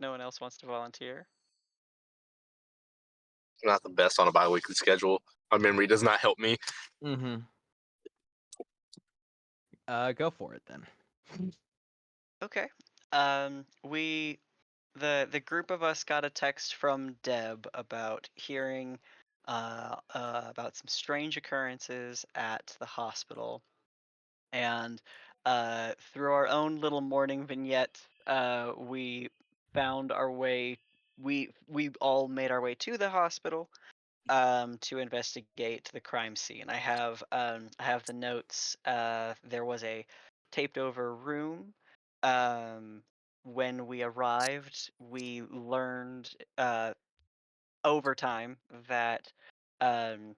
no one else wants to volunteer. I'm not the best on a bi-weekly schedule. My memory does not help me. Mm-hmm. Go for it then. Okay. We the group of us got a text from Deb about hearing about some strange occurrences at the hospital, and through our own little morning vignette, we found our way. We all made our way to the hospital to investigate the crime scene. I have the notes. There was a taped over room. Um, when we arrived, we learned over time that um,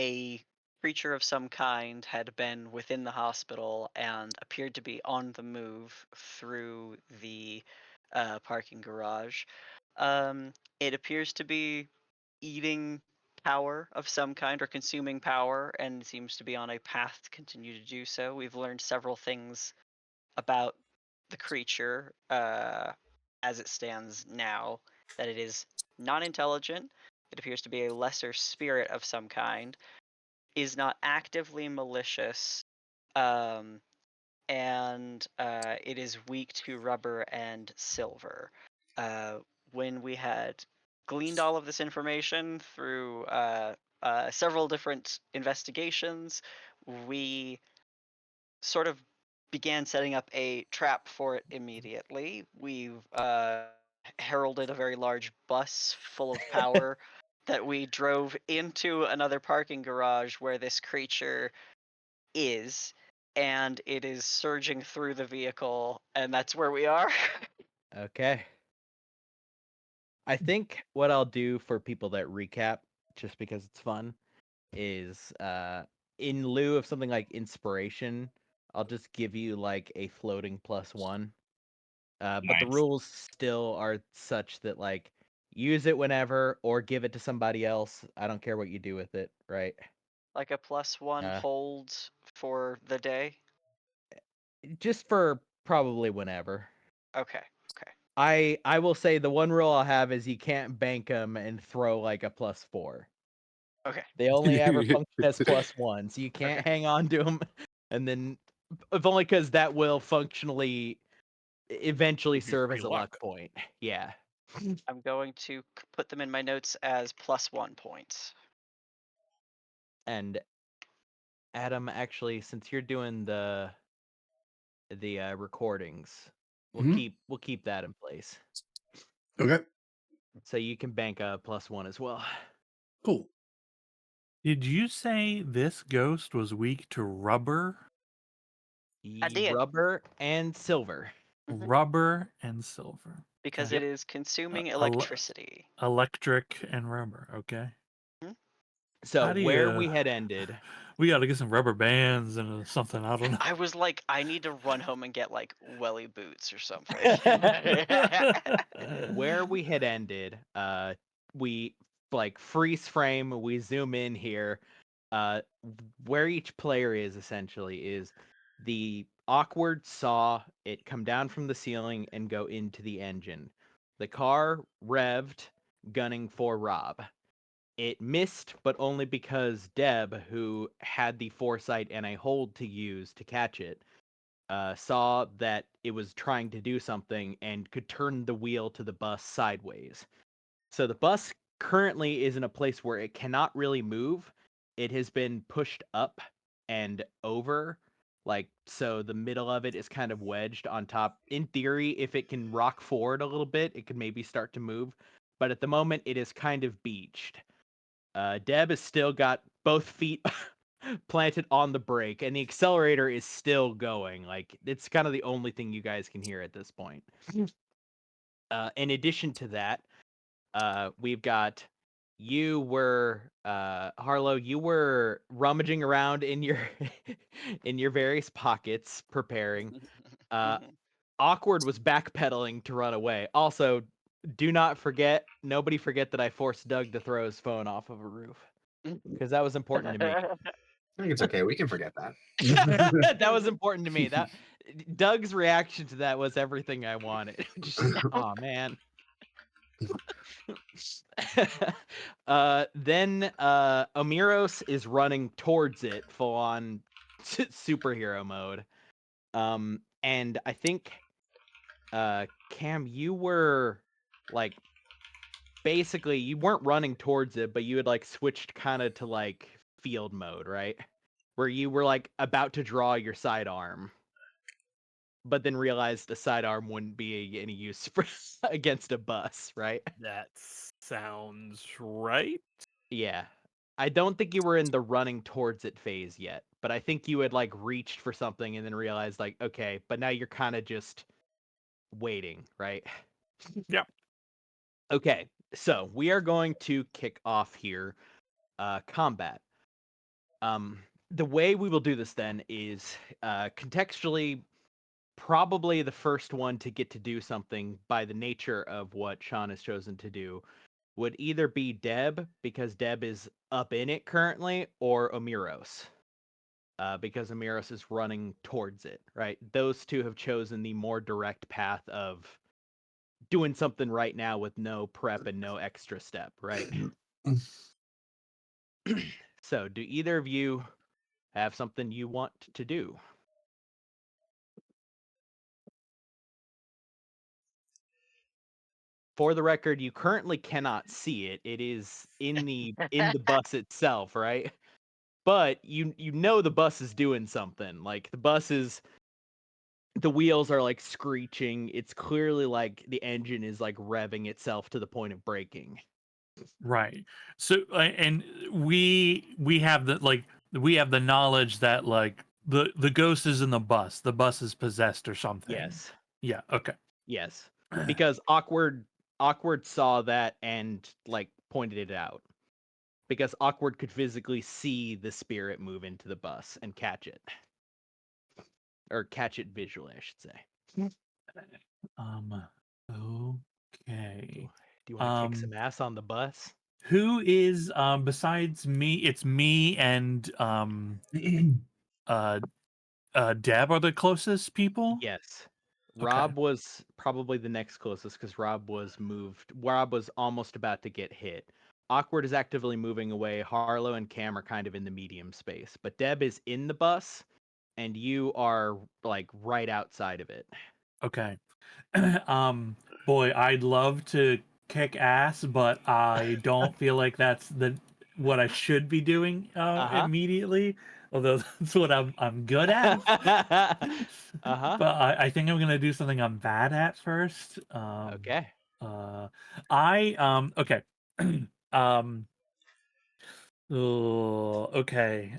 a creature of some kind had been within the hospital and appeared to be on the move through the parking garage. It appears to be eating power of some kind or consuming power and seems to be on a path to continue to do so. We've learned several things about the creature as it stands now, that it is non intelligent. It appears to be a lesser spirit of some kind, is not actively malicious, um, and it is weak to rubber and silver. Uh, when we had gleaned all of this information through several different investigations, we sort of began setting up a trap for it immediately. We've heralded a very large bus full of power that we drove into another parking garage where this creature is, and it is surging through the vehicle, and that's where we are. Okay. I think what I'll do for people that recap, just because it's fun, is in lieu of something like inspiration, I'll just give you like a floating +1. But the Nice. rules still are such that like use it whenever or give it to somebody else. I don't care what you do with it, right? Like a +1 Uh, hold for the day. just for probably whenever. Okay, okay, I will say the one rule I'll have is you can't bank them and throw like a +4. okay, They only ever function as +1, so you okay. can't hang on to them. And then, if only because that will functionally eventually Give you serve free as a luck luck. point. Yeah. I'm going to put them in my notes as +1 points. And Adam, actually, since you're doing the recordings, Mhm. we'll keep that in place, Okay, so you can bank a +1 as well. cool. Did you say this ghost was weak to rubber? I did. Rubber and silver. Mhm. Rubber and silver. Because Okay. it is consuming Ele- electricity. electric and rubber. Okay. Hmm? So How do where you? we had ended. We got to get some rubber bands and something. I don't know. I was like, I need to run home and get like welly boots or something. Where we had ended, we like freeze frame, we zoom in here. Uh, where each player is essentially is the awkward saw it come down from the ceiling and go into the engine. The car revved, gunning for Rob. It missed, but only because Deb, who had the foresight and a hold to use to catch it, saw that it was trying to do something and could turn the wheel to the bus sideways. So the bus currently is in a place where it cannot really move. It has been pushed up and over. Like, so the middle of it is kind of wedged on top. In theory, if it can rock forward a little bit, it could maybe start to move. But at the moment, it is kind of beached. Deb has still got both feet planted on the brake, and the accelerator is still going. Like, it's kind of the only thing you guys can hear at this point. In addition to that, we've got Harlow, you were rummaging around in your in your various pockets preparing. Uh, Mhm. Awkward was backpedaling to run away. Also, do not forget, nobody forget that I forced Doug to throw his phone off of a roof because that was important to me. I think it's okay. We can forget that. That was important to me. That Doug's reaction to that was everything I wanted. Just, oh man. Then Omiros is running towards it full on superhero mode. And I think Cam, you were like basically you weren't running towards it, but you had like switched kind of to like field mode, right? Where you were like about to draw your sidearm, but then realized the sidearm wouldn't be any use for against a bus, right? That sounds right. Yeah. I don't think you were in the running towards it phase yet, but I think you had like reached for something and then realized like, okay, but now you're kind of just waiting, right? Yep. Okay, so we are going to kick off here combat. The way we will do this then is contextually probably the first one to get to do something by the nature of what Sean has chosen to do would either be Deb, because Deb is up in it currently, or Omiros, because Omiros is running towards it, right? Those two have chosen the more direct path of doing something right now with no prep and no extra step, right? So, do either of you have something you want to do? For the record, you currently cannot see it. It is in the bus itself, right? But you know the bus is doing something. Like the wheels are like screeching. It's clearly like the engine is like revving itself to the point of braking. Right. So and we have the knowledge that like the ghost is in the bus. The bus is possessed or something. Yes. Yeah. Okay. Yes. Because awkward saw that and like pointed it out. Because awkward could physically see the spirit move into the bus and catch it. Or catch it visually, I should say. Okay. Do you want to kick some ass on the bus? Who is besides me? It's me and uh Deb are the closest people. Yes. Okay. Rob was probably the next closest because Rob was moved. Rob was almost about to get hit. Awkward is actively moving away. Harlow and Cam are kind of in the medium space, but Deb is in the bus, and you are like right outside of it. Okay. Boy, I'd love to kick ass, but I don't feel like that's what I should be doing immediately. Although that's what I'm good at. Uh-huh. But I think I'm gonna do something I'm bad at first. Okay. Okay. Oh, okay.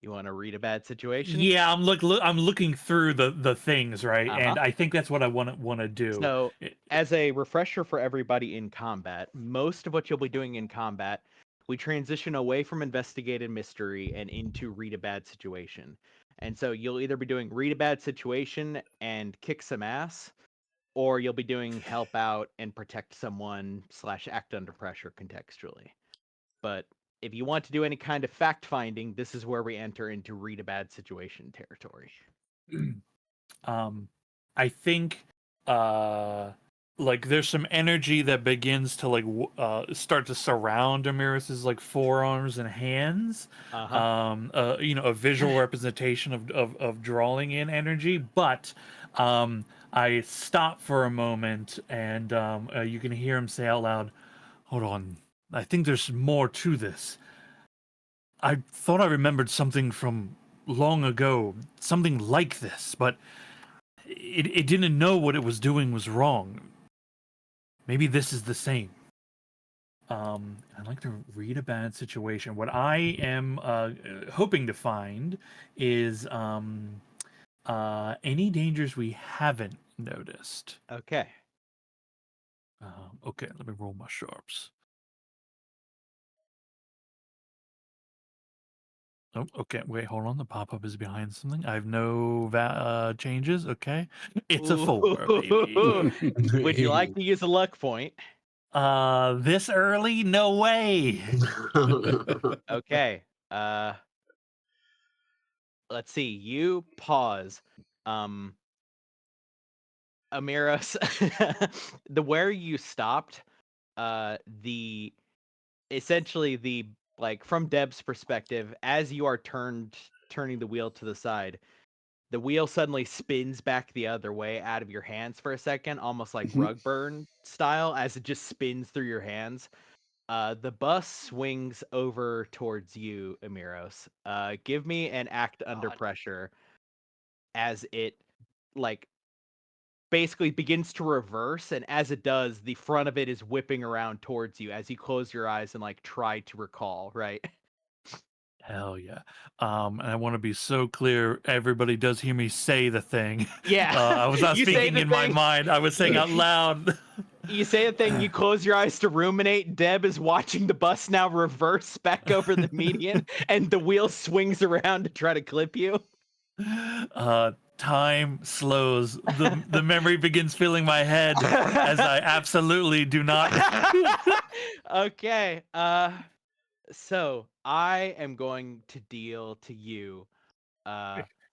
You want to read a bad situation? Yeah, I'm looking through the things, right? Uh-huh. And I think that's what I want to do. So, as a refresher for everybody in combat, most of what you'll be doing in combat, we transition away from investigated mystery and into read a bad situation. And so you'll either be doing read a bad situation and kick some ass, or you'll be doing help out and protect someone / act under pressure contextually. But if you want to do any kind of fact finding, this is where we enter into read a bad situation territory. I think like there's some energy that begins to like start to surround Amiris's like forearms and hands. A visual representation of drawing in energy, but I stop for a moment and you can hear him say out loud, "Hold on. I think there's more to this. I thought I remembered something from long ago, something like this, but it didn't know what it was doing was wrong. Maybe this is the same." I'd like to read a bad situation. What I am hoping to find is any dangers we haven't noticed. Okay. Okay, let me roll my sharps. Oh, okay. Wait, hold on. The pop-up is behind something. I have no changes. Okay, it's a 4, baby. Would you like to use a luck point? This early? No way. Okay. Let's see. You pause. Amiros, the where you stopped, the essentially the like from Deb's perspective, as you are turning the wheel to the side, the wheel suddenly spins back the other way out of your hands for a second, almost like Mhm. rug burn style, as it just spins through your hands. The bus swings over towards you, Amiros. Give me an act under God. pressure as it like basically begins to reverse, and as it does, the front of it is whipping around towards you as you close your eyes and like try to recall, right? Hell yeah. And I want to be so clear. Everybody does hear me say the thing. Yeah. I was not You say speaking the in my thing. mind. I was saying out loud. You say a thing, you close your eyes to ruminate. Deb is watching the bus now reverse back over the median, and the wheel swings around to try to clip you. Time slows. The memory begins filling my head as I absolutely do not. Okay. So I am going to deal to you.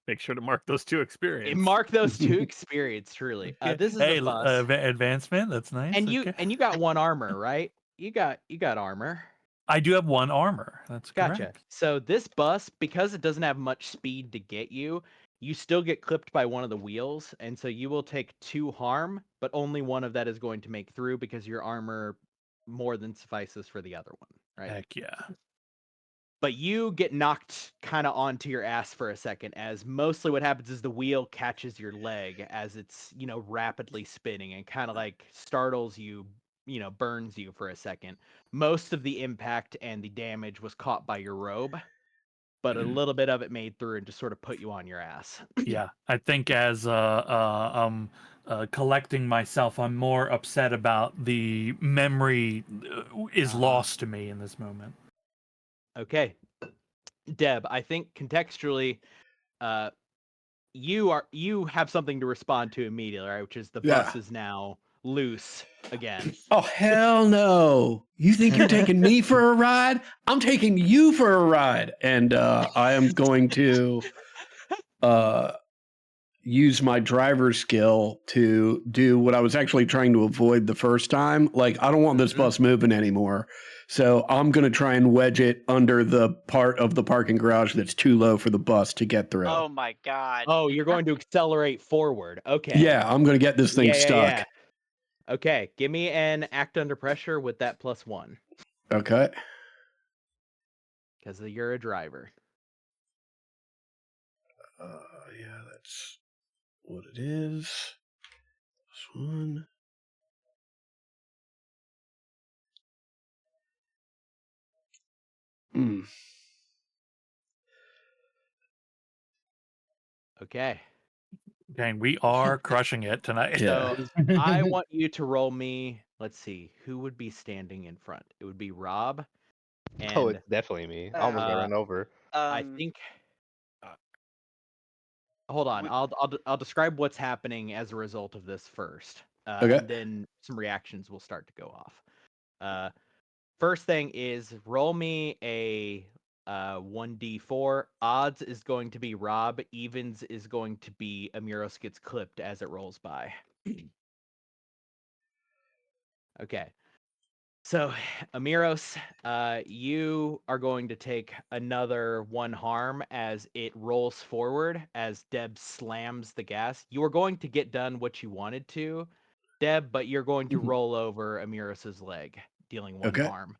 Make sure to mark those 2 experience. Mark those 2 experience. Truly, this is Hey, a bus, advancement. That's nice. and Okay. you got 1 armor, right? You got armor. I do have 1 armor. That's Gotcha. correct. So this bus, because it doesn't have much speed to get you, you still get clipped by one of the wheels, and so you will take 2 harm, but only one of that is going to make through because your armor more than suffices for the other one, right? Heck yeah. But you get knocked kind of onto your ass for a second, as mostly what happens is the wheel catches your leg as it's, rapidly spinning and kind of like startles you, burns you for a second. Most of the impact and the damage was caught by your robe, but a little bit of it made through and just sort of put you on your ass. Yeah, I think as collecting myself, I'm more upset about the memory is lost to me in this moment. Okay. Deb, I think contextually, uh, you have something to respond to immediately, right? Which is the Yeah. bus is now loose again. Oh, hell no. You think you're taking me for a ride? I'm taking you for a ride. And I am going to use my driver's skill to do what I was actually trying to avoid the first time. Like, I don't want this bus moving anymore. So I'm going to try and wedge it under the part of the parking garage that's too low for the bus to get through. Oh my god. Oh, you're going to accelerate forward. Okay. Yeah, I'm going to get this thing stuck. Yeah. Okay, give me an act under pressure with that +1. Okay. Because you're a driver. Yeah, that's what it is. This one. Hmm. Okay. Dang, we are crushing it tonight. Yeah. So I want you to roll me. Let's see, who would be standing in front? It would be Rob, Oh, and it's definitely me. I almost got run over. I Um, think. Hold on, we, I'll describe what's happening as a result of this first, Okay. and then some reactions will start to go off. First thing is roll me a 1d4. Odds is going to be Rob. Evens is going to be Amuros gets clipped as it rolls by. Okay. So, Amiros, you are going to take another 1 harm as it rolls forward as Deb slams the gas. You are going to get done what you wanted to, Deb, but you're going to Mhm. roll over Amiros's leg, dealing 1 Okay. harm.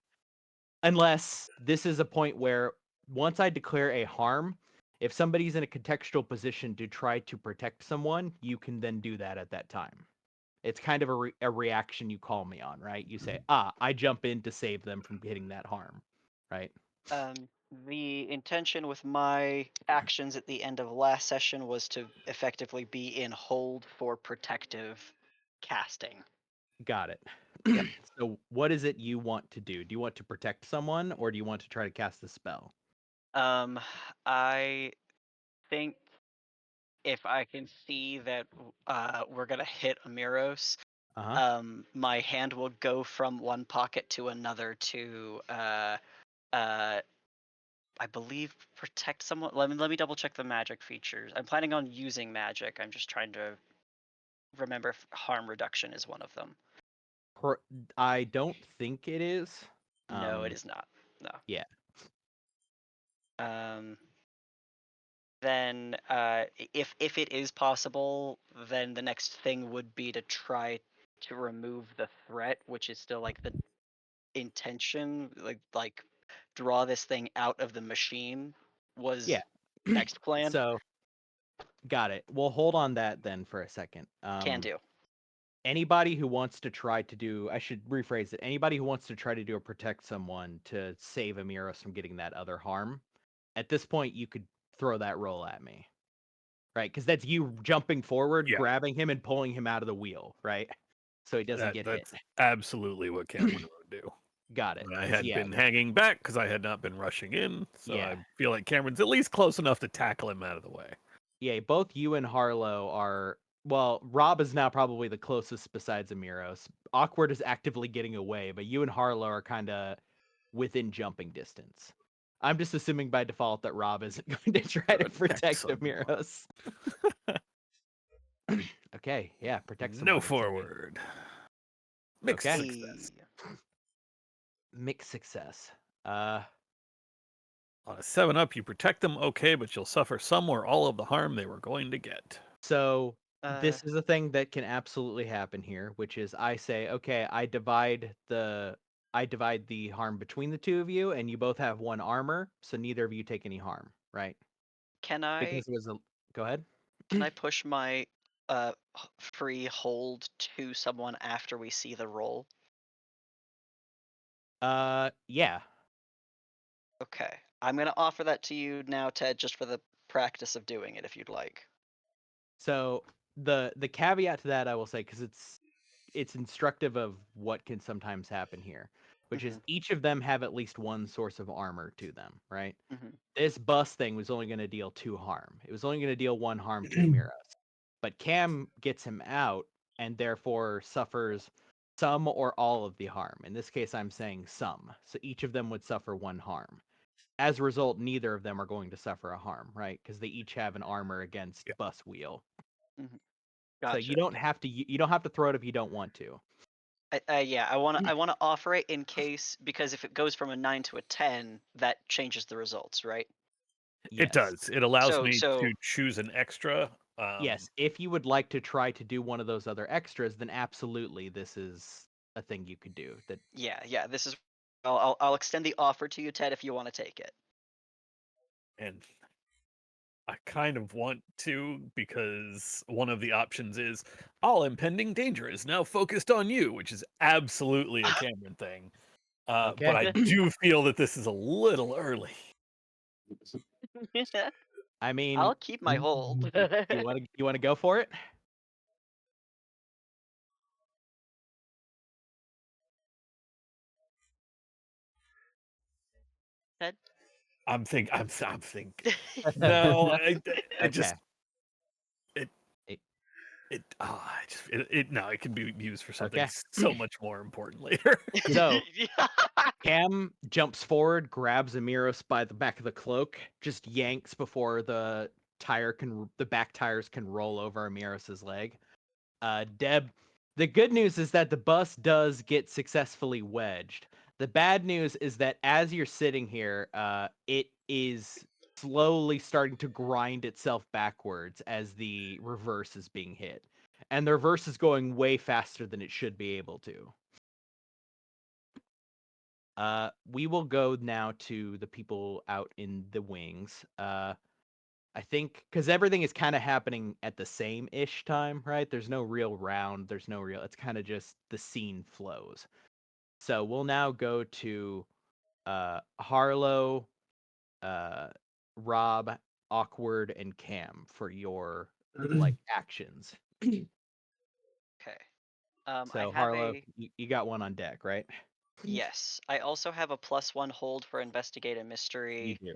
Unless this is a point where once I declare a harm, if somebody's in a contextual position to try to protect someone, you can then do that at that time. It's kind of a reaction you call me on, right? You say, I jump in to save them from getting that harm, right? the intention with my actions at the end of last session was to effectively be in hold for protective casting. Got it. Yep. So what is it you want to do? Do you want to protect someone or do you want to try to cast a spell? I think if I can see that we're gonna hit Amiros, my hand will go from one pocket to another to I believe protect someone. Let me double check the magic features. I'm planning on using magic. I'm just trying to remember if harm reduction is one of them. I don't think it is. No, it is not. No. Yeah. Then if it is possible, then the next thing would be to try to remove the threat, which is still like the intention, like draw this thing out of the machine was Yeah. next plan. So, got it. We'll hold on that then for a second. Can do. Anybody who wants to try to do, I should rephrase it. Anybody who wants to try to do a protect someone to save Amiros from getting that other harm, at this point you could throw that roll at me, right? Because that's you jumping forward, grabbing him, and pulling him out of the wheel, right? So he doesn't get hit. That's absolutely what Cameron would do. Got it. I had been hanging back because I had not been rushing in, so Yeah. I feel like Cameron's at least close enough to tackle him out of the way. Yeah, both you and Harlow are. Well, Rob is now probably the closest besides Amiros. Awkward is actively getting away, but you and Harlow are kind of within jumping distance. I'm just assuming by default that Rob isn't going to try to protect Amiros. Okay, yeah, protect someone. No forward. Mixed success. Mixed success. On a 7-up, you protect them, okay, but you'll suffer some or all of the harm they were going to get. So this is a thing that can absolutely happen here, which is I say, okay, I divide the harm between the two of you, and you both have one armor, so neither of you take any harm, right? Can I? Because it was a. Go ahead. Can I push my free hold to someone after we see the roll? Yeah. Okay. I'm gonna offer that to you now, Ted, just for the practice of doing it, if you'd like. So the caveat to that I will say, because it's instructive of what can sometimes happen here, which is each of them have at least one source of armor to them, right? This bus thing was only going to deal 2 harm. It was only going to deal 1 harm to Amiros. But Cam gets him out and therefore suffers some or all of the harm. In this case, I'm saying some. So each of them would suffer 1 harm. As a result, neither of them are going to suffer a harm, right? Because they each have an armor against bus wheel. Gotcha. So you don't have to throw it if you don't want to. Yeah, I wanna offer it in case, because if it goes from a 9 to a 10, that changes the results, right? Yes. It does. It allows me to choose an extra. Yes, if you would like to try to do one of those other extras, then absolutely, this is a thing you could do. That. Yeah. This is. I'll extend the offer to you, Ted, if you want to take it. And I kind of want to, because one of the options is all impending danger is now focused on you, which is absolutely a Cameron thing. Okay. But I do feel that this is a little early. I mean, I'll keep my hold. you want to go for it? Ted? I'm thinking. No, it can be used for something so much more important later. So Cam jumps forward, grabs Amiros by the back of the cloak, just yanks before the back tires can roll over Amiros's leg. Deb, the good news is that the bus does get successfully wedged. The bad news is that as you're sitting here, it is slowly starting to grind itself backwards as the reverse is being hit. And the reverse is going way faster than it should be able to. We will go now to the people out in the wings. I think because everything is kind of happening at the same-ish time, right? There's no real round. It's kind of just the scene flows. So we'll now go to Harlow, Rob, Awkward, and Cam for your actions. Okay. So Harlow, you got one on deck, right? Yes. I also have a +1 hold for investigate a mystery. You do.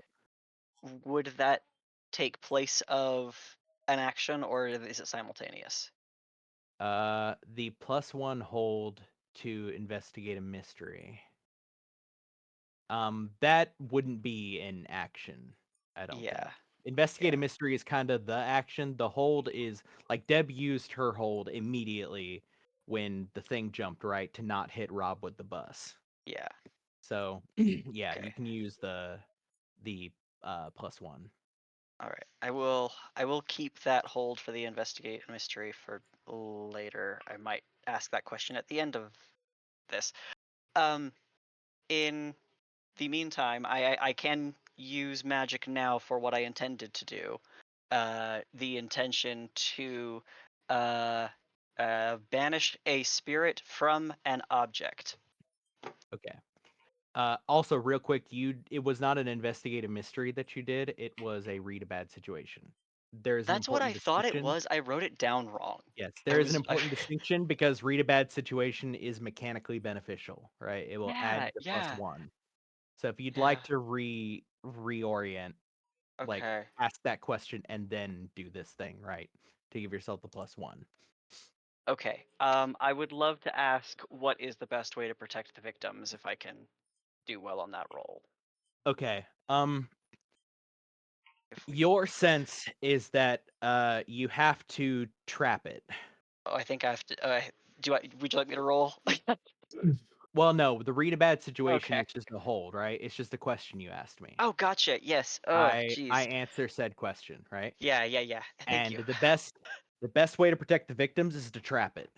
Would that take place of an action, or is it simultaneous? The +1 hold to investigate a mystery. That wouldn't be an action, I don't think. Yeah. Investigate a Yeah. mystery is kind of the action. The hold is like Deb used her hold immediately when the thing jumped right to not hit Rob with the bus. Yeah. So yeah, Okay. you can use the +1. All right. I will keep that hold for the investigate mystery for later. I might ask that question at the end of this. In the meantime, I can use magic now for what I intended to do. The intention to uh, banish a spirit from an object. Okay. Also, real quick, it was not an investigative mystery that you did. It was a read a bad situation. There's an That's what I important thought it distinction. was. I wrote it down wrong. Yes, I there is an was. important distinction because read a bad situation is mechanically beneficial, right? It will add Yeah. the Yeah. +1. So if you'd Yeah. like to reorient, like Okay. ask that question and then do this thing, right? To give yourself the +1. Okay. I would love to ask what is the best way to protect the victims if I can do well on that roll. Okay. If we. Your sense is that you have to trap it. Oh, I think I have to. Would you like me to roll? Well, no, the read a bad situation Okay. is just a hold, right? It's just a question you asked me. Oh, gotcha. Yes. Oh, I jeez. answer said question, right? Yeah. Yeah. Yeah. Thank And you. the best way to protect the victims is to trap it.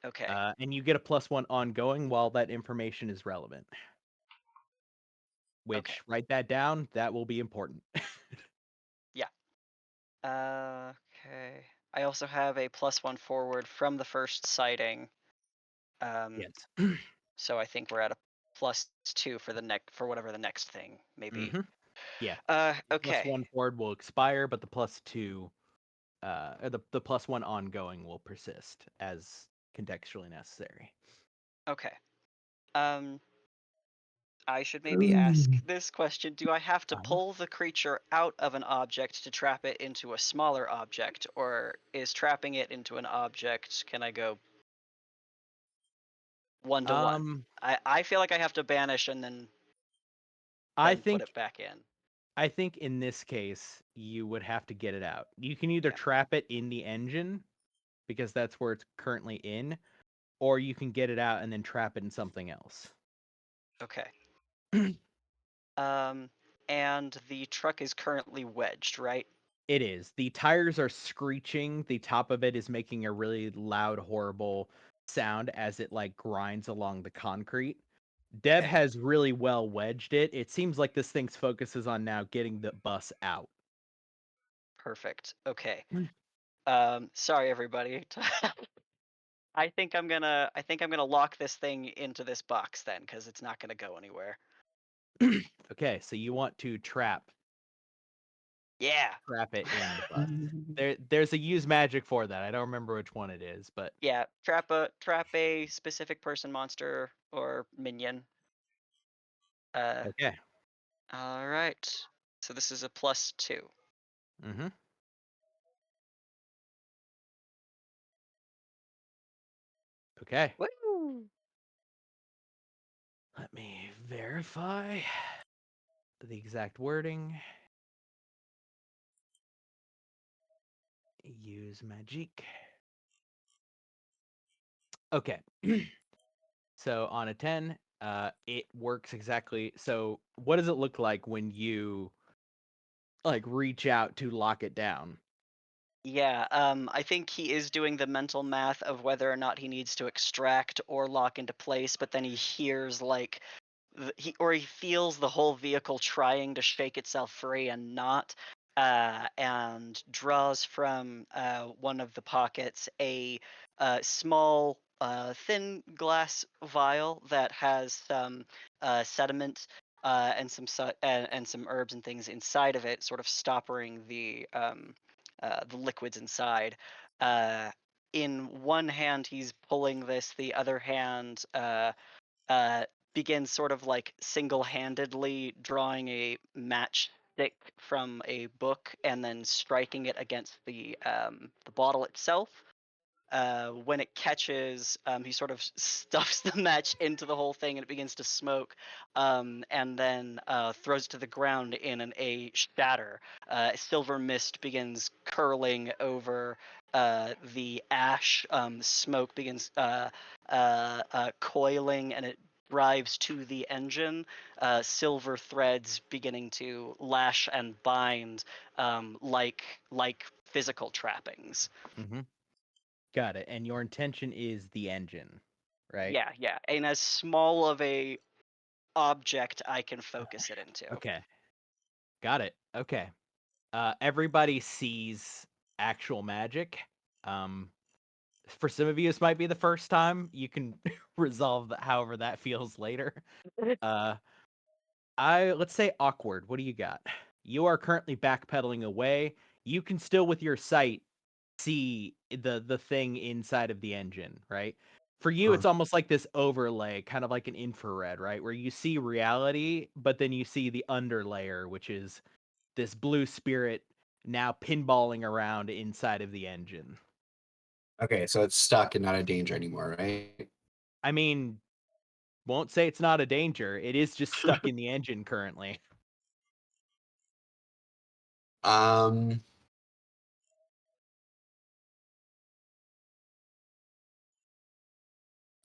Okay. And you get a +1 ongoing while that information is relevant. Okay. Which write that down. That will be important. Yeah. Okay. I also have a +1 forward from the first sighting. Yes. So I think we're at a +2 for the for whatever the next thing may be. Mm-hmm. Yeah. Okay. +1 forward will expire, but the +2, or the +1 ongoing will persist as contextually necessary. Okay. I should maybe ask this question. Do I have to Uh-huh. pull the creature out of an object to trap it into a smaller object, or is trapping it into an object, can I go 1-to-1? I feel like I have to banish and I then put think it back in. I think in this case you would have to get it out. You can either Yeah. trap it in the engine because that's where it's currently in, or you can get it out and then trap it in something else. Okay. And the truck is currently wedged, right? It is. The tires are screeching. The top of it is making a really loud, horrible sound as it like grinds along the concrete. Deb Okay. has really well wedged it. It seems like this thing's focus is on now getting the bus out. Perfect. Okay. Sorry everybody. I think I'm gonna lock this thing into this box then, because it's not gonna go anywhere. Okay, so you want to trap Yeah. it in the bus. There's a use magic for that. I don't remember which one it is, but Yeah. Trap a specific person, monster, or minion. okay. All right. So this is a +2. Mm-hmm. Okay. Woo! Let me verify the exact wording. Use magic. Okay. So on a 10, it works exactly. So what does it look like when you like reach out to lock it down? Yeah, I think he is doing the mental math of whether or not he needs to extract or lock into place, but then he hears like he feels the whole vehicle trying to shake itself free and not, and draws from one of the pockets a small thin glass vial that has some sediment and and some herbs and things inside of it, sort of stopping the liquids inside. Uh, in one hand, he's pulling this. The other hand uh, begins sort of like single-handedly drawing a match stick from a book and then striking it against the bottle itself. When it catches, he sort of stuffs the match into the whole thing and it begins to smoke, and then throws it to the ground in a shatter. Silver mist begins curling over the ash. Smoke begins coiling, and it drives to the engine. Silver threads beginning to lash and bind, like physical trappings. Mm-hmm. Got it. And your intention is the engine, right? Yeah, and as small of a object I can focus it into. Okay. Got it. Okay. Everybody sees actual magic. For some of you, this might be the first time. You can resolve that however that feels later. Uh, let's say awkward. What do you got? You are currently backpedaling away. You can still, with your sight, see the thing inside of the engine, right? For you, it's almost like this overlay, kind of like an infrared, right? Where you see reality, but then you see the underlayer, which is this blue spirit now pinballing around inside of the engine. Okay, so it's stuck and not a danger anymore, right? I mean, won't say it's not a danger. It is just stuck in the engine currently. Um,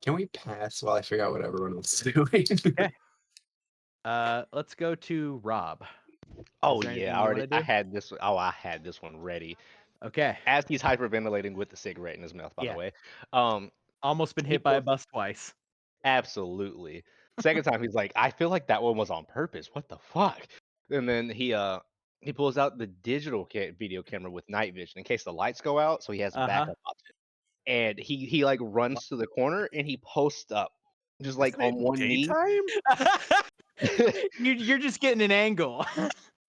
can we pass while I figure out what everyone else is doing? Okay. Let's go to Rob. Oh there anything yeah, you I wanna do? had this. Oh, I had this one ready. Okay. As he's hyperventilating with the cigarette in his mouth, by the Yeah. way. Almost been He hit by a pulls, bus twice. absolutely. Second time, he's like, I feel like that one was on purpose. What the fuck? And then he pulls out the digital video camera with night vision in case the lights go out, so he has a Uh-huh. backup option. And he like runs to the corner and he posts up, just like Isn't on it one knee. daytime? You're just getting an angle.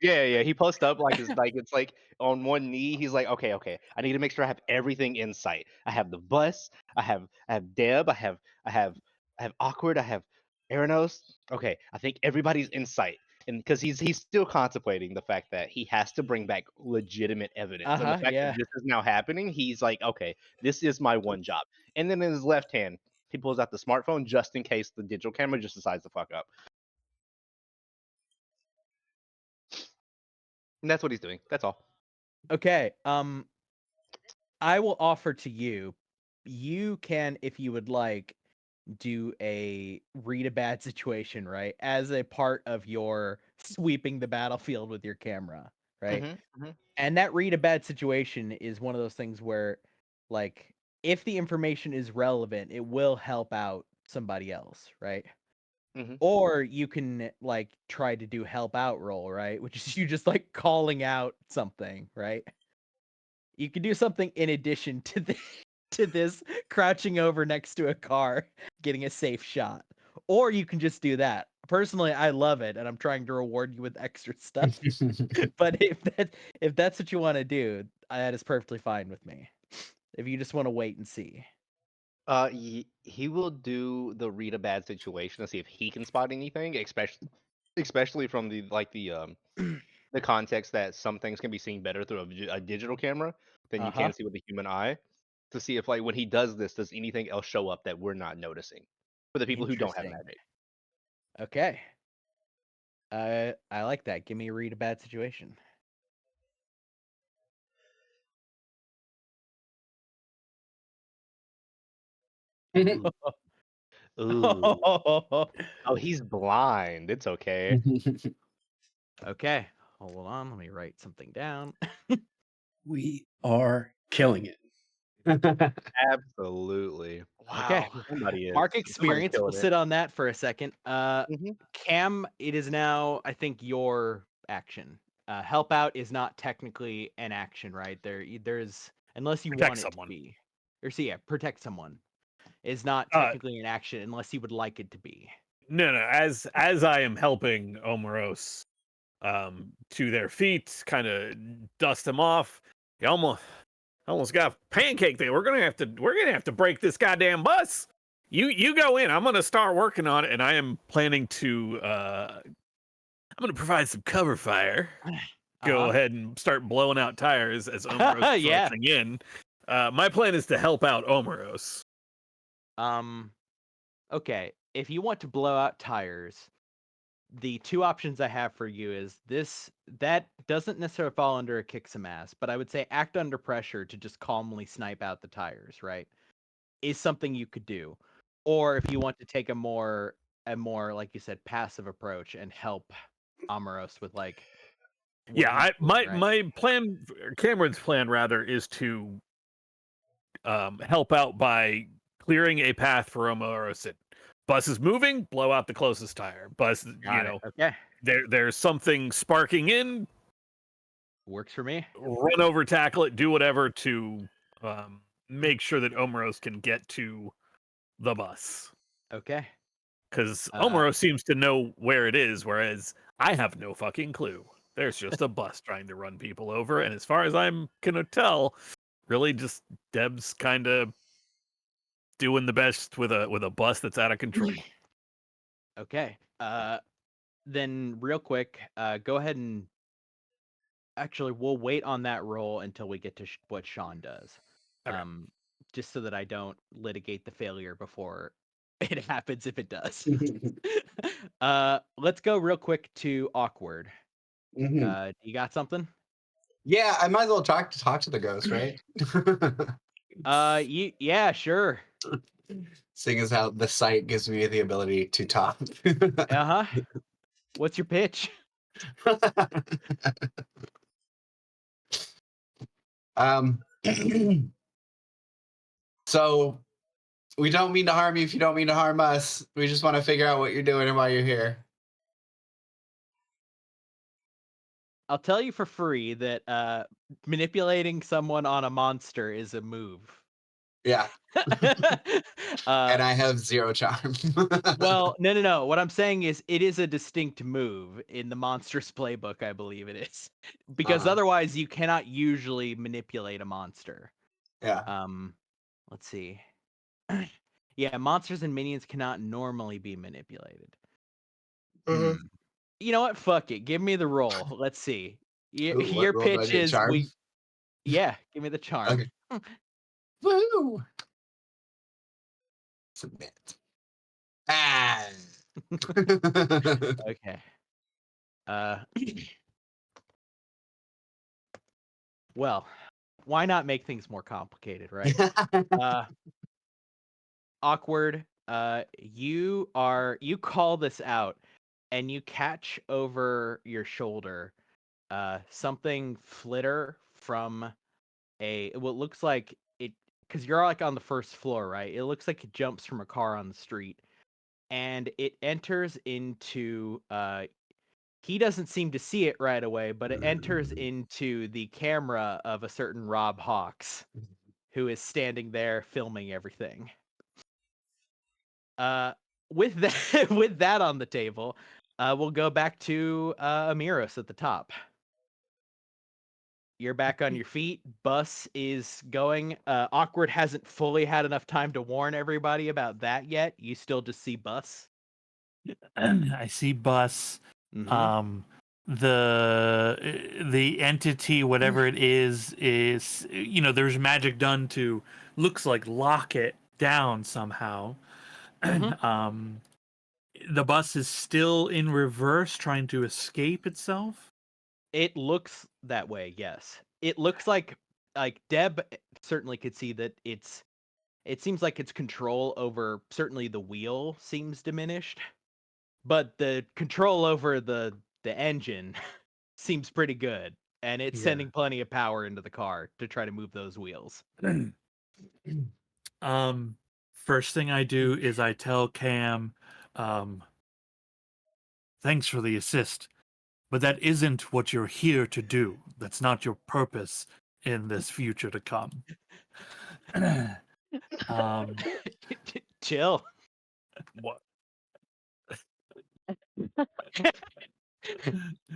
Yeah. He posts up like it's like on one knee. He's like, okay. I need to make sure I have everything in sight. I have the bus. I have Deb. I have awkward. I have Aranos. Okay, I think everybody's in sight. And because he's still contemplating the fact that he has to bring back legitimate evidence, and the fact that Yeah. this is now happening, he's like, okay, this is my one job. And then in his left hand, he pulls out the smartphone just in case the digital camera just decides to fuck up. And that's what he's doing. That's all. Okay. I will offer to you. You can, if you would like, do a read a bad situation, right? As a part of your sweeping the battlefield with your camera, right? Mm-hmm. And that read a bad situation is one of those things where, like, if the information is relevant, it will help out somebody else, right? Mhm. Or you can like try to do help out roll, right? Which is you just like calling out something, right? You can do something in addition to to this crouching over next to a car, getting a safe shot. Or you can just do that. Personally, I love it, and I'm trying to reward you with extra stuff. But if that's what you want to do, that is perfectly fine with me. If you just want to wait and see. He will do the read a bad situation to see if he can spot anything, especially from the context that some things can be seen better through a digital camera than you can see with the human eye. To see if like when he does this, does anything else show up that we're not noticing for the people who don't have Interesting. magic. Okay. I like that. Give me a read a bad situation. Ooh. Ooh. Oh, he's blind. It's okay. Okay. Hold on. Let me write something down. We are killing it. Absolutely. Okay. Wow. Somebody is. Mark Somebody's experience. We'll killing it. sit on that for a second. Mhm. Cam, it is now, I think, your action. Help out is not technically an action, right? There's unless you Protect want it someone. to be. Or see, yeah, protect someone is not technically an action unless you would like it to be. No. As I am helping Omeros to their feet, kind of dust them off. You almost got a pancake there. We're gonna have to break this goddamn bus. You go in. I'm gonna start working on it, and I am planning to gonna provide some cover fire. Go ahead and start blowing out tires as Omeros is Yeah. rushing in. My plan is to help out Omeros. Okay. If you want to blow out tires, the two options I have for you is that doesn't necessarily fall under a kick some ass, but I would say act under pressure to just calmly snipe out the tires, right? Is something you could do. Or if you want to take a more like you said, passive approach and help Amaros with like what Yeah, he's doing, right? my plan, Cameron's plan rather, is to help out by clearing a path for Omeros. Bus is moving, blow out the closest tire. Bus, Got it. Okay. there's something sparking in, Works for me. run over, tackle it, do whatever to make sure that Omeros can get to the bus. Okay. Because Omeros seems to know where it is, whereas I have no fucking clue. There's just a bus trying to run people over, and as far as I'm gonna tell, really just Deb's kind of doing the best with a bus that's out of control. Okay. Then real quick, go ahead and actually we'll wait on that roll until we get to what Sean does. Okay. Just so that I don't litigate the failure before it happens if it does. Let's go real quick to awkward. You got something? Yeah, I might as well talk to the ghost, right? Yeah, sure. Seeing as how the site gives me the ability to talk. Uh-huh. What's your pitch? So we don't mean to harm you if you don't mean to harm us. We just want to figure out what you're doing and why you're here. I'll tell you for free that manipulating someone on a monster is a move. Yeah. And I have 0 charm. Well, no. What I'm saying is it is a distinct move in the Monsters playbook, I believe it is. Because otherwise you cannot usually manipulate a monster. Yeah. Let's see. Yeah, monsters and minions cannot normally be manipulated. You know what? Fuck it. Give me the roll. Let's see. Ooh, what Your roll do I pitch get? is Charm? Yeah, give me the charm. Okay. Woo! Submit. Ah. Okay. Well, why not make things more complicated, right? Awkward. You call this out, and you catch over your shoulder, something flitter from what looks like it, because you're like on the first floor, right? It looks like it jumps from a car on the street, and it enters into he doesn't seem to see it right away, but it enters into the camera of a certain Rob Hawks, who is standing there filming everything. With that with that on the table, we'll go back to Amiros at the top. You're back on your feet. Bus is going. Awkward hasn't fully had enough time to warn everybody about that yet. You still just see Bus. I see Bus. Mhm. The entity, whatever it is there's magic done to looks like lock it down somehow. Mhm. The bus is still in reverse, trying to escape itself. It looks that way, yes. It looks like Deb certainly could see that it seems like its control over certainly the wheel seems diminished, but the control over the engine seems pretty good, and it's Yeah. sending plenty of power into the car to try to move those wheels. First thing I do is I tell Cam, thanks for the assist, but that isn't what you're here to do. That's not your purpose in this future to come. Chill. What?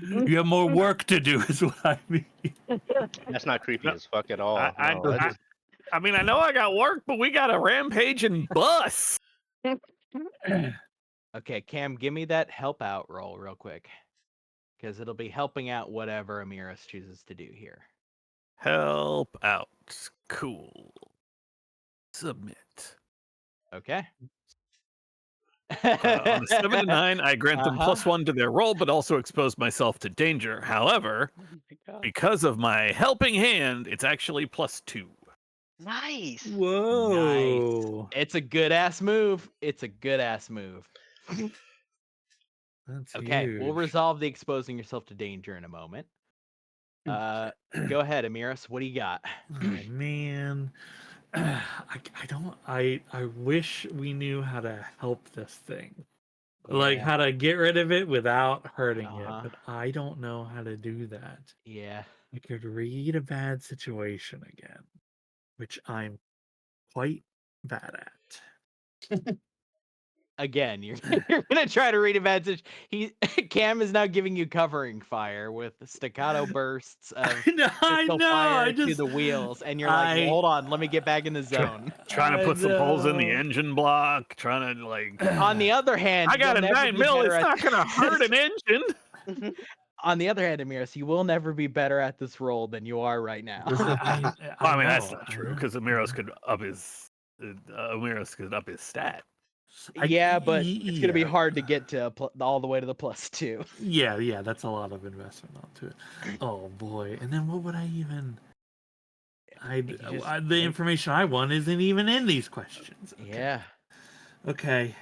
You have more work to do, is what I mean. That's not creepy No, as fuck at all. I, No, I, that's I mean, I know I got work, but we got a rampaging bus. Okay, Cam, give me that help out roll real quick. because it'll be helping out whatever Amiris chooses to do here. Help out. Cool. Submit. Okay. On a 7 to 9, I grant them Uh-huh. +1 to their roll, but also expose myself to danger. However, Oh my god. because of my helping hand, it's actually +2. Nice. Whoa. It's a good ass move. It's a good ass move. That's Okay, huge. we'll resolve the exposing yourself to danger in a moment. Go ahead, Amiris. What do you got? Oh man. I wish we knew how to help this thing. Like Yeah. how to get rid of it without hurting it, Uh-huh. but I don't know how to do that. Yeah. I could read a bad situation again, which I'm quite bad at. Again, you're you're gonna try to read a message. Cam is now giving you covering fire with staccato bursts of I pistol know. fire I to just the wheels, and you're like, well, hold on, let me get back in the zone. Trying to I put some holes in the know. engine block, trying to like On the other hand, I got you'll a never 9 be mil, better it's at not gonna hurt this. an engine. On the other hand, Amiris, you will never be better at this role than you are right now. I Well, I mean that's know. not I true know. because Amiros could up his stat. Yeah, but it's gonna be Yeah. hard to get to all the way to the +2. Yeah, that's a lot of investment onto it. Oh boy. And then what would I even the information I want isn't even in these questions. Okay. Yeah. Okay.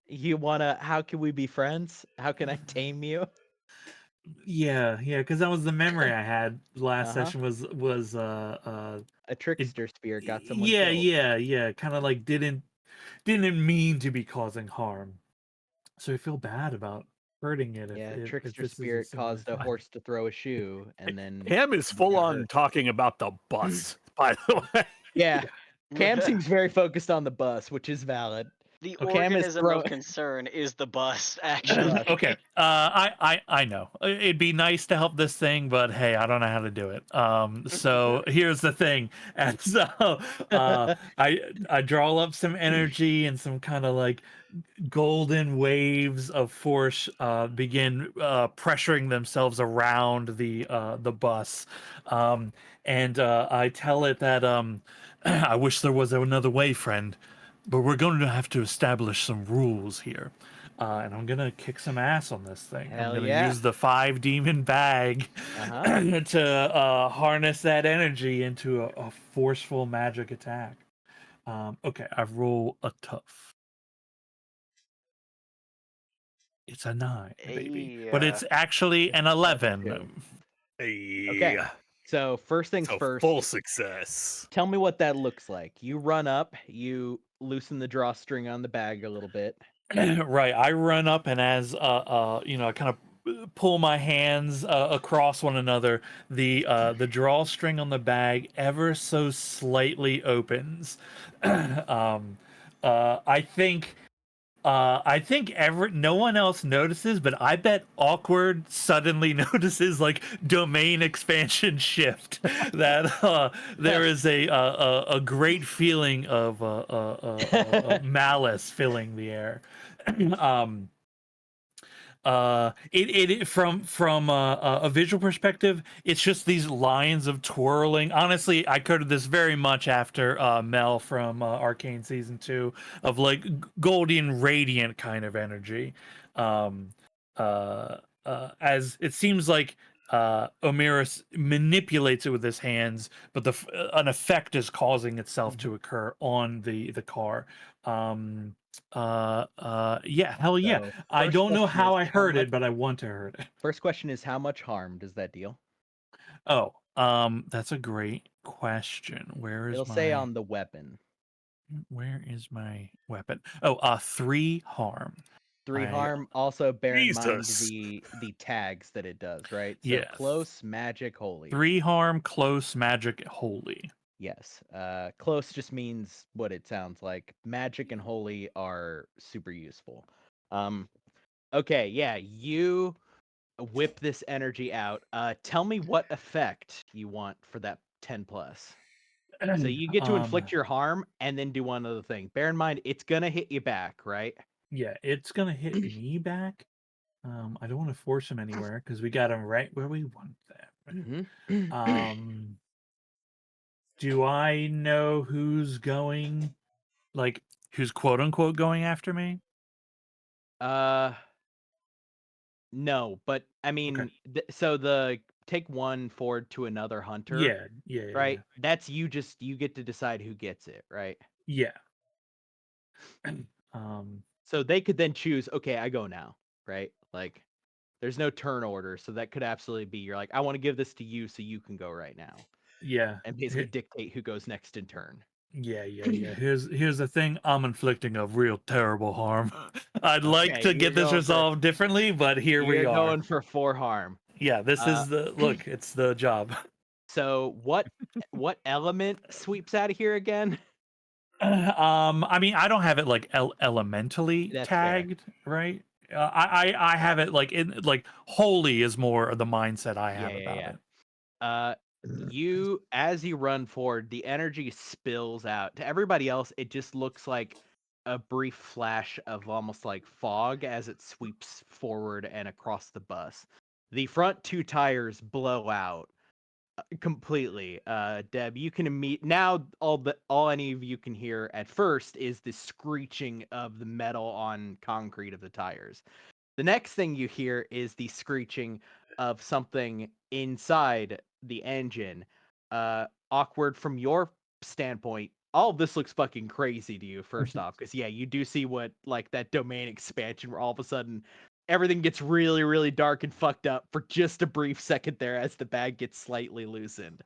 You wanna? How can we be friends? How can I tame you? Yeah, because that was the memory I had last Uh-huh. session was A it, trickster spear got someone yeah, killed. yeah, kind of like didn't mean to be causing harm. So I feel bad about hurting it Yeah, if trickster this is a spirit similar caused a thing. horse to throw a shoe, and then Cam is someone full got on hurt. talking about the bus, by the way. Yeah, Cam seems very focused on the bus, which is valid. The Cam is organism of throwing concern is the bus, the actually. bus. Okay. I know. It'd be nice to help this thing, but hey, I don't know how to do it. So here's the thing. And so I draw up some energy and some kind of like golden waves of force begin pressuring themselves around the bus. And I tell it that I wish there was another way, friend, but we're going to have to establish some rules here. And I'm gonna kick some ass on this thing. I'm Hell gonna yeah. use the 5 demon bag Uh-huh. to harness that energy into a forceful magic attack. Okay, I've rolled a tough. It's a 9, baby, but Yeah. it's actually an Plus 11. two. Okay. So first things So first, full success. tell me what that looks like. You run up, you loosen the drawstring on the bag a little bit. Right, I run up and as I kind of pull my hands across one another, the drawstring on the bag ever so slightly opens. um, I think no one else notices, but I bet Awkward suddenly notices like domain expansion shift. That there is a great feeling of malice filling the air. um, it from a visual perspective, it's just these lines of twirling. Honestly, I coded this very much after Mel from Arcane Season 2 of like golden radiant kind of energy. Um, as it seems like Omiris manipulates it with his hands, but an effect is causing itself to occur on the car. Yeah, hell yeah. So I first don't know question how is I how heard much it, but I want to heard it. first question is how much harm does that deal? Oh, that's a great question. It'll say on the weapon. Where is my weapon? Oh, 3 harm. 3 I harm. Also bear in mind Jesus. the tags that it does, right? So Yes. close, magic, holy. 3 harm, close, magic, holy. Yes. Close just means what it sounds like. Magic and holy are super useful. Okay, yeah, you whip this energy out. Tell me what effect you want for that 10 plus. So you get to inflict your harm and then do one other thing. Bear in mind, it's gonna hit you back, right? Yeah, it's gonna hit me back. I don't want to force him anywhere because we got him right where we want them. Do I know who's going, like, who's quote unquote going after me? No, but I mean, so the take one forward to another hunter, Yeah. right? That's you get to decide who gets it, right? Yeah. So they could then choose, okay, I go now, right? Like, there's no turn order, so that could absolutely be you're like, I want to give this to you so you can go right now. Yeah. And basically dictate who goes next in turn. Yeah. Here's the thing. I'm inflicting a real terrible harm. I'd like to get this resolved differently, but here we are. You're going for 4 harm. Yeah, this is the look. It's the job. So what element sweeps out of here again? I mean, I don't have it like elementally That's tagged, right? I have it like in like holy is more of the mindset I have about it. You as you run forward, the energy spills out. To everybody else, it just looks like a brief flash of almost like fog as it sweeps forward and across the bus. The front 2 tires blow out completely. Deb, you can now all any of you can hear at first is the screeching of the metal on concrete of the tires. The next thing you hear is the screeching of something inside the engine. Awkward from your standpoint. All of this looks fucking crazy to you, first off, because yeah, you do see what like that domain expansion where all of a sudden everything gets really, really dark and fucked up for just a brief second there as the bag gets slightly loosened.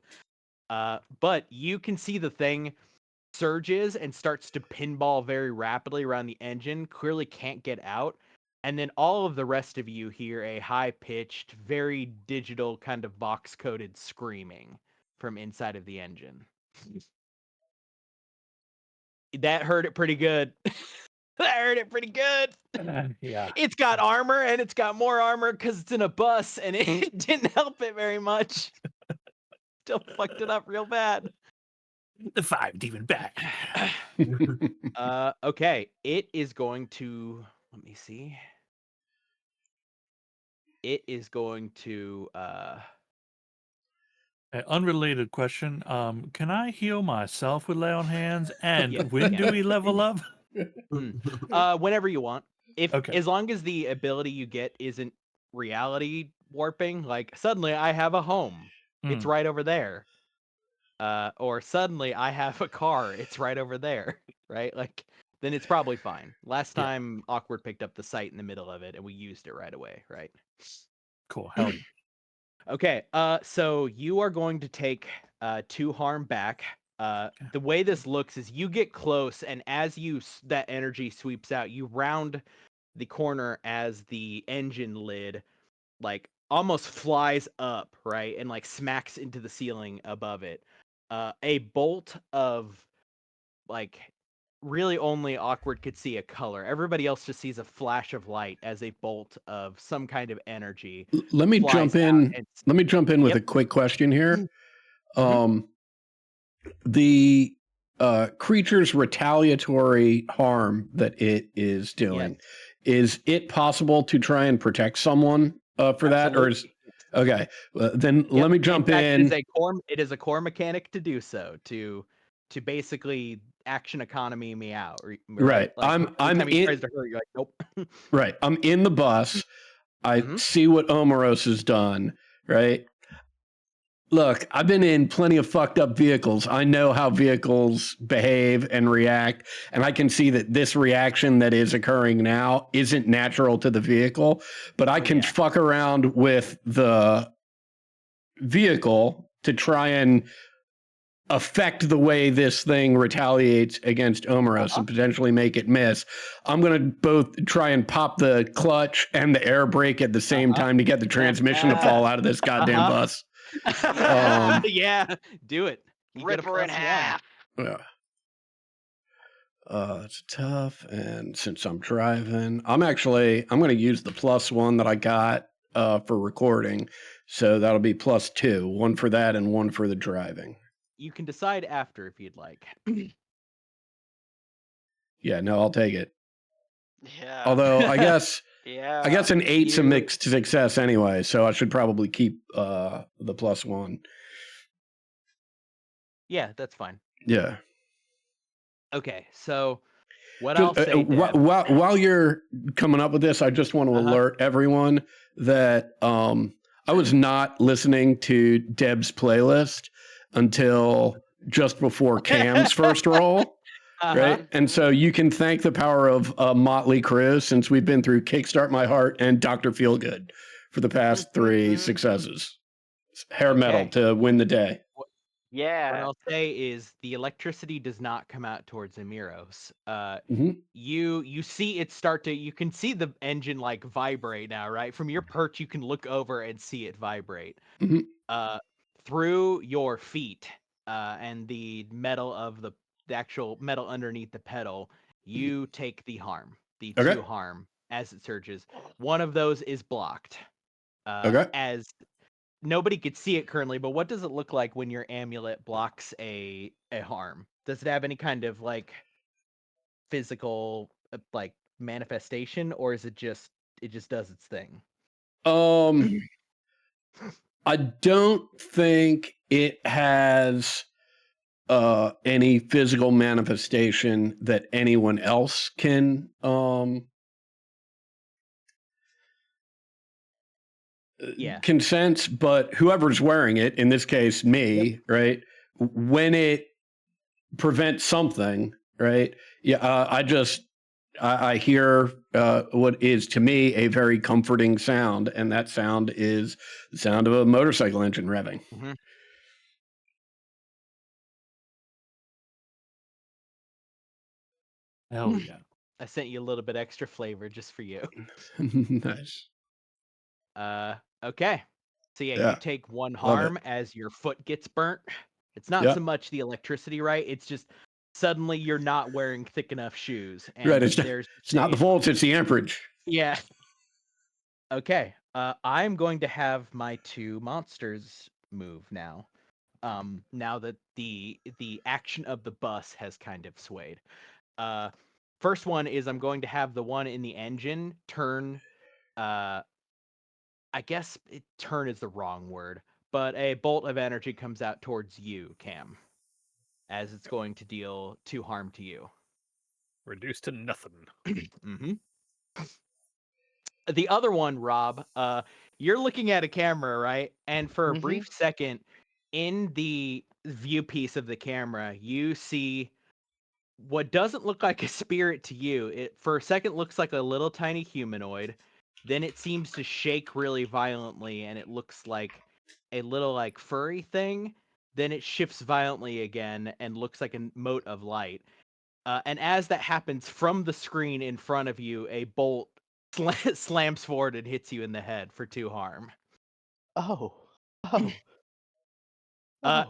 But you can see the thing surges and starts to pinball very rapidly around the engine, clearly can't get out. And then all of the rest of you hear a high-pitched, very digital kind of vox-coded screaming from inside of the engine. That hurt it pretty good. That hurt it pretty good. Yeah. It's got armor, and it's got more armor because it's in a bus, and it didn't help it very much. Still fucked it up real bad. The 5 demon back. Okay. It is going to let me see. It is going to An unrelated question. Can I heal myself with lay on hands? And Yeah, when do we level up? whenever you want. If Okay. as long as the ability you get isn't reality warping, like suddenly I have a home. It's right over there. Or suddenly I have a car, it's right over there, right? Like then it's probably fine. Last Yeah. time Awkward picked up the site in the middle of it and we used it right away, right? Cool. Hell yeah. Okay, so you are going to take 2 harm back. The way this looks is you get close, and as that energy sweeps out, you round the corner as the engine lid like almost flies up, right, and like smacks into the ceiling above it. A bolt of like really only Awkward could see a color. Everybody else just sees a flash of light as a bolt of some kind of energy Let me flies jump out. in. Let me jump in with a quick question here. The creature's retaliatory harm that it is doing, is it possible to try and protect someone for that, or is okay? Then let me jump in. It is a core mechanic to do so to basically action economy me out. Right. Like, I'm time he in. tries to hurt you, like nope. Right. I'm in the bus. I see what Omeros has done. Right. Look, I've been in plenty of fucked up vehicles. I know how vehicles behave and react, and I can see that this reaction that is occurring now isn't natural to the vehicle, but I can fuck around with the vehicle to try and affect the way this thing retaliates against Omeros and potentially make it miss. I'm going to both try and pop the clutch and the air brake at the same time to get the transmission to fall out of this goddamn bus. Yeah, do it. You Rip her in half. Yeah. It's tough, and since I'm driving, I'm going to use the +1 that I got for recording, so that'll be +2, one for that and one for the driving. You can decide after if you'd like. Yeah, no, I'll take it. Yeah. Although I guess Yeah. I guess an 8's a you- mixed success anyway, so I should probably keep the +1. Yeah, that's fine. Yeah. Okay, so what I'll Just, say, Deb. while you're coming up with this, I just want to alert everyone that I was not listening to Deb's playlist until just before Cam's first roll. Right. And so you can thank the power of Motley Crue, since we've been through Kickstart My Heart and Dr. Feelgood for the past 3 successes. Hair metal to win the day. What Yeah. I'll say is the electricity does not come out towards Amiros. Mhm. You see it start to, you can see the engine like vibrate now, right? From your perch, you can look over and see it vibrate. Mhm. Through your feet and the metal of the actual metal underneath the pedal, you take the harm, the Okay. 2 harm as it surges. One of those is blocked. Okay. As nobody could see it currently, but what does it look like when your amulet blocks a harm? Does it have any kind of like physical like manifestation, or is it just does its thing? I don't think it has any physical manifestation that anyone else can Yeah. sense, but whoever's wearing it, in this case me, right, when it prevents something, right, I hear what is to me a very comforting sound, and that sound is the sound of a motorcycle engine revving. Hell yeah. I sent you a little bit extra flavor just for you. Nice. Okay. So yeah, you Yeah. take 1 Love it. harm as your foot gets burnt. It's not Yeah. so much the electricity, right? It's just suddenly you're not wearing thick enough shoes, and Right. It's there's not the volts, it's the amperage. yeah. Okay. I'm going to have my 2 monsters move now. Now that the action of the bus has kind of swayed. First one is I'm going to have the one in the engine turn. I guess turn is the wrong word, but a bolt of energy comes out towards you, Cam, as it's going to deal 2 harm to you. Reduced to nothing. Mm-hmm. The other one, Rob, you're looking at a camera, right? And for a brief second, in the view piece of the camera, you see what doesn't look like a spirit to you. It for a second looks like a little tiny humanoid. Then it seems to shake really violently, and it looks like a little like furry thing. Then it shifts violently again and looks like a mote of light. And as that happens, from the screen in front of you, a bolt slams forward and hits you in the head for 2 harm. Oh.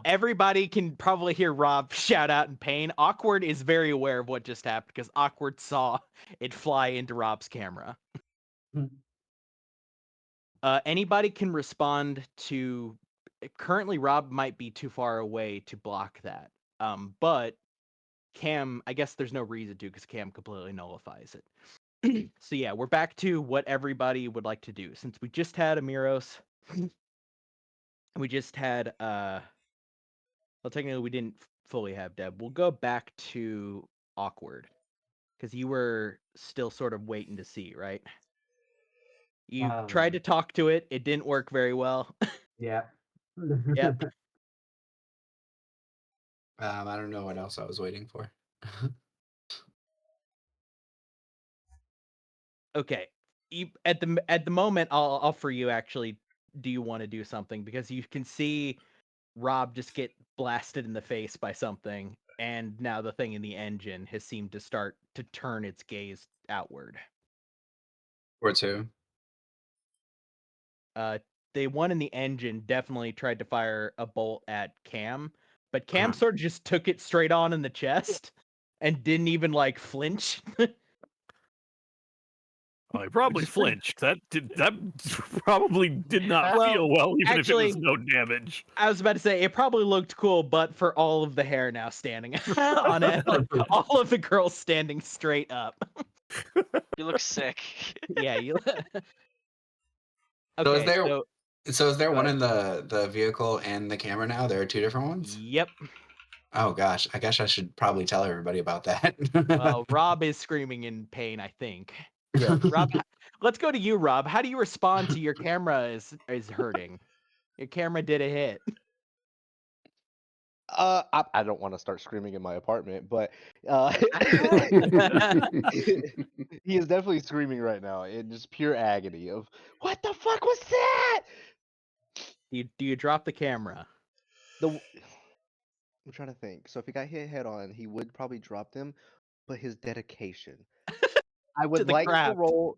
Everybody can probably hear Rob shout out in pain. Awkward is very aware of what just happened because Awkward saw it fly into Rob's camera. Anybody can respond to. Currently, Rob might be too far away to block that. But Cam, I guess there's no reason to because Cam completely nullifies it. So yeah, we're back to what everybody would like to do. Since we just had Amiros, we just had well, technically, we didn't fully have Deb. We'll go back to Awkward because you were still sort of waiting to see, right? You tried to talk to it. It didn't work very well. Yeah. Yep. I don't know what else I was waiting for. Okay. At the moment, I'll offer you actually. Do you want to do something because you can see Rob just get blasted in the face by something, and now the thing in the engine has seemed to start to turn its gaze outward. Or 2. The one in the engine definitely tried to fire a bolt at Cam, but Cam sort of just took it straight on in the chest and didn't even like flinch. Well, he probably flinched. That probably did not Well, feel well, even actually, if it was no damage. I was about to say it probably looked cool, but for all of the hair now standing on it, like all of the girls standing straight up. You look sick. Yeah, you. So is Okay, there so so is there go one ahead. in the vehicle and the camera now? There are two different ones? Yep. Oh gosh, I guess I should probably tell everybody about that. Well, Rob is screaming in pain, I think. Yeah, Rob, let's go to you, Rob. How do you respond to your camera is hurting? Your camera did a hit. I don't want to start screaming in my apartment, but he is definitely screaming right now in just pure agony of what the fuck was that? Do you drop the camera? The I'm trying to think. So if he got hit head on, he would probably drop them, but his dedication. I To would the like to craft. roll.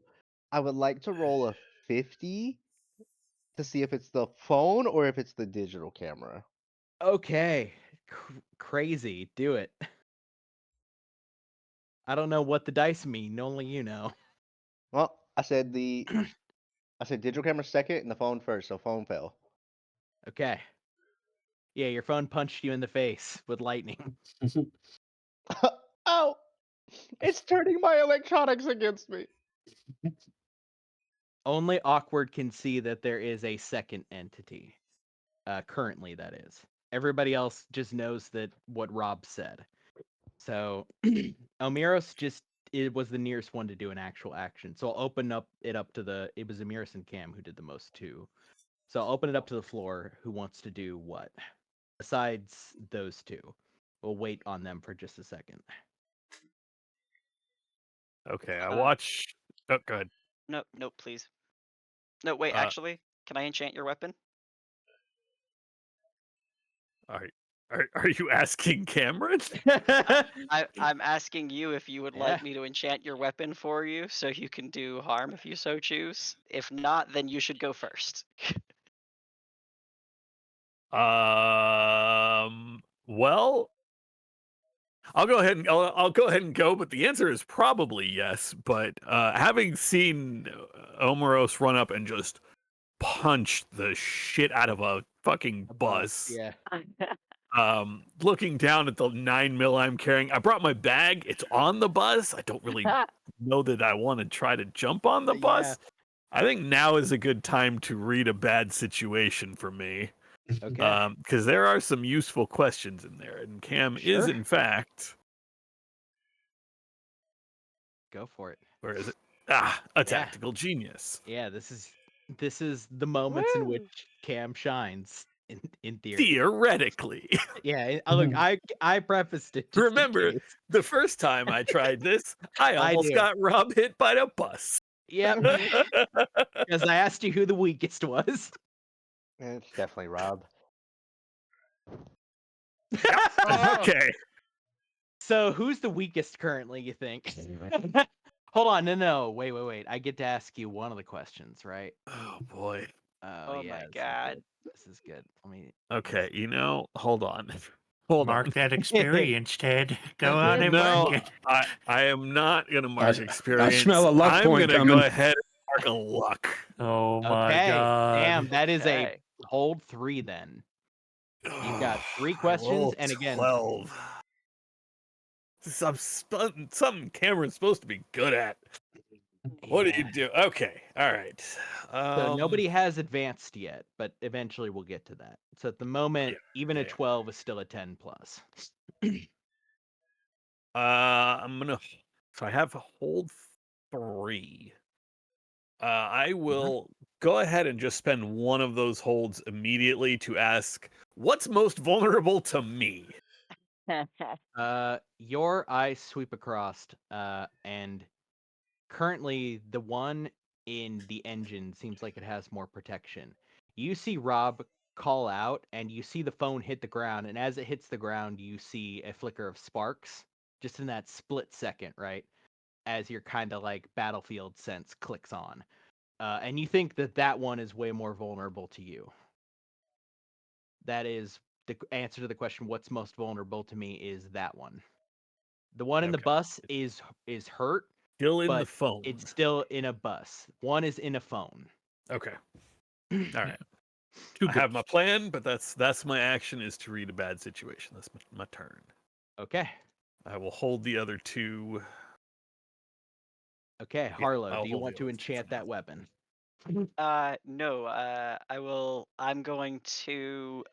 I would like to roll a 50 to see if it's the phone or if it's the digital camera. Okay. Crazy. Do it. I don't know what the dice mean. Only you know. Well, I said digital camera second and the phone first, so phone fell. Okay. Yeah, your phone punched you in the face with lightning. Oh, it's turning my electronics against me. Only Awkward can see that there is a second entity. Currently, that is. Everybody else just knows that what Rob said. So Elmiros it was the nearest one to do an actual action. So I'll open it up to it was Amiris and Cam who did the most too. So I'll open it up to the floor. Who wants to do what? Besides those two. We'll wait on them for just a second. Okay, I Uh, watch. Oh, go ahead. No, no, please. No, wait. Actually, can I enchant your weapon? Are you asking Cameron? I'm asking you if you would Yeah. like me to enchant your weapon for you, so you can do harm if you so choose. If not, then you should go first. Well, I'll go ahead and I'll go ahead and go, but the answer is probably yes. But having seen Omeros run up and just punch the shit out of a fucking bus, Yeah. looking down at the 9mm I'm carrying, I brought my bag. It's on the bus. I don't really know that I want to try to jump on the bus. I think now is a good time to read a bad situation for me. Okay. Because there are some useful questions in there, and Cam is Sure. in fact, Go for it. where is it? A Yeah. tactical genius. Yeah, this is the moments in Woo! which Cam shines in theory. Theoretically. Yeah, look, I prefaced it just in Remember, case. the first time I tried this, I I almost do. got Rob hit by the bus. Yep, because I asked you who the weakest was. It's definitely Rob. Okay. So who's the weakest currently, you think? Hold on, no, wait. I get to ask you one of the questions, right? Oh boy. Oh Yeah, my this is god. good. This is good. Let me. Okay, hold on. Hold Mark on. that experience, Ted. Go on and No, mark it. I am not gonna mark I experience. smell a luck I'm point gonna coming. go ahead and mark a luck. Oh my Okay, god. damn, that is a Okay. hold 3 then. You've got 3 I questions, rolled and again, 12. Something Cameron's supposed to be good at. What do you yeah. do? Okay, all right. So nobody has advanced yet, but eventually we'll get to that. So at the moment, even a yeah. 12 is still a 10 plus. I'm gonna. So I have a hold 3. I will go ahead and just spend one of those holds immediately to ask, what's most vulnerable to me? Your eyes sweep across, and currently the one in the engine seems like it has more protection. You see Rob call out, and you see the phone hit the ground, and as it hits the ground, you see a flicker of sparks, just in that split second, right? As your kind of like battlefield sense clicks on. And you think that one is way more vulnerable to you. That is the answer to the question, what's most vulnerable to me, is that one. The one in the Okay. bus is hurt, Still in the but phone. it's still in a bus. One is in a phone. Okay. All right. Too I good. have my plan, but that's my action is to read a bad situation. That's my turn. Okay. I will hold the other 2 Okay, Yeah, Harlow, I'll do you hold want the to oath enchant that somehow. weapon? No. I will. I'm going to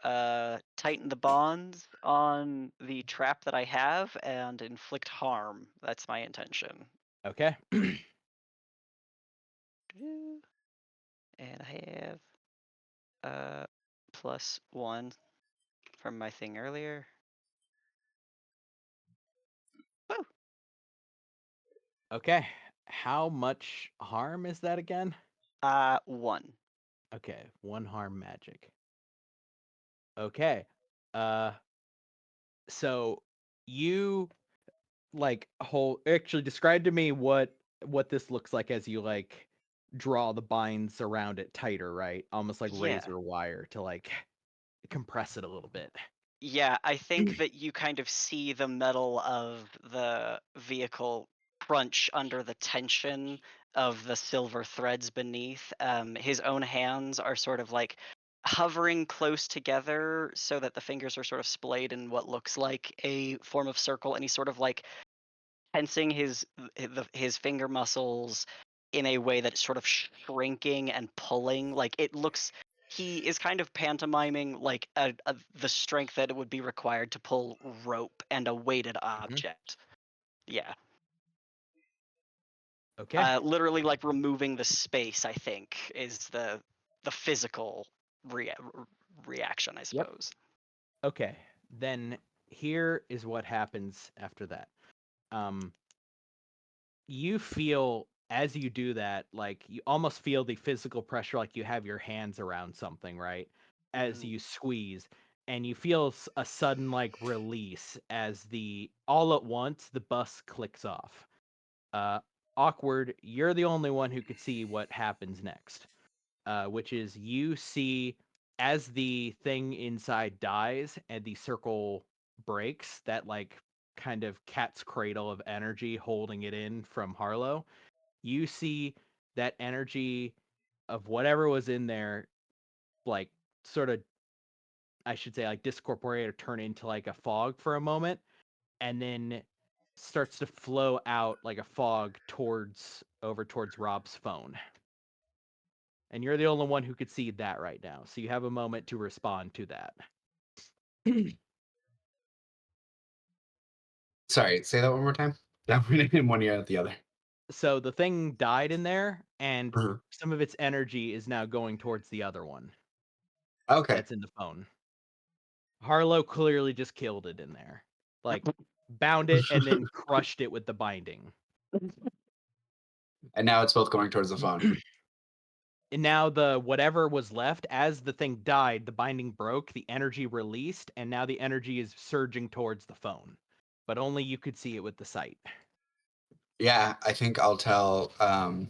tighten the bonds on the trap that I have and inflict harm. That's my intention. Okay. And I have +1 from my thing earlier. Woo! Okay. How much harm is that again? 1. Okay, 1 harm magic. Okay. So you actually describe to me what this looks like as you like draw the binds around it tighter, right? Almost like Yeah. razor wire to like compress it a little bit. Yeah, I think that you kind of see the metal of the vehicle crunch under the tension of the silver threads beneath. His own hands are sort of like hovering close together so that the fingers are sort of splayed in what looks like a form of circle, and he's sort of like tensing his finger muscles in a way that's sort of shrinking and pulling. Like it looks, he is kind of pantomiming like the strength that it would be required to pull rope and a weighted object. Yeah. Okay. Literally like removing the space, I think, is the physical reaction, I Yep. suppose. Okay. Then here is what happens after that. You feel as you do that, like you almost feel the physical pressure, like you have your hands around something, right? As Mhm. you squeeze, and you feel a sudden like release as all at once the bus clicks off. Awkward, you're the only one who could see what happens next, which is you see as the thing inside dies and the circle breaks, that like kind of cat's cradle of energy holding it in from Harlow. You see that energy of whatever was in there, like sort of, I should say, like discorporate or turn into like a fog for a moment, and then starts to flow out like a fog over towards Rob's phone. And you're the only one who could see that right now. So you have a moment to respond to that. Sorry, say that one more time. That went in one ear out the other. So the thing died in there, and Uh-huh. some of its energy is now going towards the other one Okay. that's in the phone. Harlow clearly just killed it in there. Like, bound it and then crushed it with the binding. And now it's both going towards the phone. And now the whatever was left, as the thing died, the binding broke, the energy released, and now the energy is surging towards the phone. But only you could see it with the sight. Yeah, I think I'll tell I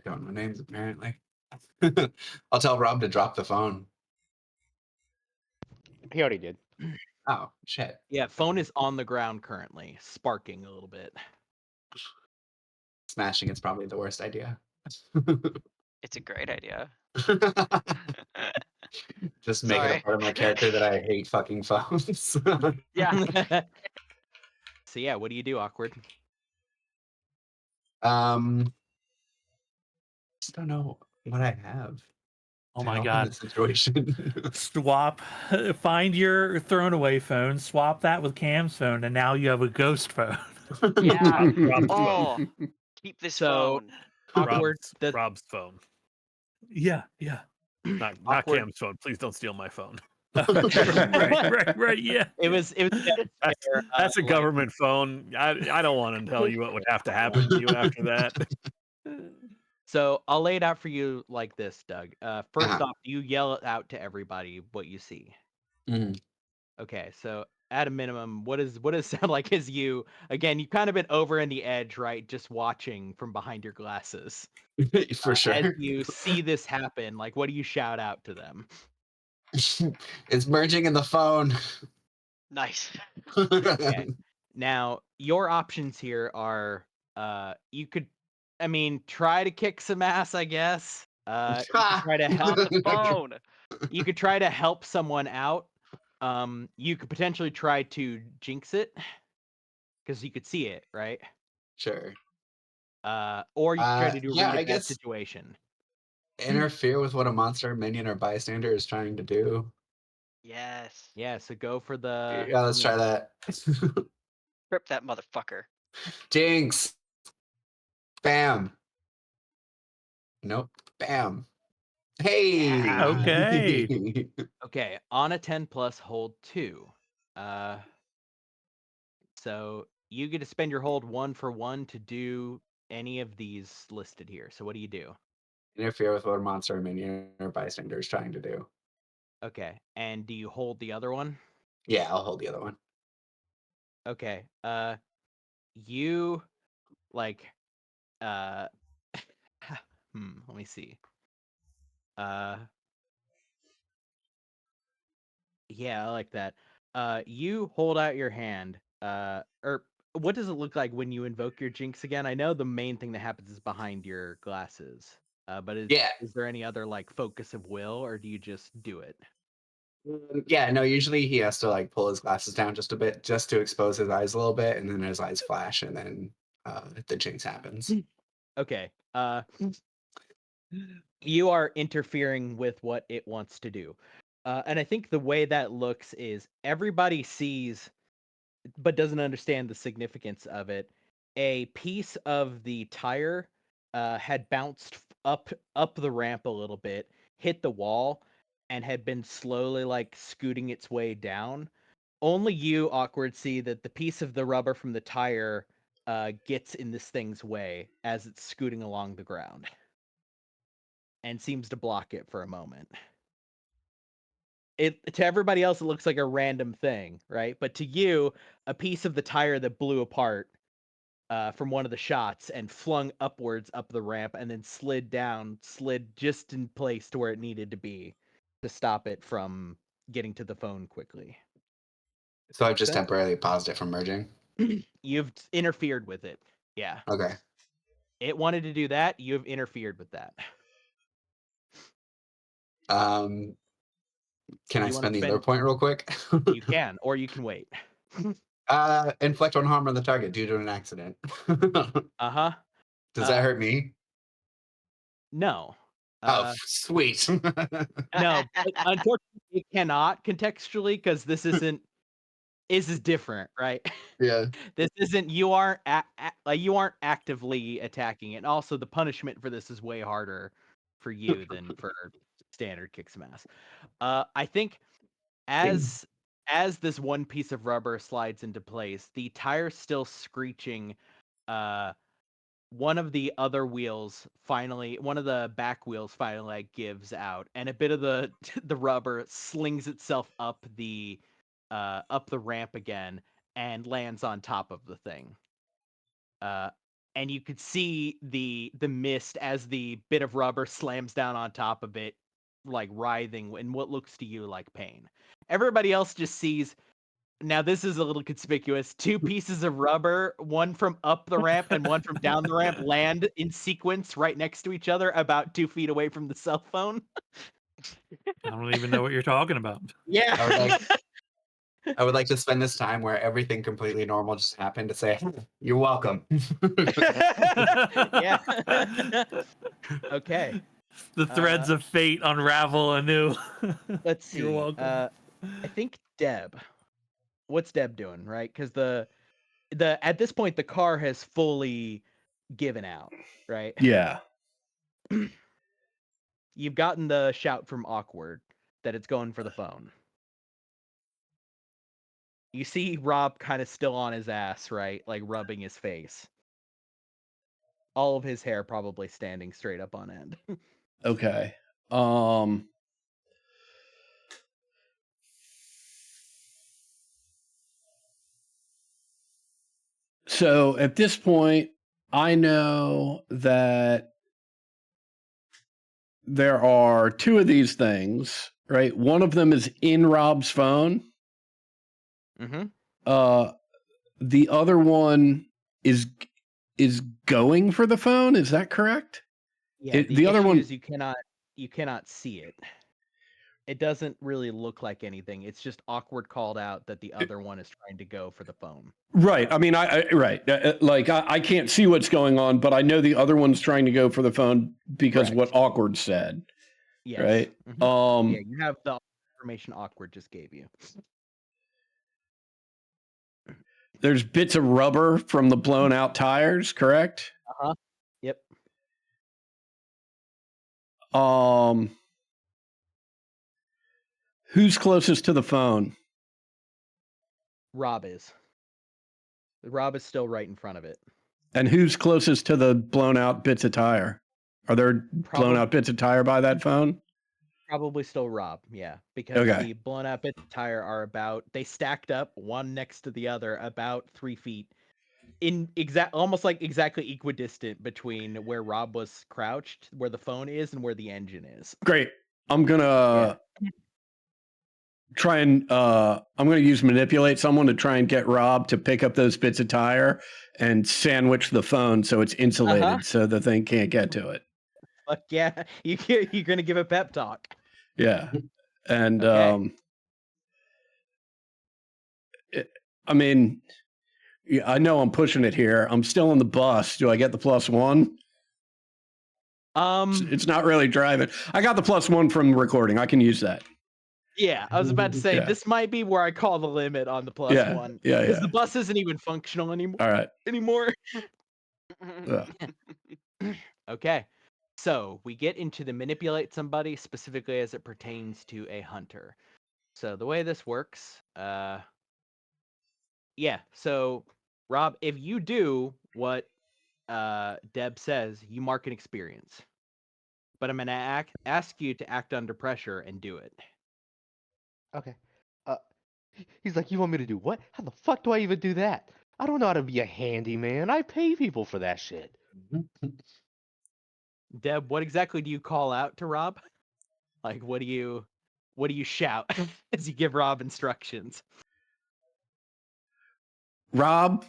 don't know names apparently. I'll tell Rob to drop the phone. He already did. Oh, shit. Yeah, phone is on the ground currently, sparking a little bit. Smashing it's probably the worst idea. It's a great idea. Just make it a Sorry. part of my character that I hate fucking phones. Yeah. So yeah, what do you do, Awkward? Just don't know what I have Oh to my help in god. this situation. Swap, find your thrown away phone, swap that with Cam's phone, and now you have a ghost phone. Yeah. Rob's phone. Oh, keep this So phone. Awkward. Rob's phone. Yeah. Not Awkward. Cam's phone. Please don't steal my phone. right. Yeah. It was That's a government phone. I don't want to tell you what would have to happen to you after that. So I'll lay it out for you like this, Doug. First Uh-huh. off, you yell it out to everybody what you see. Mhm. Okay, so at a minimum, what does it sound like as you again? You've kind of been over in the edge, right? Just watching from behind your glasses. For As sure. you see this happen, like what do you shout out to them? It's merging in the phone. Nice. Okay. Now, your options here are you could try to kick some ass, I guess. You could try to help On the phone. you could try to help someone out. You could potentially try to jinx it because you could see it, right? Sure. Or you can try to do Yeah, read I a bad guess situation. interfere with what a monster, minion, or bystander is trying to do. Yes. Yeah, so go for the. Yeah, let's try that. Rip that motherfucker. Jinx. Bam. Nope. Bam. Hey. Yeah. Okay. Okay, on a 10 plus, hold 2. So you get to spend your hold 1 for 1 to do any of these listed here. So what do you do? Interfere with what a monster, minion, or bystander is trying to do. Okay, and do you hold the other one? Yeah, I'll hold the other one. Okay, you like, uh, let me see. Yeah, I like that. You hold out your hand. Or what does it look like when you invoke your jinx again? I know the main thing that happens is behind your glasses. But Yeah. is there any other like focus of will, or do you just do it? Yeah, no, usually he has to like pull his glasses down just a bit just to expose his eyes a little bit, and then his eyes flash, and then the jinx happens. Okay. You are interfering with what it wants to do. And I think the way that looks is everybody sees but doesn't understand the significance of it. A piece of the tire had bounced up the ramp a little bit, hit the wall, and had been slowly like scooting its way down. Only you, Awkward, see that the piece of the rubber from the tire gets in this thing's way as it's scooting along the ground and seems to block it for a moment. It to everybody else it looks like a random thing, right? But to you, a piece of the tire that blew apart from one of the shots and flung upwards up the ramp and then slid just in place to where it needed to be to stop it from getting to the phone quickly. So I've Make just sense? temporarily paused it from merging. You've interfered with it. Yeah. Okay. It wanted to do that. You have interfered with that. Can Do I you want to spend the other spend? point real quick? You can, or you can wait. Inflict one harm on the target due to an accident. Uh-huh. Does that hurt me? No. Oh, sweet. No, but unfortunately, it cannot contextually because this is different, right? Yeah. This isn't you aren't actively attacking it. And also, the punishment for this is way harder for you than for standard kick some ass. I think as this one piece of rubber slides into place, the tire's still screeching. One of the other wheels one of the back wheels finally like gives out, and a bit of the the rubber slings itself up the ramp again and lands on top of the thing. And you could see the mist as the bit of rubber slams down on top of it, like writhing in what looks to you like pain. Everybody else just sees. Now this is a little conspicuous. 2 pieces of rubber, one from up the ramp and one from down the ramp, land in sequence right next to each other, about 2 feet away from the cell phone. I don't even know what you're talking about. Yeah. I would like to spend this time where everything completely normal just happened to say, "You're welcome." Yeah. Okay. The threads of fate unravel anew. Let's see. You're welcome. I think Deb. What's Deb doing, right? Because the at this point the car has fully given out, right? Yeah. You've gotten the shout from Awkward that it's going for the phone. You see Rob kind of still on his ass, right? Like rubbing his face. All of his hair probably standing straight up on end. Okay. So at this point, I know that there are 2 of these things, right? One of them is in Rob's phone. Mm-hmm. The other one is going for the phone. Is that correct? Yeah, The other issue one, is you cannot see it. It doesn't really look like anything. It's just awkward called out that the other one is trying to go for the phone. Right. I mean, right. Like I can't see what's going on, but I know the other one's trying to go for the phone because what Correct. awkward said. Yes. Right. Yeah, you have the information awkward just gave you. There's bits of rubber from the blown out tires, correct? Yep. Who's closest to the phone? Rob is. Rob is still right in front of it. And who's closest to the blown out bits of tire? Are there blown out bits of tire by that phone? Probably still Rob, yeah, because Okay. the blown out bits of tire are they stacked up one next to the other about 3 feet in almost like exactly equidistant between where Rob was crouched, where the phone is, and where the engine is. Great. I'm gonna try and I'm gonna use manipulate someone to try and get Rob to pick up those bits of tire and sandwich the phone so it's insulated so the thing can't get to it. Fuck yeah, you're gonna give a pep talk. Yeah. And Okay. I mean, I know I'm pushing it here. I'm still in the bus. Do I get the +1? It's not really driving. I got the +1 from the recording. I can use that. Yeah, I was about to say this might be where I call the limit on the +1. Yeah. Because the bus isn't even functional anymore. All right. Okay. So we get into the manipulate somebody specifically as it pertains to a hunter. So the way this works, so Rob, if you do what Deb says, you mark an experience. But I'm gonna ask you to act under pressure and do it. Okay. He's like, you want me to do what? How the fuck do I even do that? I don't know how to be a handyman. I pay people for that shit. Deb, what exactly do you call out to Rob? Like, what do you shout as you give Rob instructions? Rob,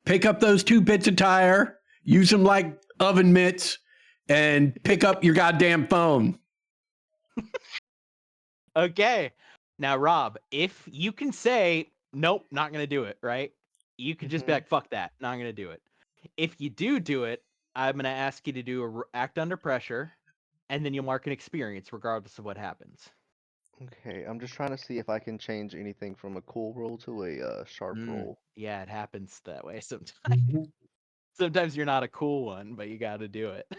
pick up those 2 bits of tire, use them like oven mitts, and pick up your goddamn phone. Okay. Now, Rob, if you can say, nope, not going to do it, right? You can just be like, fuck that, not going to do it. If you do it, I'm going to ask you to do act under pressure, and then you'll mark an experience regardless of what happens. Okay, I'm just trying to see if I can change anything from a cool roll to a sharp roll. Yeah, it happens that way sometimes. Sometimes you're not a cool one, but you got to do it.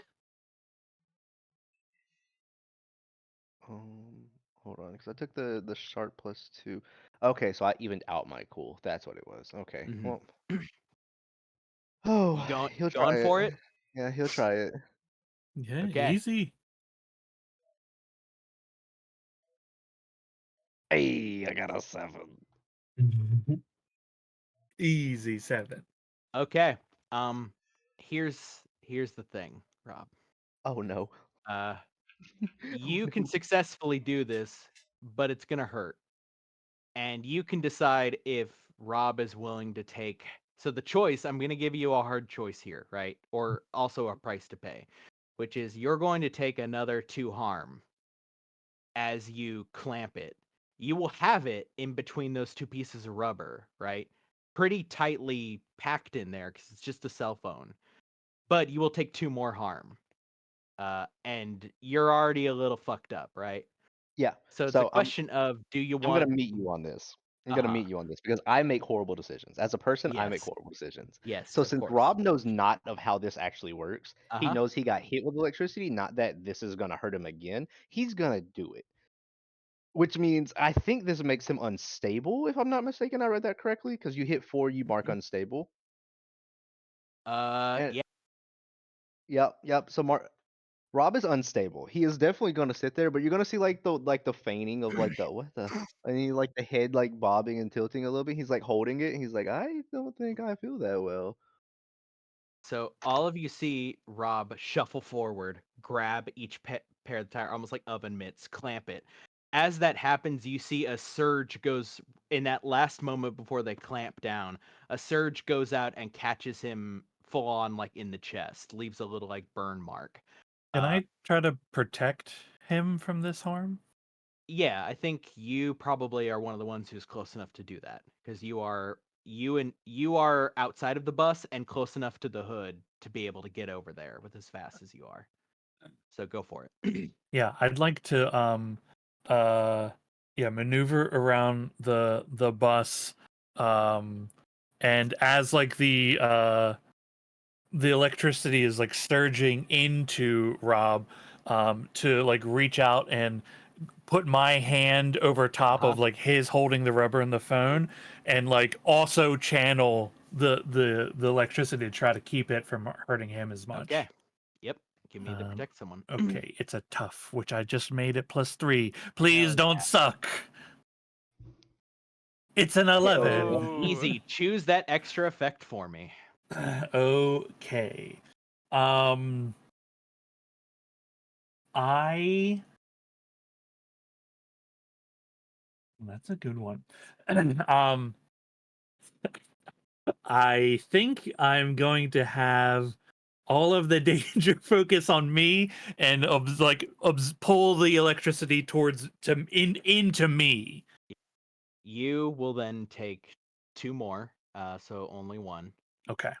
Hold on, because I took the sharp +2. Okay, so I evened out my cool. That's what it was. Okay, well. Oh, he'll try going for it? Yeah, he'll try it. Yeah, Okay. easy. Hey, I got a 7. Easy 7. Okay. Here's the thing, Rob. Oh no. You can successfully do this, but it's gonna hurt. And you can decide if Rob is willing to take. So the choice, I'm gonna give you a hard choice here, right? Or also a price to pay, which is you're going to take another 2 harm as you clamp it. You will have it in between those 2 pieces of rubber, right? Pretty tightly packed in there because it's just a cell phone. But you will take 2 more harm. And you're already a little fucked up, right? Yeah. So it's a question of, do you I'm want? gonna meet you on this. I'm gonna meet you on this because I make horrible decisions. As a person, I make Yes. horrible decisions. Yes, So of since course. Rob knows not of how this actually works, he Uh-huh. knows he got hit with electricity, not that this is gonna hurt him again. He's gonna do it. Which means I think this makes him unstable, if I'm not mistaken. I read that correctly, because you hit 4, you mark unstable. And yep. So Rob is unstable. He is definitely gonna sit there, but you're gonna see like the feigning of like the what the and he like the head like bobbing and tilting a little bit. He's like holding it and he's like, I don't think I feel that well. So all of you see Rob shuffle forward, grab each pair of the tire, almost like oven mitts, clamp it. As that happens, you see a surge goes in that last moment before they clamp down. A surge goes out and catches him full on, like in the chest, leaves a little like burn mark. Can I try to protect him from this harm? Yeah, I think you probably are one of the ones who's close enough to do that because you are outside of the bus and close enough to the hood to be able to get over there with as fast as you are. So go for it. Yeah, I'd like to uh maneuver around the bus, and as like the electricity is like surging into Rob, to like reach out and put my hand over top of like his holding the rubber and the phone, and like also channel the electricity to try to keep it from hurting him as much. Okay. Yep. Give me the protect someone. Okay, it's a tough, which I just made it +3. Please Hell don't yeah. suck. It's an 11. Easy. Choose that extra effect for me. Okay. I That's a good one. um I think I'm going to have all of the danger focus on me and pull the electricity into me. You will then take 2 more, so only 1. Okay.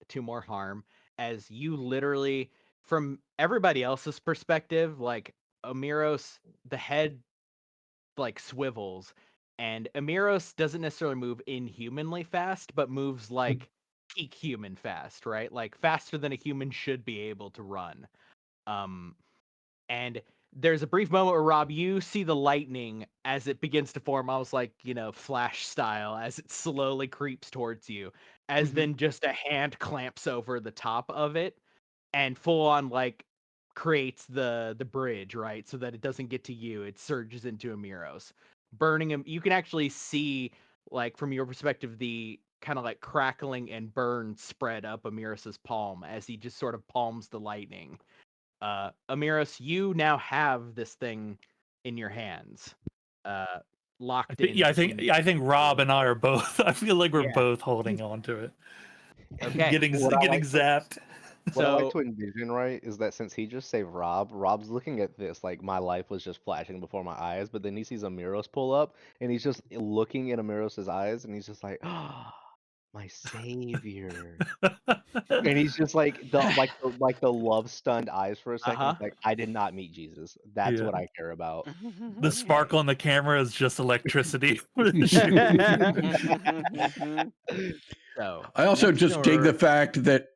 2 more harm as you literally, from everybody else's perspective, like Amiros, the head like swivels, and Amiros doesn't necessarily move inhumanly fast, but moves like peak human fast, right? Like faster than a human should be able to run. Um, and there's a brief moment where Rob, you see the lightning as it begins to form, almost like, Flash style, as it slowly creeps towards you, as then just a hand clamps over the top of it and full on like creates the bridge, right? So that it doesn't get to you. It surges into Amiros, burning him. You can actually see, like, from your perspective, the kind of like crackling and burn spread up Amiros's palm as he just sort of palms the lightning. Amiros, you now have this thing in your hands, uh, locked in. I think Rob and I are both. I feel like we're Yeah. both holding on to it. Okay. What I Getting like to zapped. what I like So to envision, right, is that since he just saved Rob, Rob's looking at this like my life was just flashing before my eyes, but then he sees Amiros pull up and he's just looking in Amiros's eyes and he's just like, "Oh, my savior." And he's just like the love stunned eyes for a second. uh-huh. It's like, I did not meet Jesus. That's Yeah. what I care about. The Okay. sparkle on the camera is just electricity. So I also next just dig or the fact that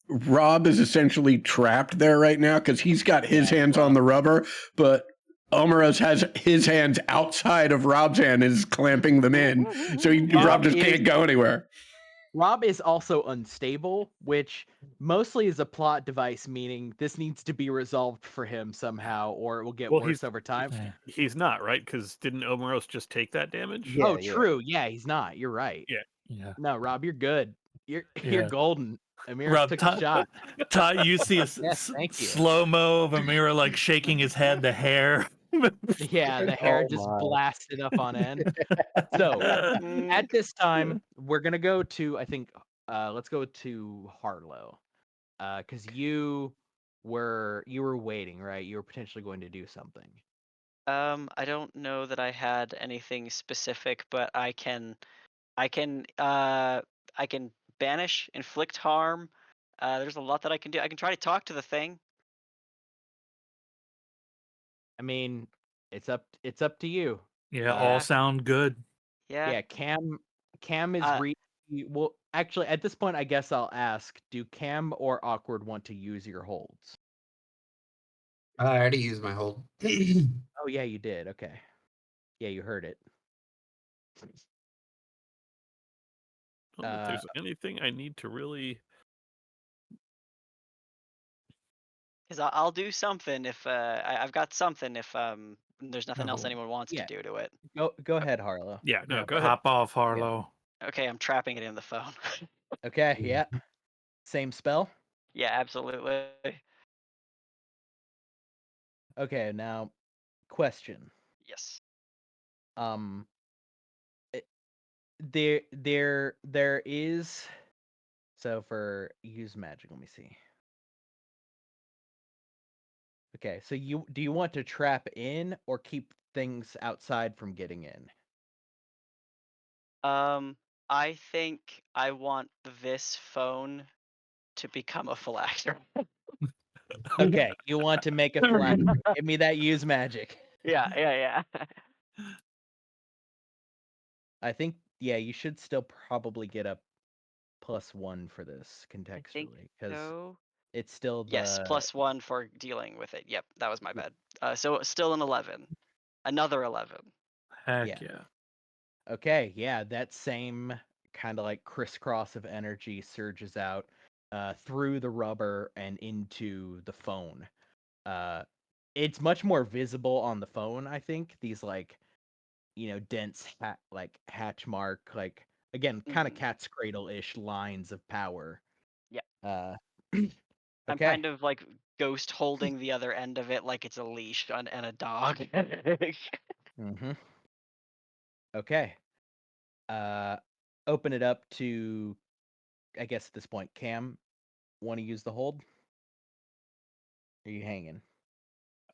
Rob is essentially trapped there right now because he's got his hands on the rubber, but Omeros has his hands outside of Rob's hand and is clamping them in. So Rob just can't go anywhere. Rob is also unstable, which mostly is a plot device, meaning this needs to be resolved for him somehow, or it will get Well, worse over time. he's not, right? Because didn't Omeros just take that damage? Yeah, Oh, yeah. true. Yeah, he's not. You're right. Yeah. Yeah. No, Rob, you're good. You're Yeah. golden. Amiris Rob, took the shot. You see a Yes, thank you. slow-mo of Amira like shaking his head, the hair. Yeah, the hair Oh just my. blasted up on end. So at this time, we're gonna go to, I think, let's go to Harlow. Because you were waiting, right? You were potentially going to do something. I don't know that I had anything specific, but I can banish, inflict harm. There's a lot that I can do. I can try to talk to the thing. I mean, it's up to you. Yeah, all sound good. Yeah. Yeah, Cam is Uh, well, actually, at this point, I guess I'll ask: do Cam or Awkward want to use your holds? I already used my hold. Oh yeah, you did. Okay. Yeah, you heard it. I don't know if there's anything I need to really. Because I'll do something if I've got something if there's nothing else No. anyone wants to Yeah. do to it. Go ahead, Harlow. Yeah, no, Yeah, go ahead. pop off, Harlow. Okay, I'm trapping it in the phone. Okay, yeah. Same spell? Yeah, absolutely. Okay, now question. Yes. Um there is, so for use magic, let me see. Okay, so do you want to trap in or keep things outside from getting in? I think I want this phone to become a phylactery. Okay, you want to make a phylactery. Give me that use magic. Yeah. I think, yeah, you should still probably get a +1 for this I think contextually, because so. it's still Yes, the +1 for dealing with it. Yep, that was my bad. So still an 11. Another 11. Heck Yeah. yeah. Okay, yeah, that same kind of like crisscross of energy surges out through the rubber and into the phone. It's much more visible on the phone, I think. These like, dense like hatch mark, like again, kind of Mhm. cat's cradle-ish lines of power. Yeah. Uh I'm okay. kind of like ghost holding the other end of it like it's a leash and a dog. Mhm. Okay. Uh open it up to, I guess at this point, Cam, want to use the hold? Are you hanging?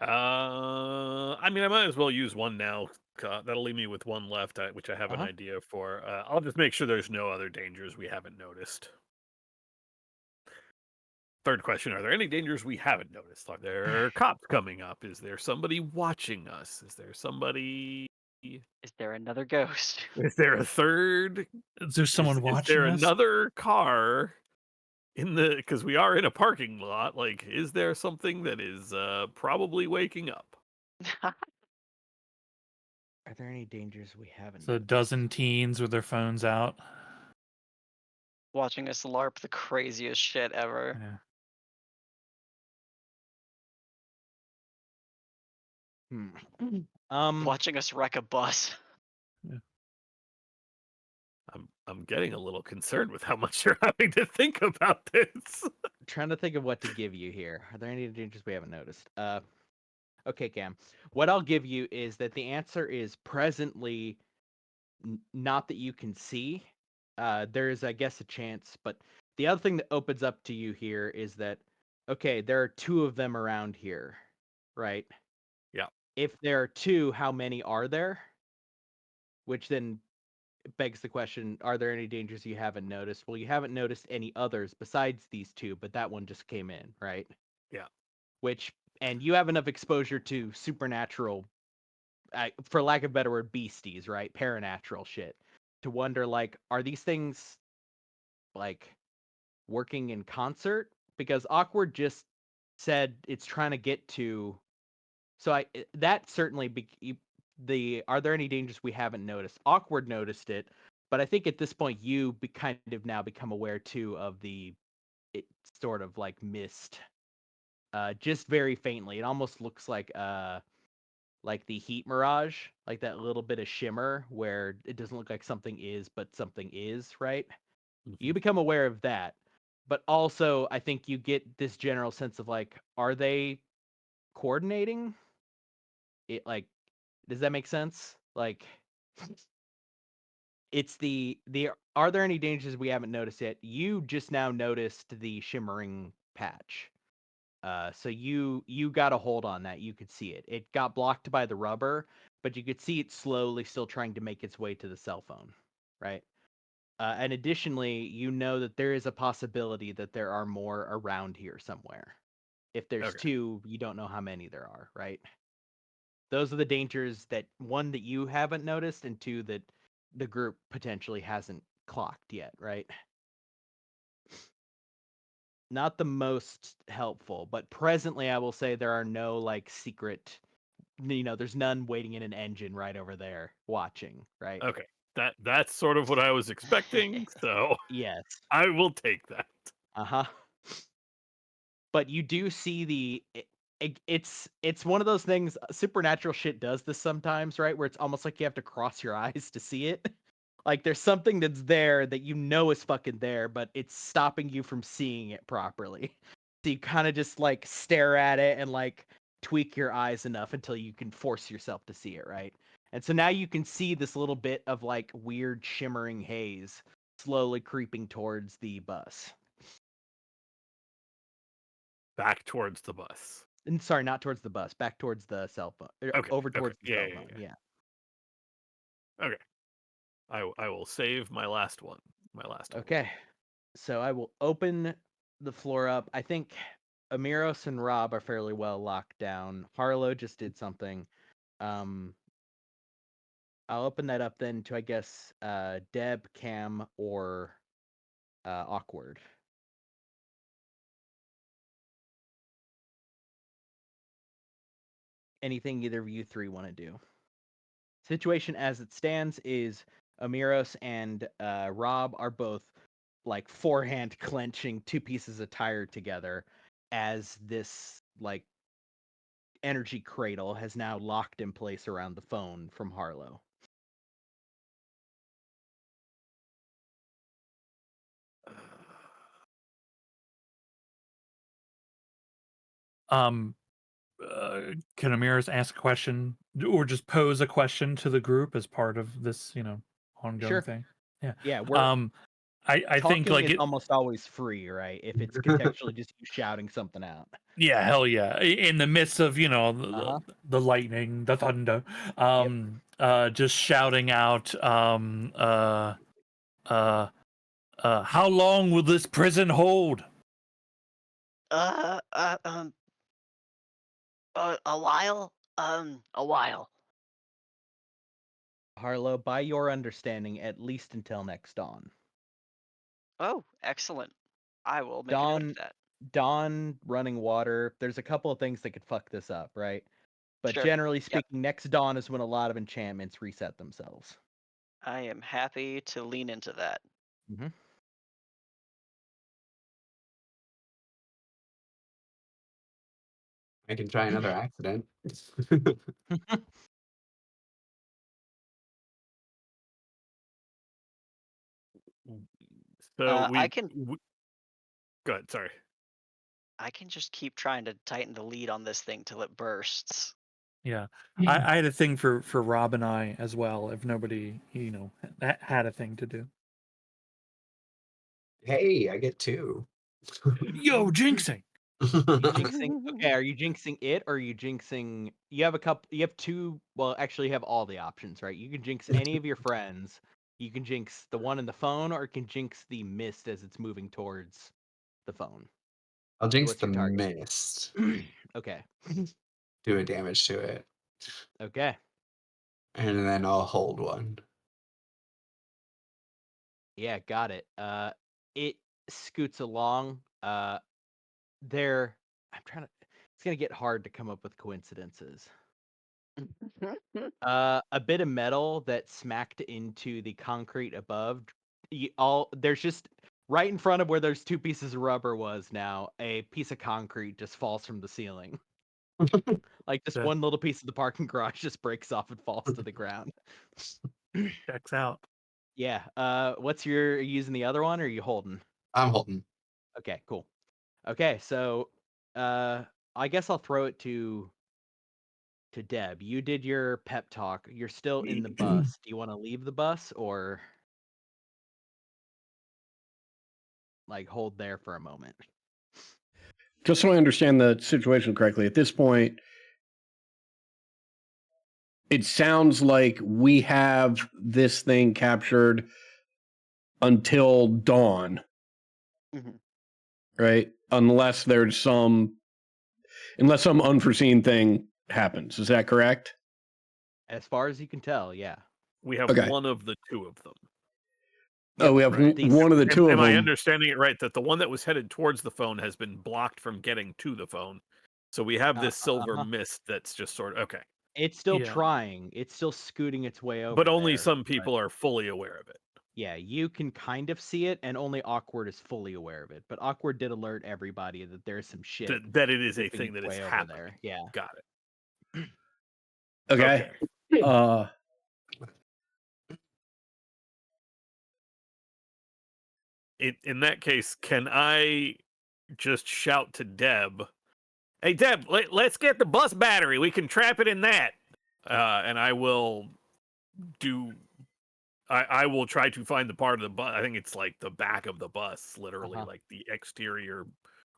I mean, I might as well use one now. That'll leave me with one left, which I have an Uh-huh. idea for. I'll just make sure there's no other dangers we haven't noticed. Third question: are there any dangers we haven't noticed? Are there cops coming up? Is there somebody watching us? Is there somebody? Is there another ghost? Is there a third? Is there someone Is watching there us? another car in the? Because we are in a parking lot. Like, is there something that is probably waking up? Are there any dangers we haven't So a noticed? dozen teens with their phones out. Watching us LARP the craziest shit ever. Yeah. Watching us wreck a bus. I'm getting a little concerned with how much you're having to think about this. Trying to think of what to give you here. Are there any dangers we haven't noticed? Okay, Cam. What I'll give you is that the answer is presently not that you can see. There's, I guess, a chance, but the other thing that opens up to you here is that, okay, there are two of them around here, right? Yeah. If there are two, how many are there? Which then begs the question, are there any dangers you haven't noticed? Well, you haven't noticed any others besides these two, but that one just came in, right? Yeah. And you have enough exposure to supernatural, for lack of a better word, beasties, right? Paranatural shit, to wonder, like, are these things like working in concert? Because Awkward just said it's trying to get to. So that certainly the are there any dangers we haven't noticed? Awkward noticed it, but I think at this point you kind of now become aware too of it sort of like mist, just very faintly. It almost looks like the heat mirage, like that little bit of shimmer where it doesn't look like something is, but something is, right? You Mhm. become aware of that, but also I think you get this general sense of like, are they coordinating? It like, does that make sense? Like, it's the are there any dangers we haven't noticed yet? You just now noticed the shimmering patch. So you got a hold on that. You could see it. It got blocked by the rubber, but you could see it slowly still trying to make its way to the cell phone, right? And additionally, you know that there is a possibility that there are more around here somewhere. If there's Okay. two, you don't know how many there are, right? Those are the dangers that one that you haven't noticed, and two that the group potentially hasn't clocked yet, right? Not the most helpful, but presently I will say there are no like secret, there's none waiting in an engine right over there watching, right? Okay. That's sort of what I was expecting, so Yes. I will take that. Uh-huh. But you do see it's one of those things, supernatural shit does this sometimes, right? Where it's almost like you have to cross your eyes to see it. Like there's something that's there that you know is fucking there, but it's stopping you from seeing it properly. So you kind of just like stare at it and like tweak your eyes enough until you can force yourself to see it, right? And so now you can see this little bit of like weird shimmering haze slowly creeping towards the bus. Back towards the bus. And sorry, not towards the bus, back towards the cell phone. Okay. Over towards the Yeah, cell yeah, phone. yeah. Yeah. Okay. I will save my last one. My last hold. Okay. So I will open the floor up. I think Amiros and Rob are fairly well locked down. Harlow just did something. I'll open that up then to, I guess, Deb, Cam, or Awkward. Anything either of you three want to do. Situation as it stands is Amiros and Rob are both like forehand clenching two pieces of tire together as this like energy cradle has now locked in place around the phone from Harlow. Can Amiris ask a question or just pose a question to the group as part of this, ongoing Sure. thing? Yeah. Yeah, we're I think talking like is it. almost always free, right? If it's contextually just you shouting something out. Yeah, hell yeah. In the midst of, Uh-huh. the lightning, the thunder, Yep. just shouting out, how long will this prison hold? A while. A while. Harlow, by your understanding, at least until next dawn. Oh, excellent. I will make a note of that. Dawn running water. There's a couple of things that could fuck this up, right? But Sure. generally Yep. speaking, next dawn is when a lot of enchantments reset themselves. I am happy to lean into that. Mm-hmm. I can try another accident. So I can go ahead. Sorry. just keep trying to tighten the lead on this thing till it bursts. Yeah. I had a thing for Rob and I as well, if nobody, had a thing to do. Hey, I get 2. Yo, jinxing. You jinxing? Okay, are you jinxing it or are you jinxing? You have two. Well, actually, you have all the options, right? You can jinx any of your friends. You can jinx the one in the phone, or you can jinx the mist as it's moving towards the phone. I'll So jinx what's the your target? mist. Okay. Do a damage to it. Okay. And then I'll hold one. Yeah, got it. It scoots along. There. I'm trying to. It's gonna get hard to come up with coincidences. A bit of metal that smacked into the concrete above. There's just right in front of where those two pieces of rubber was now. A piece of concrete just falls from the ceiling. Like this Yeah. one little piece of the parking garage just breaks off and falls to the ground. Checks out. Yeah. What's your? Are you using the other one or are you holding? I'm holding. Okay, cool. Okay, so I guess I'll throw it to Deb. You did your pep talk. You're still in the bus. Do you want to leave the bus or like hold there for a moment? Just so I understand the situation correctly, at this point, it sounds like we have this thing captured until dawn, Mhm. right? Unless some unforeseen thing happens. Is that correct? As far as you can tell, yeah. We have Okay. one of the two of them. Oh, we have Right. one of the two Am of I them. understanding it right that the one that was headed towards the phone has been blocked from getting to the phone? So we have this silver Uh-huh. mist that's just sort of okay. It's still Yeah. trying. It's still scooting its way over But only there, some but people are fully aware of it. yeah, you can kind of see it, and only Awkward is fully aware of it. But Awkward did alert everybody that there's some shit That it is a moving thing its that is way over happening. there. Yeah. Got it. Okay. Okay. In that case, can I just shout to Deb, "Hey Deb, let's get the bus battery. We can trap it in that." And I will do I will try to find the part of the bus. I think it's like the back of the bus, literally Uh-huh. like the exterior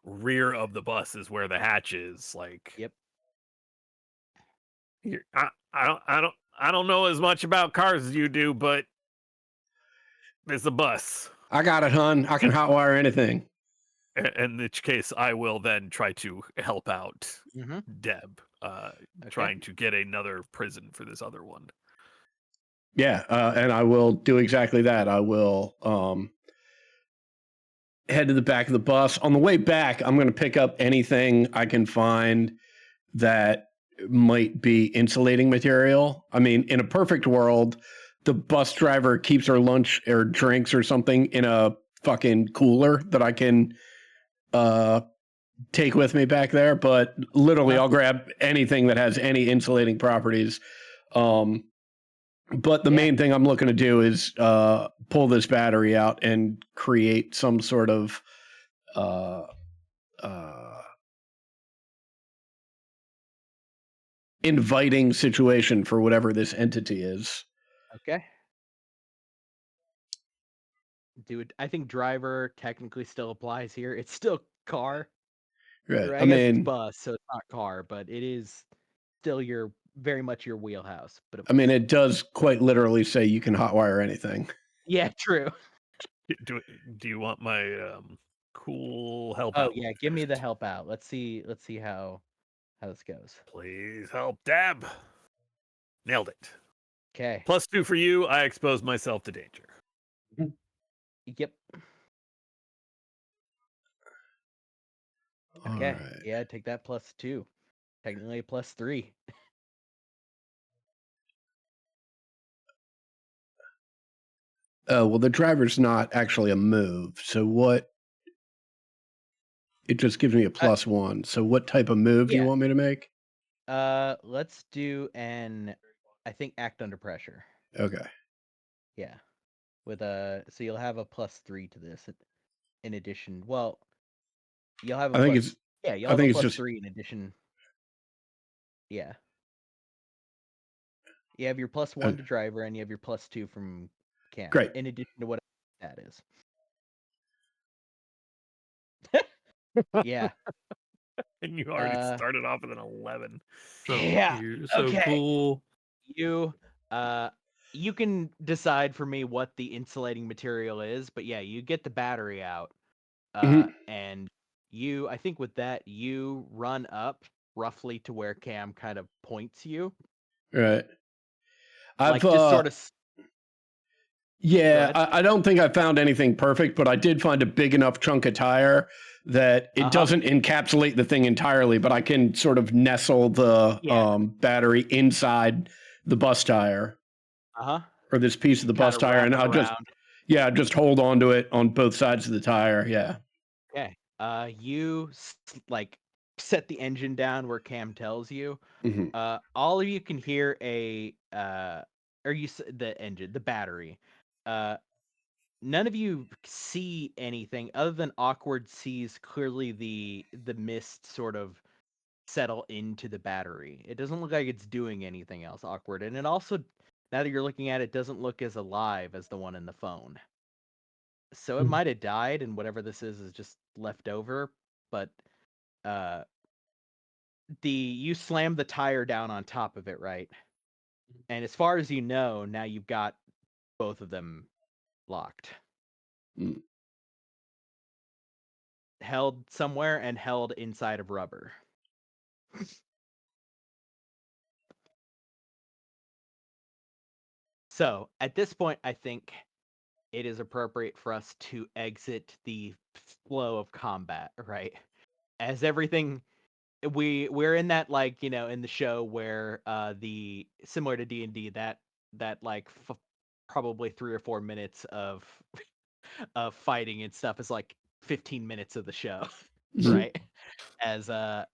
rear of the bus is where the hatch is. Like, Yep. here, I don't know as much about cars as you do, but it's a bus. I got it, hun. I can hotwire anything. In which case, I will then try to help out Mm-hmm. Deb, Okay. trying to get another prison for this other one. Yeah, and I will do exactly that. I will head to the back of the bus. On the way back, I'm going to pick up anything I can find that might be insulating material. I mean, in a perfect world, the bus driver keeps her lunch or drinks or something in a fucking cooler that I can take with me back there. But literally, I'll grab anything that has any insulating properties. But the main thing I'm looking to do is pull this battery out and create some sort of inviting situation for whatever this entity is. Okay. Dude, I think driver technically still applies here. It's still car. Right. Or I guess it's mean, bus, so it's not car, but it is still very much your wheelhouse. But it does quite literally say you can hotwire anything. yeah, true. Do you want my cool help Oh out? yeah, give me the help out. Let's see how this goes. Please help, Deb. Nailed it. Okay. +2 for you. I expose myself to danger. Yep. Okay. Right. Yeah, take that +2. Technically a +3. Oh, well, the driver's not actually a move. So what? It just gives me a +1. So what type of move do you want me to make? Let's do I think act under pressure. Okay. Yeah. With so you'll have a +3 to this in addition. Well, you'll have a I think plus it's. yeah, you'll I have a think it's just. +3 in addition. Yeah. You have your +1 to driver and you have your +2 from Cam. Great. In addition to what that is. Yeah. And you already started off with an 11. So Yeah. you're so Okay. cool. You can decide for me what the insulating material is, but yeah, you get the battery out. And I think with that, you run up roughly to where Cam kind of points you. Right. Like just sort of. Yeah, I don't think I found anything perfect, but I did find a big enough chunk of tire that it doesn't encapsulate the thing entirely, but I can sort of nestle the battery inside the bus tire. Or this piece of the bus tire, and I'll just hold on to it on both sides of the tire. Yeah. Okay. You like set the engine down where Cam tells you. All of you can hear the engine, the battery. None of you see anything other than Awkward sees clearly the mist sort of settle into the battery. It doesn't look like it's doing anything else, Awkward, and it also, now that you're looking at it, doesn't look as alive as the one in the phone. So it might have died, and whatever this is just left over. But you slam the tire down on top of it, right? And as far as you know, now you've got both of them locked. Held somewhere and held inside of rubber. So at this point, I think it is appropriate for us to exit the flow of combat, right? As everything, we're in that, like, in the show where the similar to D&D, that like probably 3 or 4 minutes of fighting and stuff is like 15 minutes of the show, right? As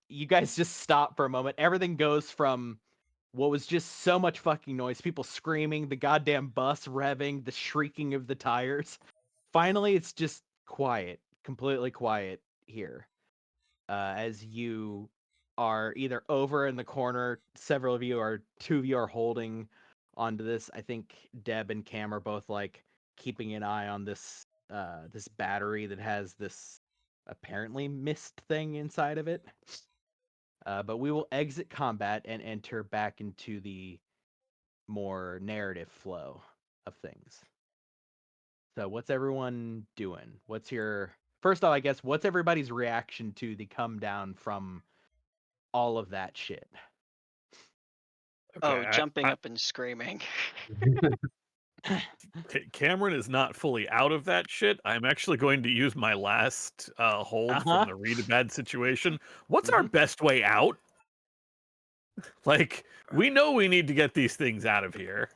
you guys just stop for a moment, everything goes from what was just so much fucking noise, people screaming, the goddamn bus revving, the shrieking of the tires. Finally, it's just quiet, completely quiet here. As you are either over in the corner, two of you are holding onto this. I think Deb and Cam are both like keeping an eye on this battery that has this apparently mist thing inside of it. But we will exit combat and enter back into the more narrative flow of things. So what's everyone doing? First off, I guess, what's everybody's reaction to the come down from all of that shit? Oh, Okay, jumping up and screaming. Cameron is not fully out of that shit. I'm actually going to use my last hold from Uh-huh. the read a bad situation. What's our Mhm. best way out? Like, we know we need to get these things out of here.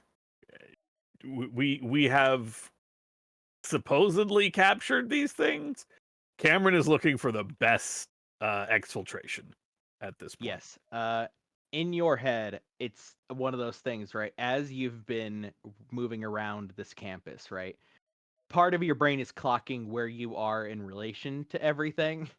We have supposedly captured these things. Cameron is looking for the best exfiltration at this point. Yes. In your head, it's one of those things, right? As you've been moving around this campus, right? Part of your brain is clocking where you are in relation to everything.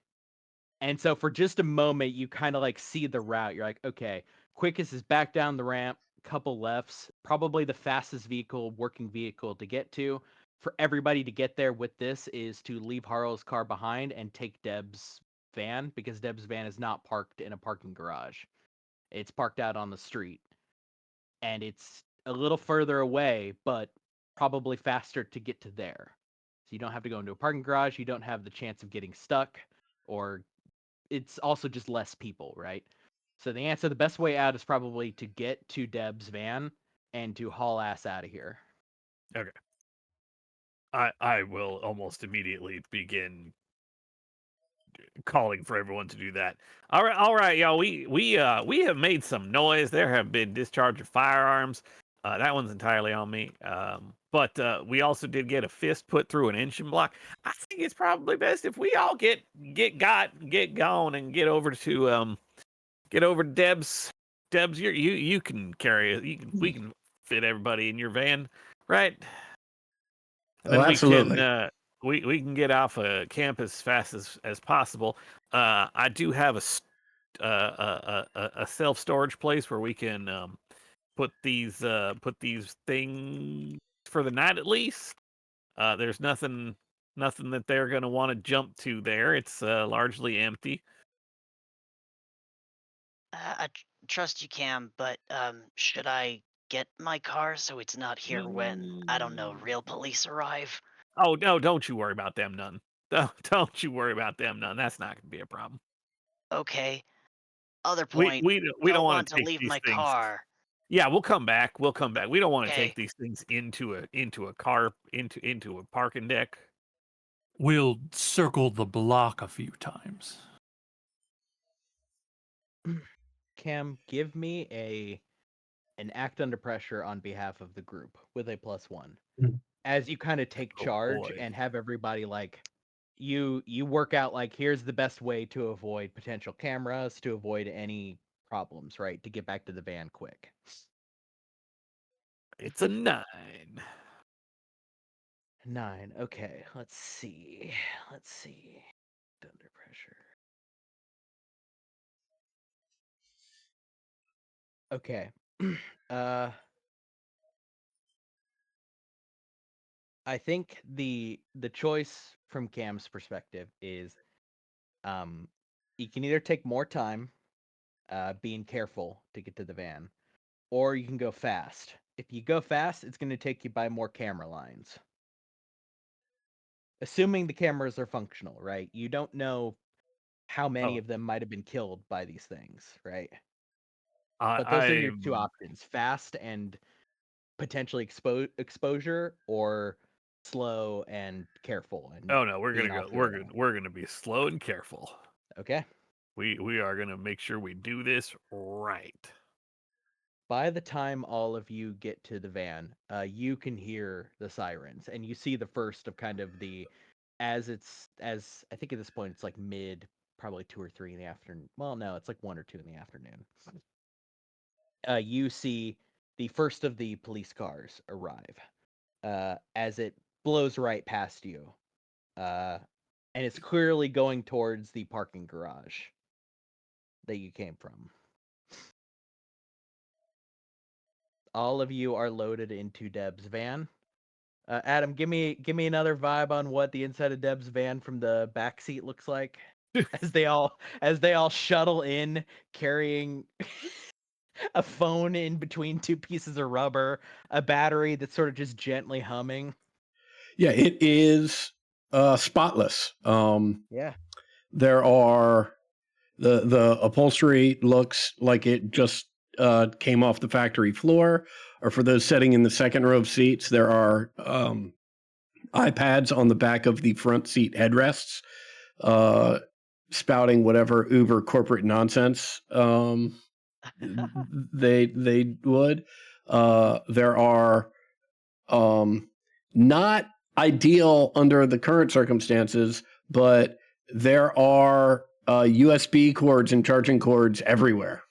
And so for just a moment, you kind of like see the route. You're like, okay, quickest is back down the ramp, couple lefts, probably the fastest working vehicle to get to. For everybody to get there with this is to leave Harlow's car behind and take Deb's van, because Deb's van is not parked in a parking garage. It's parked out on the street. And it's a little further away, but probably faster to get to there. So you don't have to go into a parking garage. You don't have the chance of getting stuck, or it's also just less people, right? So the best way out is probably to get to Deb's van and to haul ass out of here. Okay. I will almost immediately begin calling for everyone to do that. All right, y'all. We have made some noise. There have been discharge of firearms. That one's entirely on me. But we also did get a fist put through an engine block. I think it's probably best if we all get going and get over to Deb's. Deb's, you can carry it. We can fit everybody in your van, right? And Oh, then absolutely. we can get off campus as fast as possible. I do have a self storage place where we can put these things for the night at least. There's nothing that they're gonna want to jump to there. It's largely empty. Trust you, Cam, but should I get my car so it's not here when, I don't know, Mm. real police arrive? Oh no, don't you worry about them none. Don't you worry about them none. That's not gonna be a problem. Okay. Other We point, we we don't don't want want to to take leave these my things. car. Yeah, we'll come back. We'll come back. We don't want to take Okay. these things into a car into a parking deck. We'll circle the block a few times. Cam, give me an act under pressure on behalf of the group with a +1. Mhm. As you kind of take Oh charge boy. and have everybody like you work out like, here's the best way to avoid potential cameras, to avoid any problems, right? To get back to the van quick. It's a 9. 9. Okay, let's see. Under pressure. Okay. uh I think the choice from Cam's perspective is um you can either take more time being careful to get to the van, or you can go fast. If you go fast, it's going to take you by more camera lines. Assuming the cameras are functional, right? You don't know how many Oh, of them might have been killed by these things, right? I But those are your two I'm options: fast and potentially exposure, or slow and careful and Oh no, we're being gonna go. off the rail. We're gonna be slow and careful. Okay. We are gonna make sure we do this right. By the time all of you get to the van, you can hear the sirens, and you see the first of kind of as I think at this point it's like mid, probably 2 or 3 in the afternoon. Well, no, it's like 1 or 2 in the afternoon. You see the first of the police cars arrive as it blows right past you, uh, and it's clearly going towards the parking garage that you came from. All of you are loaded into Deb's van. Adam, give me another vibe on what the inside of Deb's van from the back seat looks like as they all shuttle in carrying a phone in between two pieces of rubber, a battery that's sort of just gently humming. Yeah, it is spotless. Yeah. There are the upholstery looks like it just came off the factory floor. Or for those sitting in the second row of seats, there are iPads on the back of the front seat headrests, spouting whatever uber corporate nonsense they would. There are not ideal under the current circumstances, but there are USB cords and charging cords everywhere.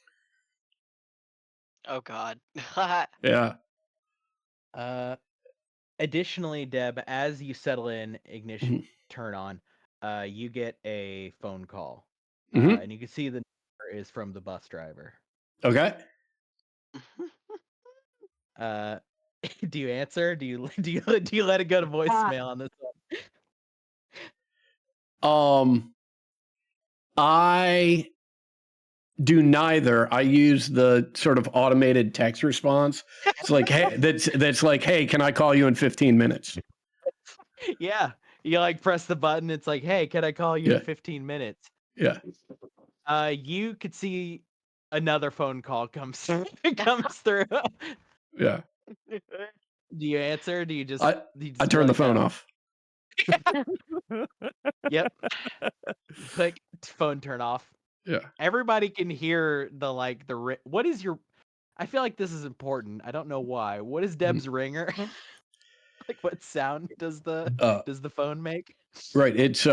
Oh God. Yeah. Additionally, Deb, as you settle in, ignition Mhm. turn on, you get a phone call, Mhm. and you can see the number is from the bus driver. Okay. Do you answer? Do you let it go to voicemail on this one? I do neither. I use the sort of automated text response. It's like, hey, that's like, hey, can I call you in 15 minutes? Yeah, you like press the button. It's like, hey, can I call you in Yeah. 15 minutes? Yeah. You could see another phone call comes through. Yeah. Do you answer? Do you just I turn let the it phone go? off. Yep. Click, phone turn off. Yeah. Everybody can hear the what is your? I feel like this is important. I don't know why. What is Deb's ringer? Like, what sound does the phone make? Right. It's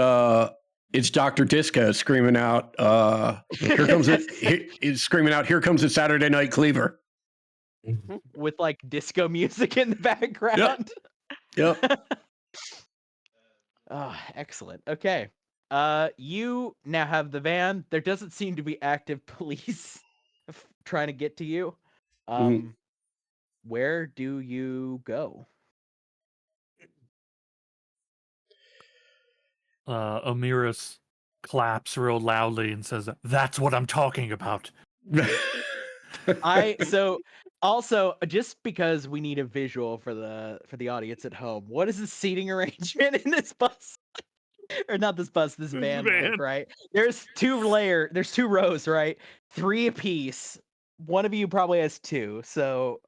Dr. Disco screaming out, here comes it. He's screaming out, here comes the Saturday Night Cleaver. With like disco music in the background. Yep. Oh, excellent. Okay. You now have the van. There doesn't seem to be active police trying to get to you. Where do you go? Amiris claps real loudly and says, "That's what I'm talking about." So also just because we need a visual for the audience at home, what is the seating arrangement in this bus? Or not this bus, this van, like, right? There's two rows, right? 3 apiece. One of you probably has 2, so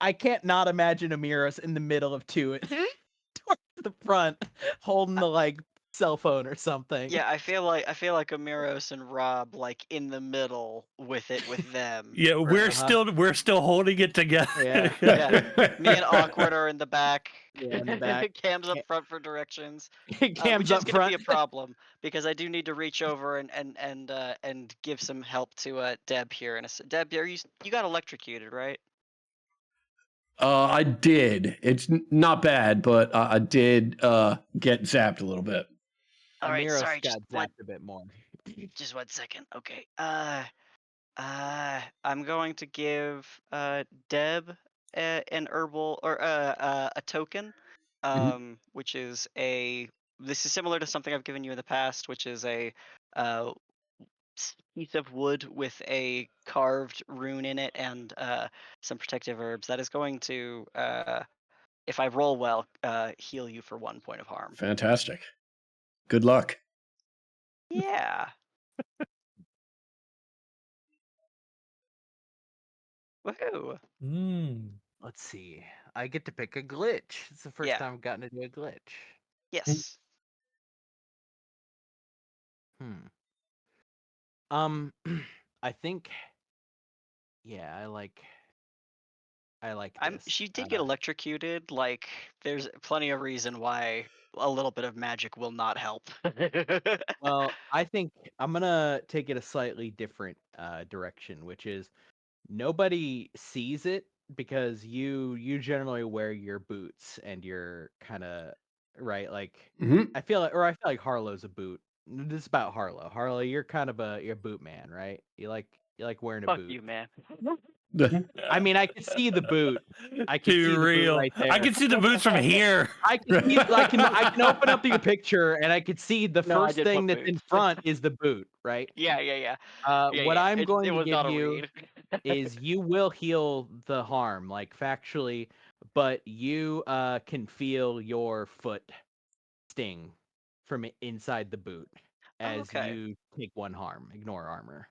I can't not imagine Amiros in the middle of 2 towards the front, holding the like cell phone or something. Yeah, I feel like Amiros and Rob like in the middle with them. Yeah, we're right? still holding it together. Yeah. Me and Awkward are in the back. Yeah, in the back. Cam's up front for directions. Cam's which up is gonna front. be a problem because I do need to reach over and give some help to Deb here. Deb, you got electrocuted, right? I did. It's not bad, but I did get zapped a little bit. All right, Amiros sorry, got zapped a bit more. Just 1 second. Okay. I'm going to give Deb an herbal or a token, which is this is similar to something I've given you in the past, which is a uh, piece of wood with a carved rune in it and some protective herbs. That is going to, if I roll well, heal you for 1 point of harm. Fantastic. Good luck. Yeah. Woohoo. Let's see. I get to pick a glitch. It's the first time I've gotten to do a glitch. Yes. I think. Yeah, I like this. She did get electrocuted. Like, there's plenty of reason why a little bit of magic will not help. Well, I think I'm gonna take it a slightly different direction, which is nobody sees it because you generally wear your boots and you're kind of right. Like I feel like Harlow's a boot. This is about Harlow. Harlow, you're kind of you're a boot man, right? You like wearing a Fuck boot. you, man. I mean, I can see the boot. I can Too see the boot real. right there. I can see the boots from here. I can see. I can open up your picture and I can see the No, I first did thing put that's in boots. front is the boot, right? Yeah, yeah, yeah. Yeah, What yeah. I'm It going to was give not a you read. is you will heal the harm, like factually, but you can feel your foot sting from inside the boot Oh, as okay. you take 1 harm. Ignore armor.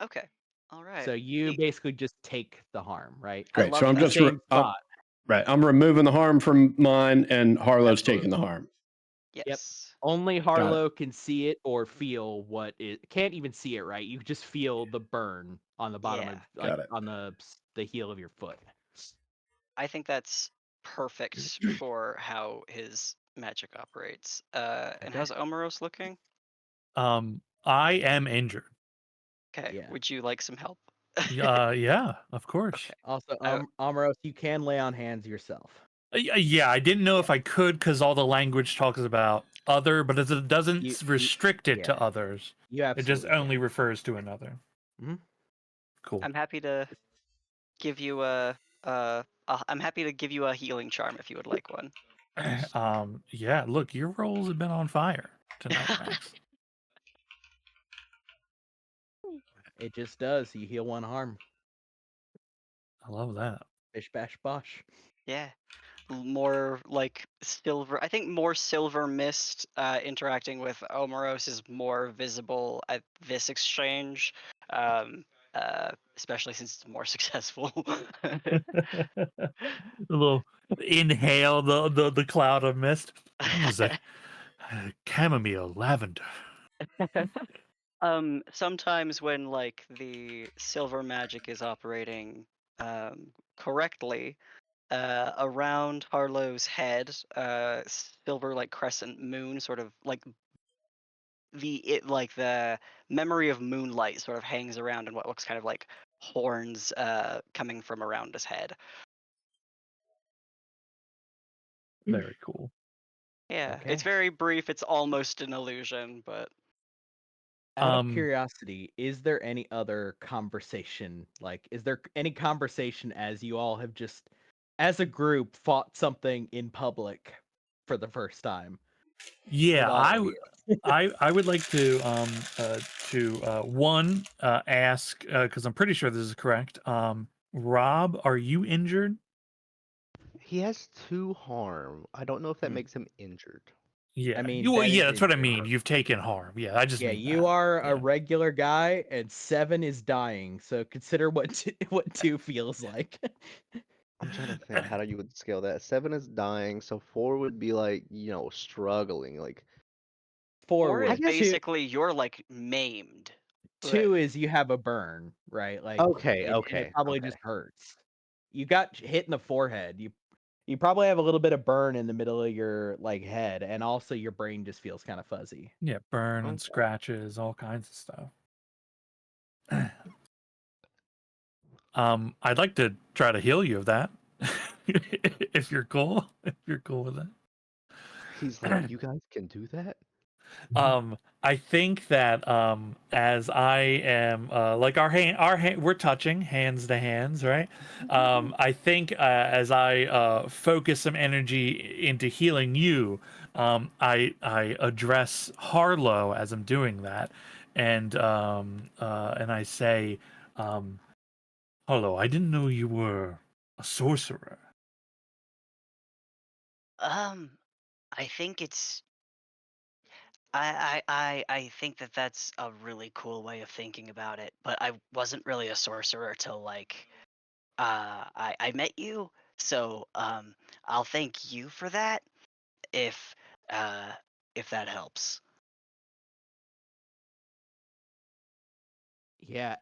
Okay. All right. So you See, basically just take the harm, right? I Great. So love I'm In the that. just same spot. right. I'm removing the harm from mine, and Harlow's taking Absolutely. the harm. Yep. Yes. Only Got it. Harlow can see it or feel what it can't even see it, right? You just feel the burn on the bottom Yeah. of like Got it. on the heel of your foot. I think that's perfect for how his magic operates. And Okay. how's Omeros looking? I am injured. Okay. Yeah. Would you like some help? Yeah, of course. Okay. Also, I- Amaros, you can lay on hands yourself. Yeah, I didn't know if I could because all the language talks about other, but it doesn't You restrict it yeah. to others. You It just absolutely only can. refers to another. Mhm. Cool. I'm happy to give you I'm happy to give you a healing charm if you would like one. Yeah, look, your rolls have been on fire tonight, Max. It just does. You heal 1 harm. I love that. Bish bash bosh. Yeah. More like silver. I think more silver mist interacting with Omeros is more visible at this exchange, especially since it's more successful. A little inhale the cloud of mist. What was that? Chamomile, lavender. Sometimes when like the silver magic is operating correctly, around Harlow's head, silver like crescent moon, sort of like the memory of moonlight sort of hangs around in what looks kind of like horns coming from around his head. Very cool. Yeah, it's Okay. very brief. It's almost an illusion, but Out of Um, curiosity, is there any other conversation? Like, is there any conversation as you all have just, as a group, fought something in public for the first time with yeah, all of you? I would like to one ask because I'm pretty sure this is correct. Rob, are you injured? He has 2 harm. I don't know if that Hmm. makes him injured. Yeah, I mean, well, that yeah, is that's what I injured. mean. You've taken harm. Yeah, I just Yeah, mean you that. are a Yeah. regular guy, and 7 is dying. So consider what what 2 feels like. I'm trying to think how you would scale that. 7 is dying, so 4 would be like, struggling. Like, 4 4 I is would. guess. 2 basically you're like maimed. But 2 is you have a burn, right? Like, Okay, and it okay, probably okay. just hurts. You got hit in the forehead. You probably have a little bit of burn in the middle of your like head, and also your brain just feels kind of fuzzy. Yeah, burn and Okay. scratches, all kinds of stuff. I'd like to try to heal you of that. If you're cool. If you're cool with He's like, that. you guys can do that? I think that as I am like our hand we're touching hands to hands, right? I think as I focus some energy into healing you, I address Harlow as I'm doing that, and I say, Harlow, I didn't know you were a sorcerer. Um, I think it's I think that that's a really cool way of thinking about it, but I wasn't really a sorcerer till like I met you. So I'll thank you for that if uh if that helps. Yeah,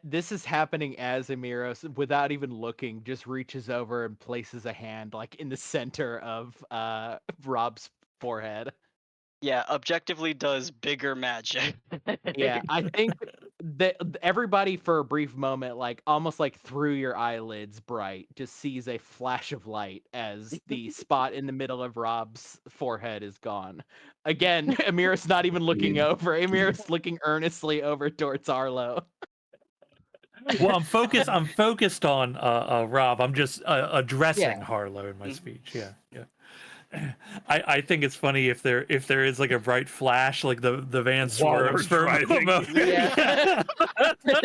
this is happening as Amiros, without even looking, just reaches over and places a hand like in the center of Rob's forehead. yeah, objectively does bigger magic. Yeah, I think that everybody for a brief moment, like almost like through your eyelids, bright, just sees a flash of light as the spot in the middle of Rob's forehead is gone. Again, Amir's not even looking Indeed. over. Amir's looking earnestly over towards Arlo. Well, I'm focused on Rob. I'm just addressing Yeah. Harlow in my Mhm. speech. Yeah, yeah. I think it's funny if there is like a bright flash, like the van While we're swerves for a driving. moment. Yeah.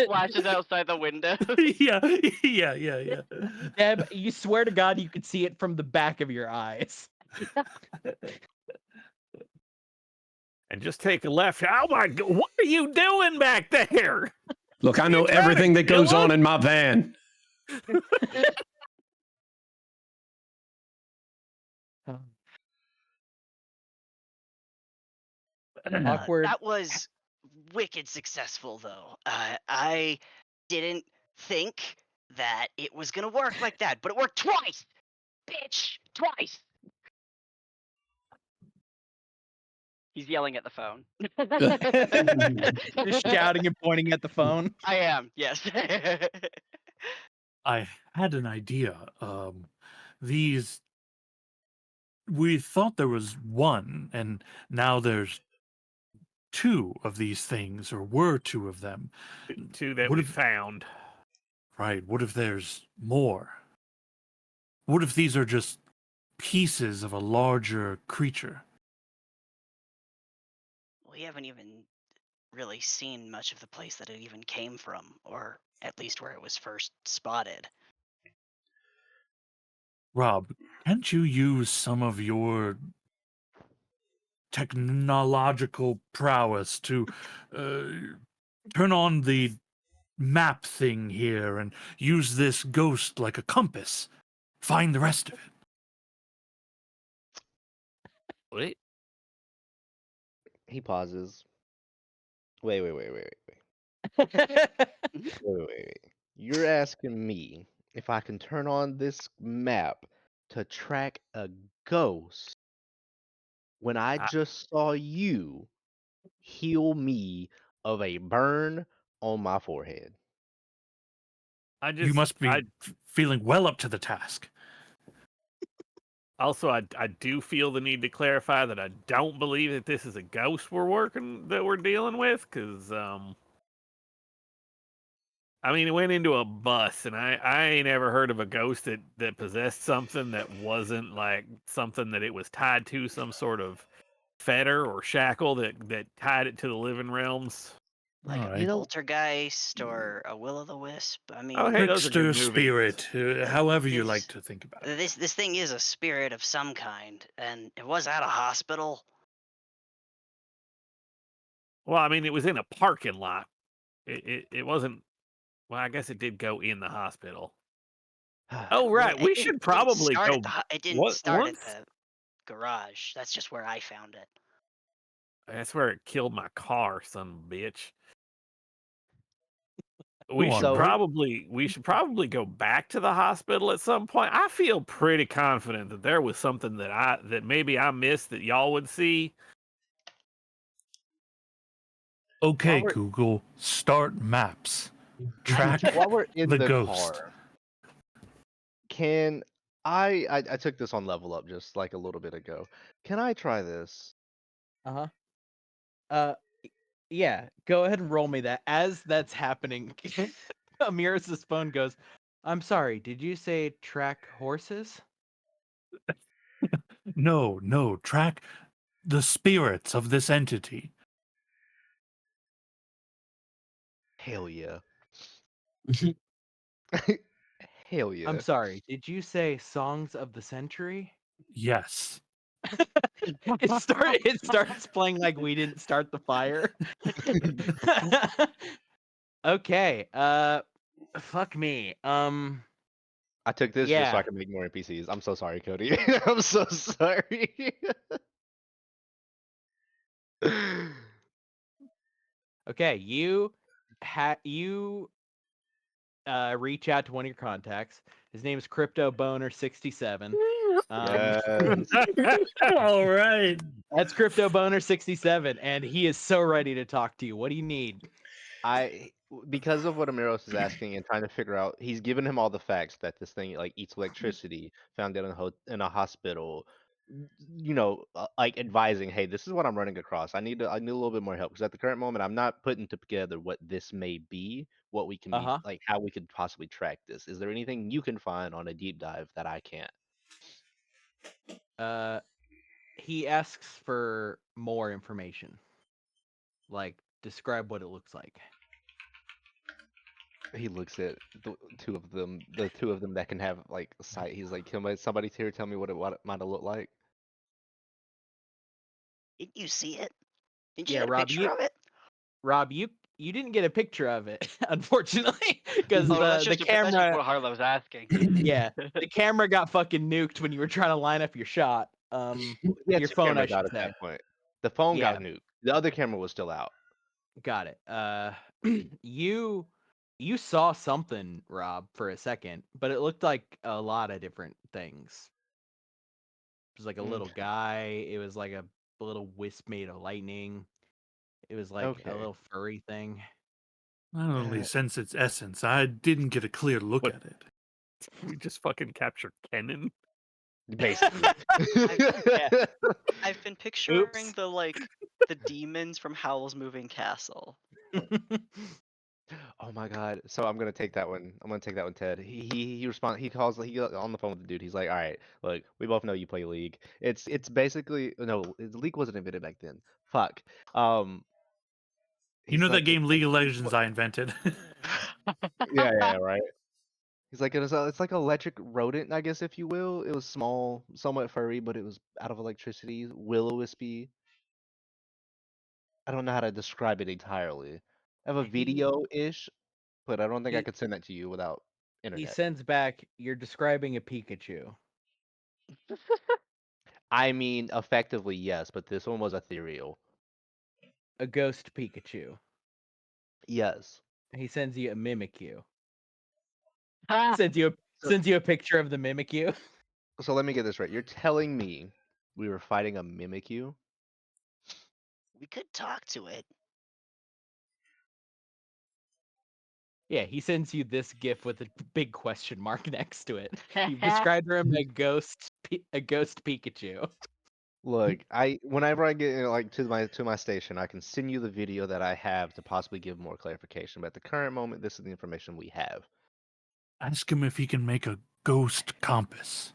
Flashes outside the window. yeah, yeah. Deb, you swear to God you could see it from the back of your eyes. And just take a left. Oh my God, what are you doing back there? Look, I know trying to everything that kill goes on us? in my van. Awkward. That was wicked successful, though. I didn't think that it was gonna work like that, but it worked twice, bitch, twice. He's yelling at the phone. Just shouting and pointing at the phone. I am, yes. I had an idea. These we thought there was one, and now there's two of these things, or were two of them. Two that What we if found. Right? What if there's more? What if these are just pieces of a larger creature? We haven't even really seen much of the place that it even came from, or at least where it was first spotted. Rob, can't you use some of your technological prowess to uh, turn on the map thing here and use this ghost like a compass? Find the rest of it. Wait. He pauses. Wait. Wait. You're asking me if I can turn on this map to track a ghost when I I- just saw you heal me of a burn on my forehead. You must be I feeling well up to the task. also I do feel the need to clarify that I don't believe that this is a ghost we're dealing with, because I mean, it went into a bus, and I ain't ever heard of a ghost that possessed something that wasn't like something that it was tied to, some sort of fetter or shackle that tied it to the living realms. Like All a right. You know, poltergeist or a will o' the wisp. I Oh, mean, hey, those are good Trickster movies. spirit, however you like this to think about it. this thing is a spirit of some kind, and it was at a hospital. Well, I mean, it was in a parking lot. It wasn't. Well, I guess it did go in the hospital. Oh, Well, right. We should it didn't probably start go. at it didn't What start at once? the garage. That's just where I found it. That's where it killed my car, son of a bitch. Go on, Rob. We should probably go back to the hospital at some point. I feel pretty confident that there was something that maybe I missed that y'all would see. Okay, while we're Google, start maps. Track while we're in the the ghost. car, can I took this on level up just like a little bit ago. Can I try this? Uh-huh. Uh yeah, go ahead and roll me that. As that's happening, Amiris' phone goes, I'm sorry, did you say track horses? No, track the spirits of this entity. Hell yeah. Hell yeah. I'm sorry, did you say songs of the century? Yes. It starts playing like we didn't start the fire. Okay, fuck me. I took this just so I Yeah. could make more NPCs. I'm so sorry, Cody. I'm so sorry. Okay, you reach out to one of your contacts. His name is Crypto Boner 67. Yes. All right. That's Crypto Boner 67, and he is so ready to talk to you. What do you need? Because of what Amiros is asking and trying to figure out, he's given him all the facts that this thing like eats electricity, found it in a hospital. Like advising, hey, this is what I'm running across. I need a little bit more help because at the current moment, I'm not putting together what this may be what we can be like, how we could possibly track this. Is there anything you can find on a deep dive that I can't? He asks for more information. Like, describe what it looks like. He looks at the two of them that can have like sight. He's like, somebody here tell me what it might have looked like. Did you see it? Did you Yeah, get a picture of it? Rob, you didn't get a picture of it, unfortunately, because Oh, the that's camera. just what Harlow was asking. Yeah, the camera got fucking nuked when you were trying to line up your shot. He had Your two phone, I cameras out should at say. that point. The phone Yeah. got nuked. The other camera was still out. Got it. You saw something, Rob, for a second, but it looked like a lot of different things. It was like a little guy. It was like a little wisp made of lightning. It was like a Okay. little furry thing. I only sense its essence. I didn't get a clear look What? at it. We just fucking captured Kennen. Basically. I've been picturing the demons from Howl's Moving Castle. Oh my god. So I'm gonna take that one. I'm gonna take that one, Ted. He got on the phone with the dude. He's like, all right, look, we both know you play League. It's basically no, League wasn't invented back then. Fuck. You know that game it's League of like Legends I invented? yeah, right. He's like it's like electric rodent, I guess, if you will. It was small, somewhat furry, but it was out of electricity, willow-wispy. I don't know how to describe it entirely. I have a He- video-ish, but I don't think I he could send that to you without he internet. sends back, "You're describing a Pikachu." I mean, effectively, yes, but this one was ethereal. A ghost Pikachu. Yes. He sends you a Mimikyu. Ah, Sends you So, a picture of the Mimikyu. so let me get this right. You're telling me we were fighting a Mimikyu? We could talk to it. Yeah, he sends you this GIF with a big question mark next to it. You've described him a ghost Pikachu. Look, whenever I get like to my station, I can send you the video that I have to possibly give more clarification. But at the current moment, this is the information we have. Ask him if he can make a ghost compass.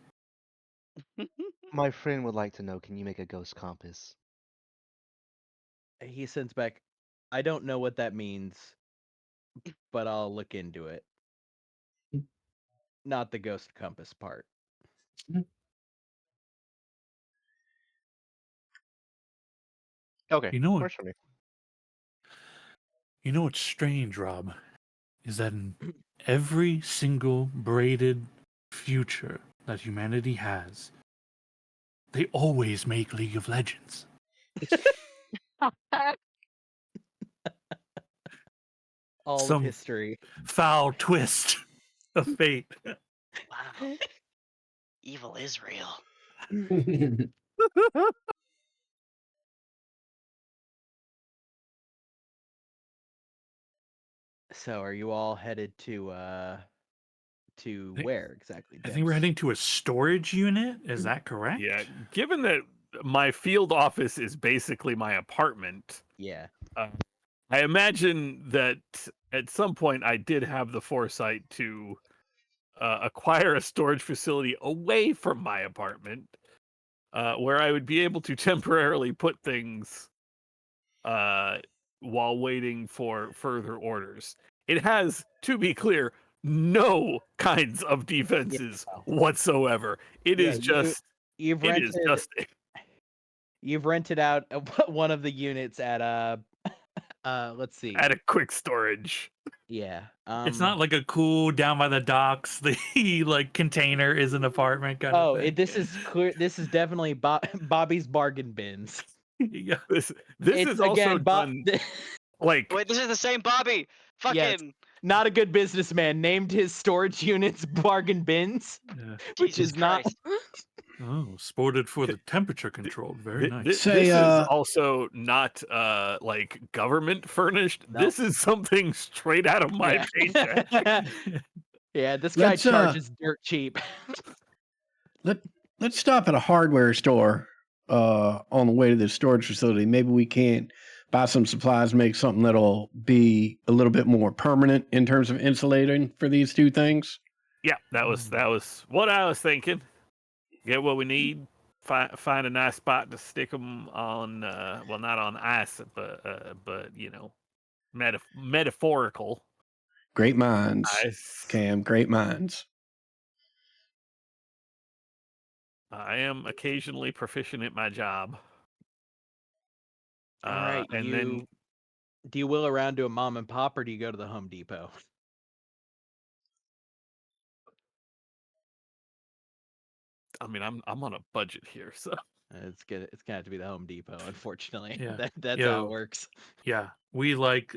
My friend would like to know, can you make a ghost compass? He sends back, "I don't know what that means, but I'll look into it." Not the ghost compass part. Okay, You know what? works for me. You know what's strange, Rob? Is that in every single braided future that humanity has, they always make League of Legends. All of Some history. foul twist of fate. Wow. Evil is real. So are you all headed to Hey, where exactly? I think we're Dibs? heading to a storage unit. Is that correct? Yeah, given that my field office is basically my apartment, Yeah. I imagine that at some point I did have the foresight to acquire a storage facility away from my apartment, where I would be able to temporarily put things while waiting for further orders. It has, to be clear, no kinds of defenses whatsoever. It Yeah, is just you've it is rented just you've rented out one of the units at let's see. at a quick storage. Yeah. It's not like a cool down by the docks, the like container is an apartment kind of thing. this is clear. This is definitely Bobby's bargain bins. Yeah. This It's is also again, done like wait, this is the same Bobby. Yes. Fucking Not a good businessman. Named his storage units bargain bins, Yeah. which Jesus is not. Christ. Oh, sported for the temperature controlled. Very nice. Say, this is also not like government furnished. Nope. This is something straight out of my paycheck. Yeah, this guy Let's, charges dirt cheap. Let's stop at a hardware store on the way to the storage facility. Maybe we can't buy some supplies, make something that'll be a little bit more permanent in terms of insulating for these two things. Yeah, that was what I was thinking. Get what we need. Find a nice spot to stick them on. Well, not on ice, but you know, metaphorical Great minds, ice. Cam. Great minds. I am occasionally proficient at my job. All right, and do then you wheel around to a mom and pop, or do you go to the Home Depot? I mean, I'm on a budget here, so It's gonna have to be the Home Depot, unfortunately. Yeah. That's how Yo. it works. Yeah, we like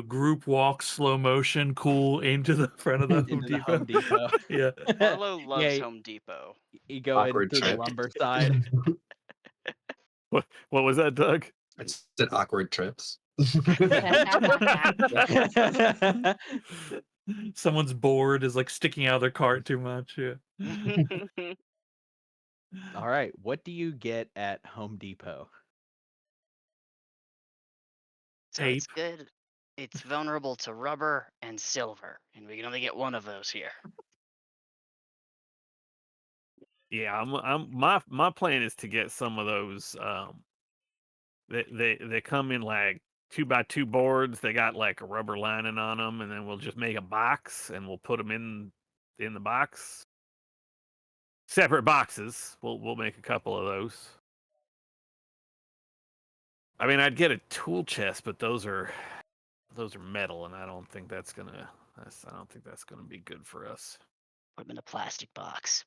group walk, slow motion, cool, aim to the front of the Home Into the Depot. Home Depot. Yeah. Harlow loves Yeah, Home Depot. you go in Awkward through the trip. lumber side. what was that, Doug? It's an awkward trips. Someone's board is like sticking out of their cart too much. Yeah. All right, what do you get at Home Depot? So it's Tape. good. It's vulnerable to rubber and silver, and we can only get one of those here. Yeah, my plan is to get some of those. They come in like 2x2 boards. They got like a rubber lining on them, and then we'll just make a box and we'll put them in the box. Separate boxes. We'll make a couple of those. I mean, I'd get a tool chest, but those are metal, and I don't think that's gonna be good for us. Put them in a plastic box.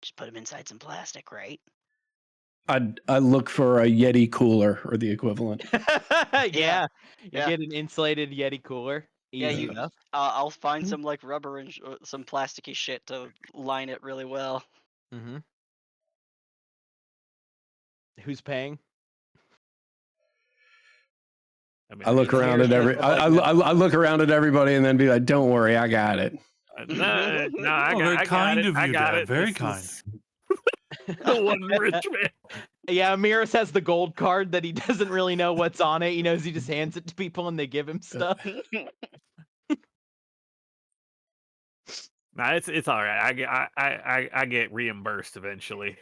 Just put them inside some plastic, right? I'd look for a Yeti cooler or the equivalent. Yeah, you yeah. get an insulated Yeti cooler. Yeah, Easy you. enough. I'll find some like rubber and some plasticky shit to line it really well. Mm-hmm. Who's paying? I mean, I look around at I look around at everybody and then be like, "Don't worry, I got it." No, I Oh, got, very I got kind it. of I you, got Dad. it. Very This kind. is the one rich man. Yeah, Amiris has the gold card that he doesn't really know what's on it. He knows he just hands it to people and they give him stuff. Nah, it's all right. I get reimbursed eventually.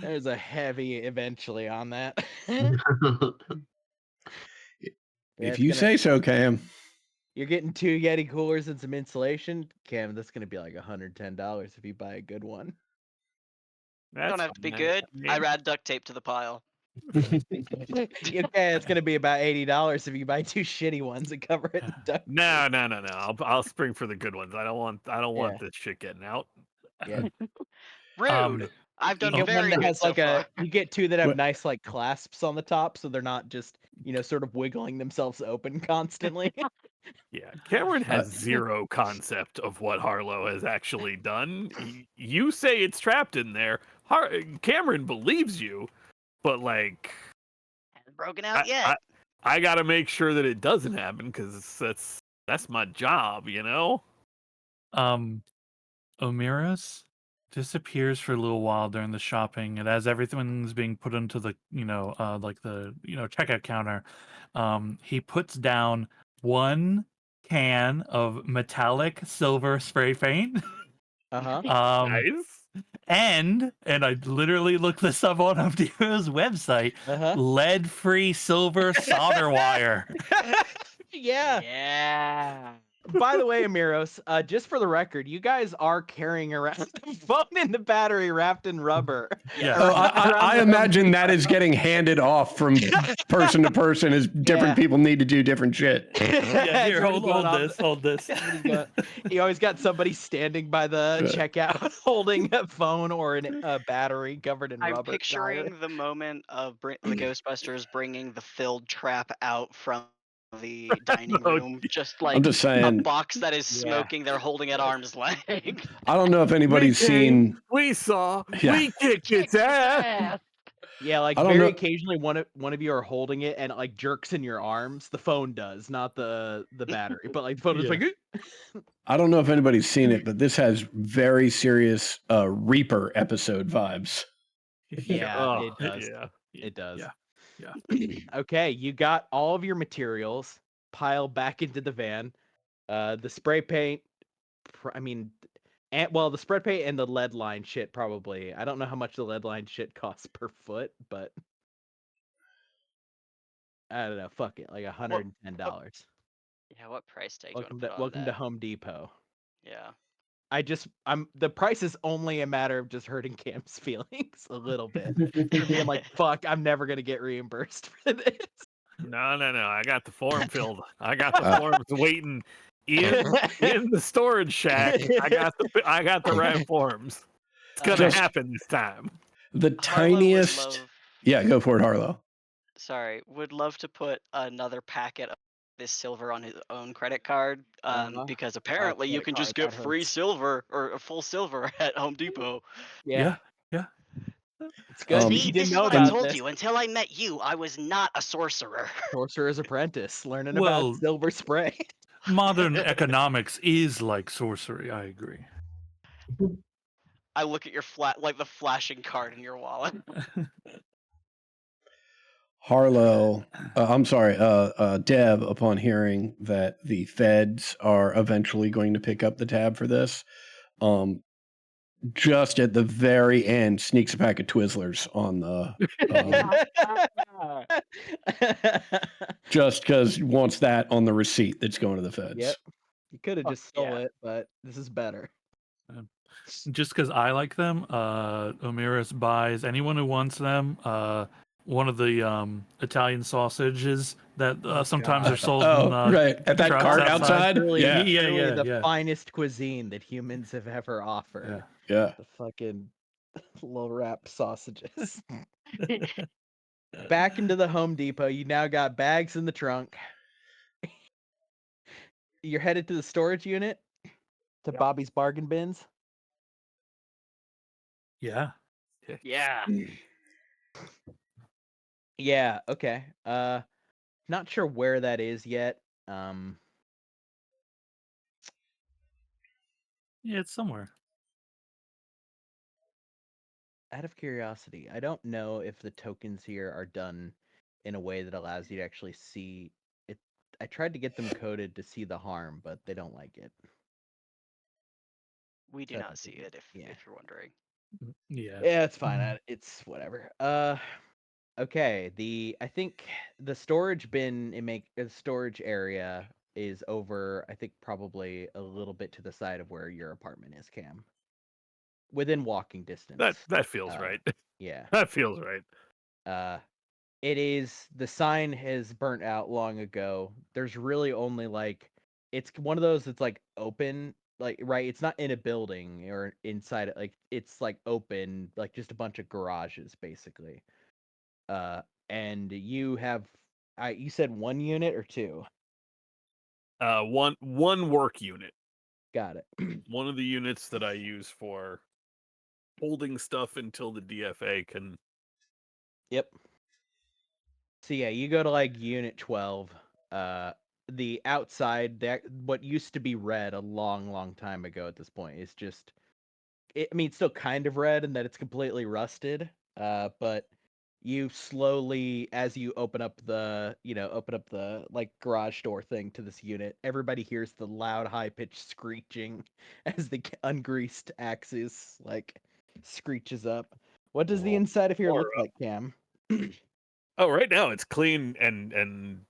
There's a heavy eventually on that. If you say so, Cam. You're getting 2 Yeti coolers and some insulation, Cam. That's gonna be like $110 if you buy a good one. Don't have to be good. I'd add duct tape to the pile. Okay, it's gonna be about $80 if you buy 2 shitty ones and cover it in duct tape. No. I'll spring for the good ones. I don't want this shit getting out. Yeah. Rude. I've You done get one very that good has so like far. you get 2 that have What- nice like clasps on the top, so they're not just sort of wiggling themselves open constantly. Yeah, Cameron has zero concept of what Harlow has actually done. You say it's trapped in there. Cameron believes you, but like, Hasn't broken out yet. I got to make sure that it doesn't happen because that's my job, you know. Omiris disappears for a little while during the shopping, and as everything's being put into the checkout counter, he puts down 1 can of metallic silver spray paint. Uh-huh. Nice. And I literally looked this up on Home Depot's website. Uh-huh. Lead-free silver solder wire. Yeah. Yeah. By the way, Amiros, just for the record, you guys are carrying around the phone and the battery wrapped in rubber. Yeah. Oh, I imagine that is getting handed off from person to person as different people need to do different shit. Yeah, here, Somebody's going hold this. You always got somebody standing by the checkout holding a phone or a battery covered in I'm rubber. picturing the moment of the Ghostbusters bringing the filled trap out from the dining room, just like I'm just a saying. box that is smoking. They're holding at arm's length. I don't know if anybody's seen. We saw. Yeah. We kicked its ass. Yeah, like I don't very know- occasionally one of you are holding it and it like jerks in your arms. The phone does, not the battery, but like the phone is like. I don't know if anybody's seen it, but this has very serious Reaper episode vibes. Yeah, Oh, it does. Yeah. It does. Yeah. Okay, you got all of your materials piled back into the van. The spray paint, I mean, well, the spray paint and the lead line shit probably. I don't know how much the lead line shit costs per foot, but I don't know. Fuck it, like $110. Yeah, what price tag do you want to put on Welcome to that? Home Depot. Yeah. The price is only a matter of just hurting Cam's feelings a little bit. For being like, fuck, I'm never gonna get reimbursed for this. No. I got the form filled. I got the forms waiting in the storage shack. I got the right forms. It's gonna Just- happen this time. The Harlow would tiniest. love- Yeah, go for it, Harlow. Sorry, would love to put another packet of this silver on his own credit card, because apparently you credit can just card, get that free hurts. silver or a full silver at Home Depot. Yeah, Yeah. it's good. See, You this didn't is know what I about told this. you. Until I met you, I was not a sorcerer. Sorcerer's Apprentice, learning Well- about silver spray. Modern economics is like sorcery. I agree. I look at your the flashing card in your wallet. Harlow, I'm sorry, Deb, upon hearing that the feds are eventually going to pick up the tab for this, just at the very end, sneaks a pack of Twizzlers on the, just because wants that on the receipt that's going to the feds. Yep. You could have Fuck just stole yeah. it, but this is better. Just because I like them, Omiris buys anyone who wants them. One of the Italian sausages that sometimes God. are sold Oh, in right. At that trucks cart outside? Literally, Yeah. literally the yeah. finest cuisine that humans have ever offered. Yeah. The fucking little wrap sausages. Back into the Home Depot. You now got bags in the trunk. You're headed to the storage unit to Bobby's bargain bins. Yeah. Yeah. Yeah, okay. Not sure where that is yet. Yeah, it's somewhere. Out of curiosity, I don't know if the tokens here are done in a way that allows you to actually see it. I tried to get them coded to see the harm, but they don't like it. We do So I not don't see think it yeah. if you're wondering. Yeah. Yeah, it's fine. It's whatever. Okay. I think the storage bin the storage area is over. I think probably a little bit to the side of where your apartment is, Cam. Within walking distance. That feels right. Yeah. That feels right. It is the sign has burnt out long ago. There's really only it's one of those that's like open, like right. It's not in a building or inside it. Like it's like open, like just a bunch of garages basically. And you have, you said 1 unit or 2? One work unit. Got it. One of the units that I use for holding stuff until the DFA can. Yep. So yeah, you go to like unit 12. The outside, that what used to be red a long time ago at this point is just, I mean, it's still kind of red in that it's completely rusted. But you slowly, as you open up the like garage door thing to this unit, everybody hears the loud, high pitched screeching as the ungreased axis like screeches up. What does the inside of here look like, Cam? Oh, right now it's clean and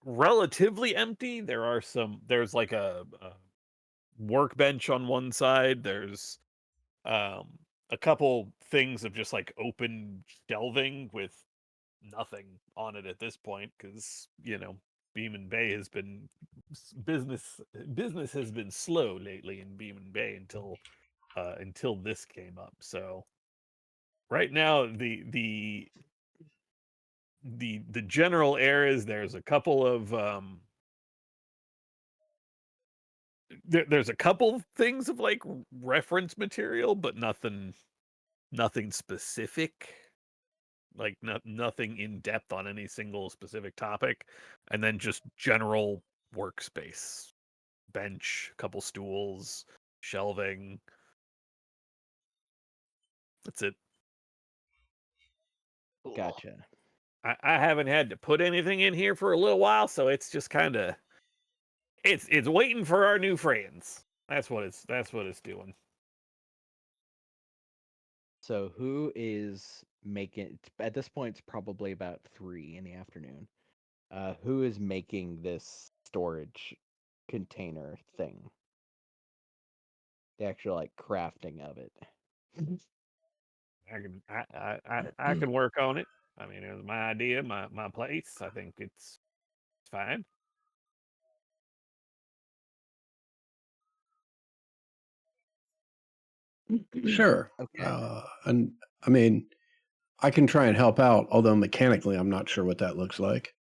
relatively empty. There's like a workbench on one side. There's a couple things of just like open shelving with nothing on it at this point because Beeman Bay has been business has been slow lately in Beeman Bay until this came up. So right now the general areas, there's a couple of there's a couple things of like reference material, but nothing specific, like nothing in depth on any single specific topic, and then just general workspace, bench, couple stools, shelving. That's it. Cool. Gotcha. I haven't had to put anything in here for a little while, so it's just kind of it's waiting for our new friends. That's what it's doing. So who is making? At this point, it's probably about 3 in the afternoon. Who is making this storage container thing? The actual like crafting of it. I can work on it. I mean, it was my idea, my place. I think it's fine. Sure. Okay. And I mean, I can try and help out, although mechanically, I'm not sure what that looks like.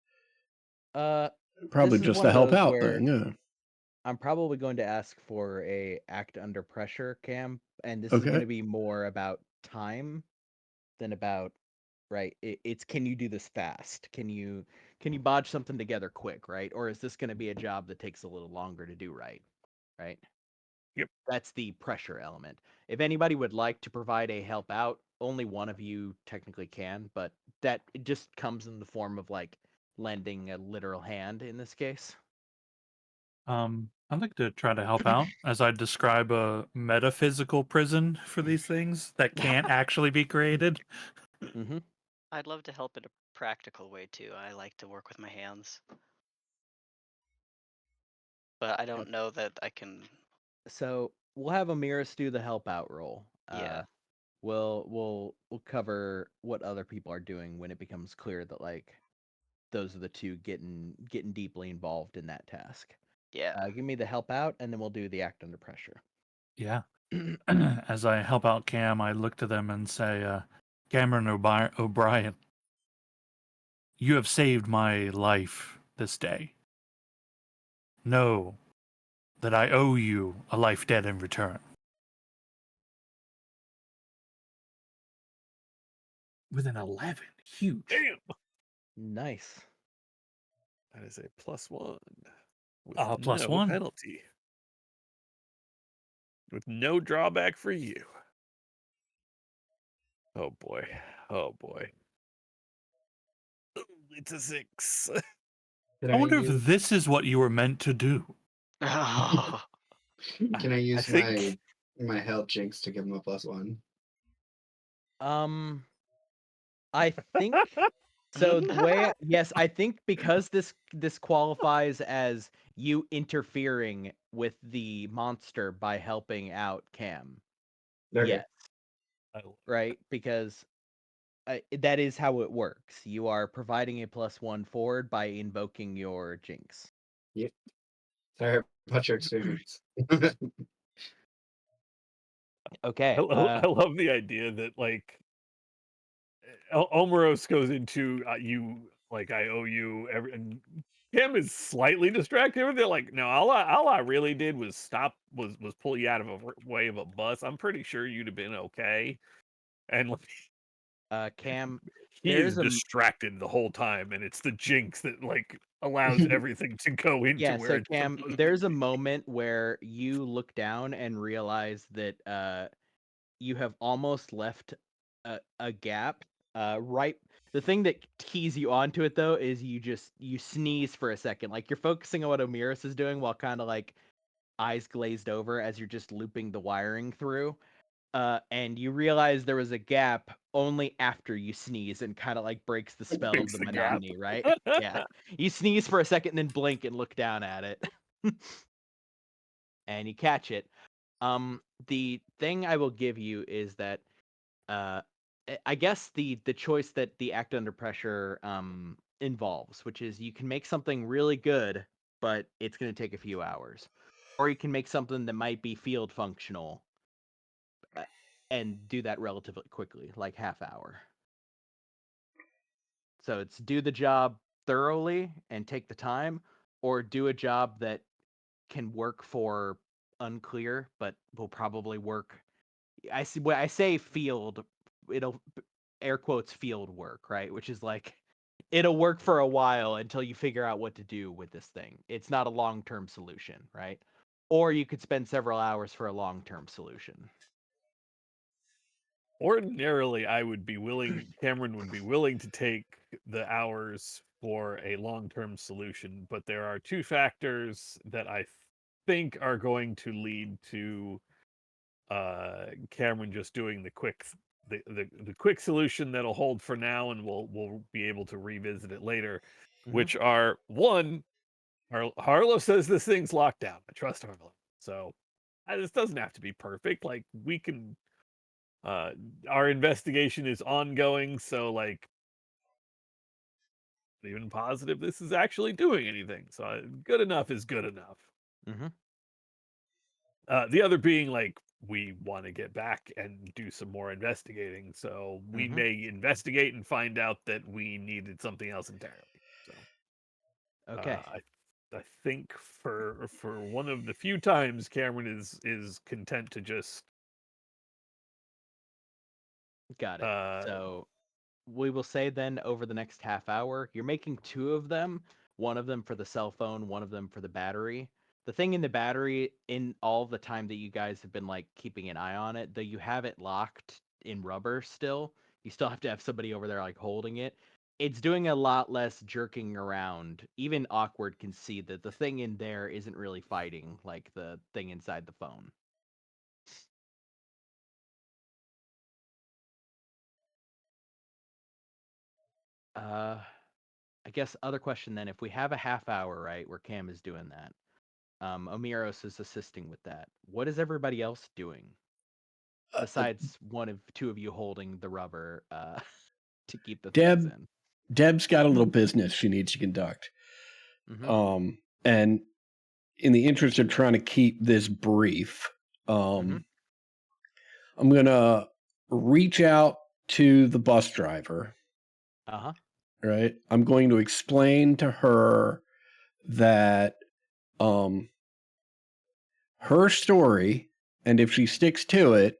Uh, Probably this is just one a of help those out where thing. Yeah. I'm probably going to ask for a act under pressure cam, and this is going Okay. to be more about time than about right. It's can you do this fast? Can you bodge something together quick, right? Or is this going to be a job that takes a little longer to do right? Right. Yep. That's the pressure element. If anybody would like to provide a help out, only one of you technically can, but that it just comes in the form of like lending a literal hand in this case. I'd like to try to help out as I describe a metaphysical prison for these things that can't actually be created. Mm-hmm. I'd love to help in a practical way too. I like to work with my hands, but I don't know that I can. So we'll have Amiris do the help out role. Yeah. We'll cover what other people are doing when it becomes clear that like those are the two getting deeply involved in that task. Yeah. Give me the help out, and then we'll do the act under pressure. Yeah. As I help out Cam, I look to them and say, Cameron O'Brien, you have saved my life this day. Know that I owe you a life debt in return. With an 11. Huge. Damn. Nice. That is a +1 with Plus no one. penalty, with no drawback for you. Oh boy. Oh boy. Ooh, it's a 6. Can I I wonder if use this is what you were meant to do. Oh. can I use think my help jinx to give him a +1? I think so. The way, yes, I think because this qualifies as you interfering with the monster by helping out Cam. Okay. Yes, right? Because that is how it works. You are providing a +1 forward by invoking your jinx. Yep. Sorry about your experience. Okay. I love the idea that like Omeros goes into you like I owe you every and Kim is slightly distracted. They're like, no, all I really did was was pull you out of a way of a bus. I'm pretty sure you'd have been okay. And like, Cam, he there is is a distracted the whole time, and it's the jinx that like allows everything to go into yeah. where So it's Cam, supposed there's a to be. moment where you look down and realize that you have almost left a gap. Right. The thing that keys you onto it though is you sneeze for a second, like you're focusing on what Omiris is doing while kind of like eyes glazed over as you're just looping the wiring through. And you realize there was a gap only after you sneeze and kind of like breaks the spell of Fix the the gap. monotony, right? Yeah. You sneeze for a second, then blink and look down at it. And you catch it. The thing I will give you is that uh I guess the choice that the act under pressure involves, which is you can make something really good, but it's going to take a few hours. Or you can make something that might be field functional uh, and do that relatively quickly, like half hour. So it's do the job thoroughly and take the time, or do a job that can work for unclear, but will probably work. I see when I say field, it'll air quotes field work, right? Which is like it'll work for a while until you figure out what to do with this thing. It's not a long-term solution, right? Or you could spend several hours for a long-term solution. ordinarily, Cameron would be willing to take the hours for a long-term solution, but there are two factors that I think are going to lead to Cameron just doing the quick solution that'll hold for now, and we'll be able to revisit it later. Which are one, Harlow says this thing's locked down. I trust Harlow, so this doesn't have to be perfect. Like we can, our investigation is ongoing, so like even positive this is actually doing anything. So good enough is good enough. The other being like we want to get back and do some more investigating, so we may investigate and find out that we needed something else entirely. So Okay. I think for one of the few times Cameron is content to just Got it. So we will say then over the next half hour, you're making 2 of them, one of them for the cell phone, one of them for the battery. The thing in the battery, in all the time that you guys have been like keeping an eye on it, though you have it locked in rubber still, you still have to have somebody over there like holding it. It's doing a lot less jerking around. Even Awkward can see that the thing in there isn't really fighting like the thing inside the phone. I guess other question then, if we have a half hour, right, where Cam is doing that, Omiros is assisting with that. What is everybody else doing besides one of 2 of you holding the rubber to keep the things in? Deb's got a little business she needs to conduct. And in the interest of trying to keep this brief, I'm gonna reach out to the bus driver. Right. I'm going to explain to her that her story, and if she sticks to it,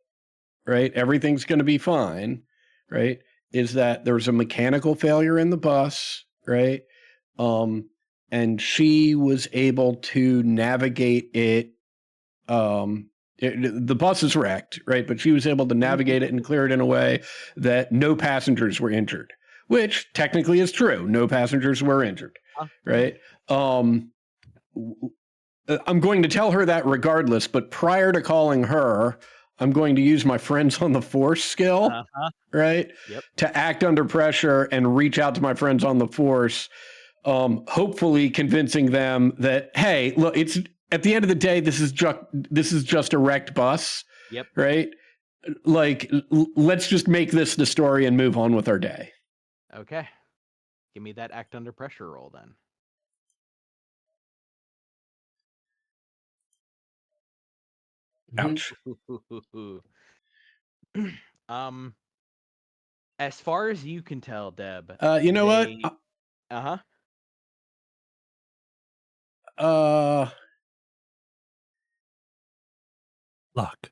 right, everything's going to be fine, right, is that there's a mechanical failure in the bus, right? And she was able to navigate it. The bus is wrecked, right? But she was able to navigate it and clear it in a way that no passengers were injured, which technically is true. No passengers were injured, right? I'm going to tell her that regardless, but prior to calling her, I'm going to use my friends on the force skill, right? To act under pressure and reach out to my friends on the force, hopefully convincing them that, hey, look, it's at the end of the day, this is just a wrecked bus, right? Like, let's just make this the story and move on with our day. Okay. Give me that act under pressure roll then. Ouch. As far as you can tell, Deb. You know what? Luck.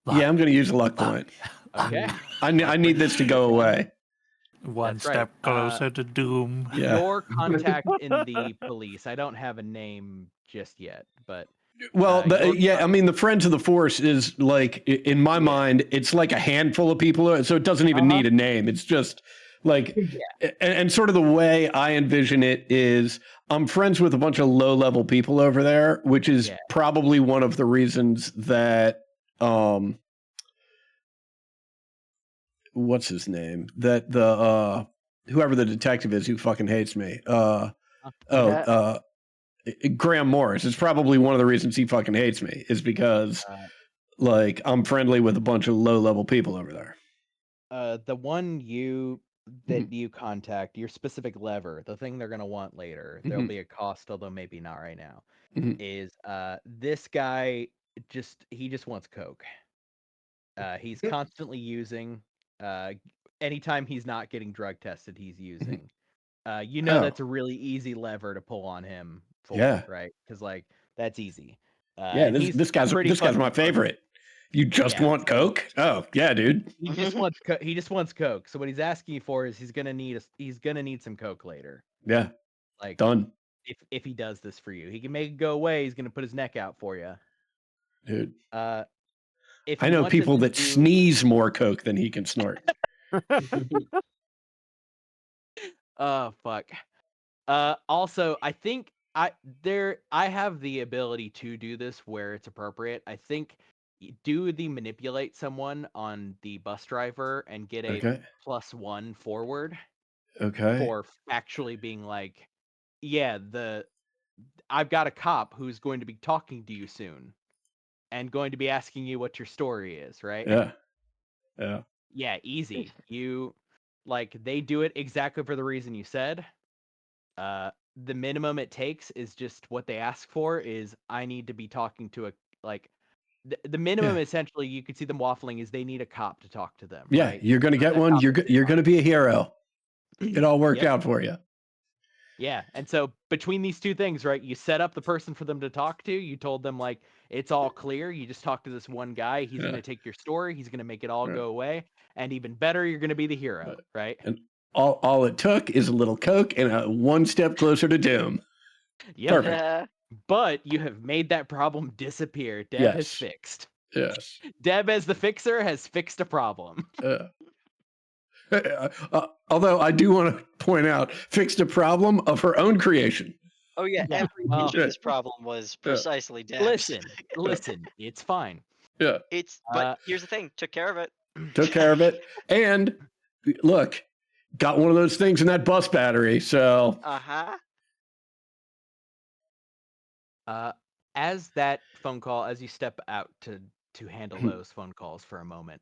Yeah, I'm going to use a luck point. Okay. I need this to go away. One step closer to doom. Yeah. Your contact in the police. I don't have a name just yet, but well, I mean, the Friends of the Force is like, in my mind, it's like a handful of people, so it doesn't even need a name. It's just like, and sort of the way I envision it is, I'm friends with a bunch of low-level people over there, which is probably one of the reasons that, what's his name? That the whoever the detective is who fucking hates me. Graham Morris is probably one of the reasons he fucking hates me, is because like I'm friendly with a bunch of low-level people over there. The one you contact, your specific lever, the thing they're gonna want later, there'll be a cost, although maybe not right now, is this guy he just wants coke. He's constantly using, anytime he's not getting drug tested, he's using. That's a really easy lever to pull on him for, right? Because like that's easy. This guy's my favorite. You just want coke? Oh yeah, dude. He just wants he just wants coke. So what he's asking you for is he's gonna need some coke later. Yeah. Like done. If he does this for you, he can make it go away. He's gonna put his neck out for you, dude. if I you know want them people to that do, sneeze more coke than he can snort. oh fuck. Also, I think I have the ability to do this where it's appropriate. I think do the manipulate someone on the bus driver and get a Okay. +1 forward Okay. for actually being like, yeah, I've got a cop who's going to be talking to you soon and going to be asking you what your story is, right? Yeah. Yeah. Yeah, easy. They do it exactly for the reason you said. The minimum it takes is just what they ask for is I need to be talking to the minimum Yeah. essentially you could see them waffling is they need a cop to talk to them, Yeah. right? You're going to Not get a one. cop that they You're going to be a hero. It all worked Yep. out for you. Yeah. And so between these two things, right? You set up the person for them to talk to. You told them like it's all clear. You just talk to this one guy. He's Yeah. going to take your story. He's going to make it all Yeah. go away. And even better, you're going to be the hero, right? And all it took is a little coke and a one step closer to doom. Yep. Perfect. But you have made that problem disappear. Deb has Yes. fixed. Yes. Deb, as the fixer, has fixed a problem. Although I do want to point out, fixed a problem of her own creation. Oh yeah, Yeah, every well, inch of this problem was precisely Deb's. listen, it's fine. Yeah. But here's the thing, took care of it. Took care of it. And look, got one of those things in that bus battery. So Uh-huh. As that phone call, as you step out to handle those phone calls for a moment,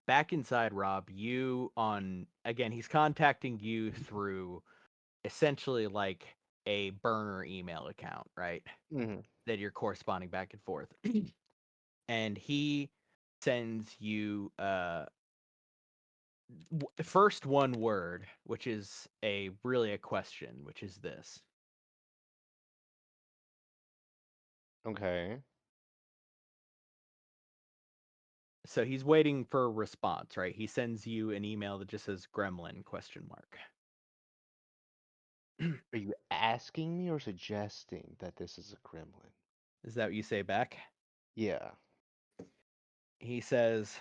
back inside, Rob, again, he's contacting you through essentially like a burner email account, right? Mm-hmm. That you're corresponding back and forth. And he sends you first one word, which is really a question, which is this. Okay. So he's waiting for a response, right? He sends you an email that just says gremlin ? Are you asking me or suggesting that this is a gremlin? Is that what you say back? Yeah. He says,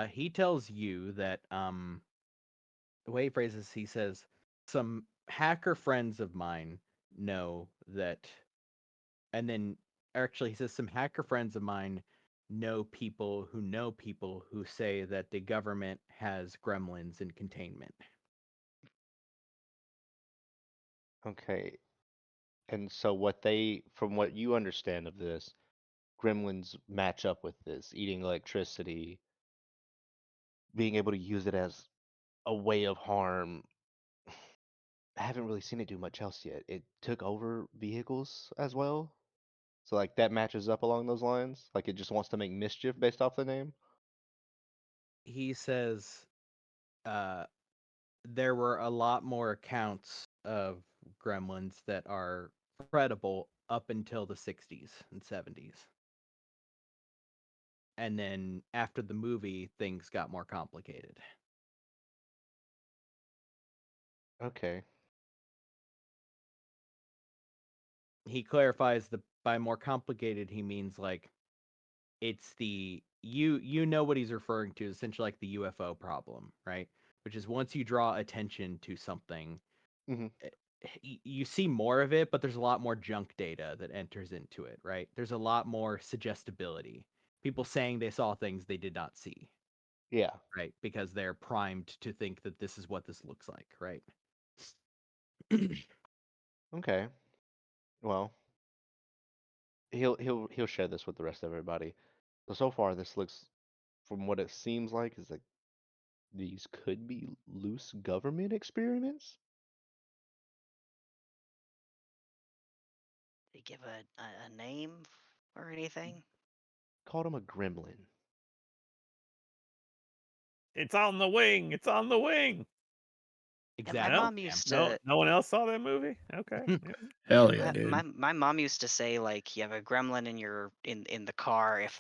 he tells you that the way he phrases, he says, some hacker friends of mine know that, and then actually he says some hacker friends of mine know people who say that the government has gremlins in containment. Okay. And so from what you understand of this, gremlins match up with this, eating electricity, being able to use it as a way of harm. I haven't really seen it do much else yet. It took over vehicles as well. So like that matches up along those lines. Like it just wants to make mischief based off the name. He says there were a lot more accounts of gremlins that are credible up until the 60s and 70s. And then after the movie, things got more complicated. Okay. He clarifies that by more complicated, he means like it's you know what he's referring to, essentially like the UFO problem, right? Which is once you draw attention to something, Hmm. you see more of it, but there's a lot more junk data that enters into it, right? There's a lot more suggestibility. People saying they saw things they did not see, Yeah. right? Because they're primed to think that this is what this looks like, right? Okay. Well, he'll share this with the rest of everybody. So far this looks, from what it seems like, is like these could be loose government experiments. They give a name or anything? Called him a gremlin. It's on the wing. It's on the wing. Exactly. No, mom used no, to. no one else saw that movie. Okay. Yeah. Hell yeah, dude. My mom used to say like you have a gremlin in your in the car if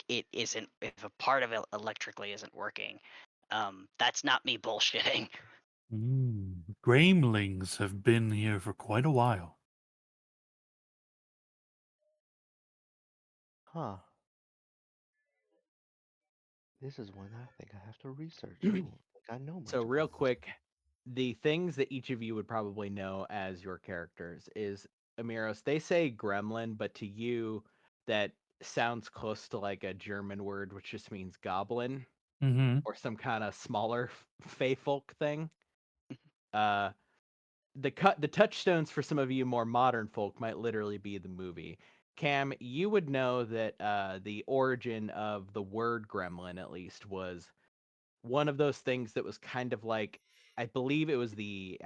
it isn't if a part of it electrically isn't working. That's not me bullshitting. Gremlings have been here for quite a while. Huh. This is one I think I have to research. I don't think I know much So real about this. quick, the things that each of you would probably know as your characters is Amiros. They say gremlin, but to you, that sounds close to like a German word, which just means goblin Mm-hmm. or some kind of smaller fey folk thing. Uh, the touchstones for some of you more modern folk might literally be the movie. Cam, you would know that the origin of the word gremlin, at least, was one of those things that was kind of like, I believe it was the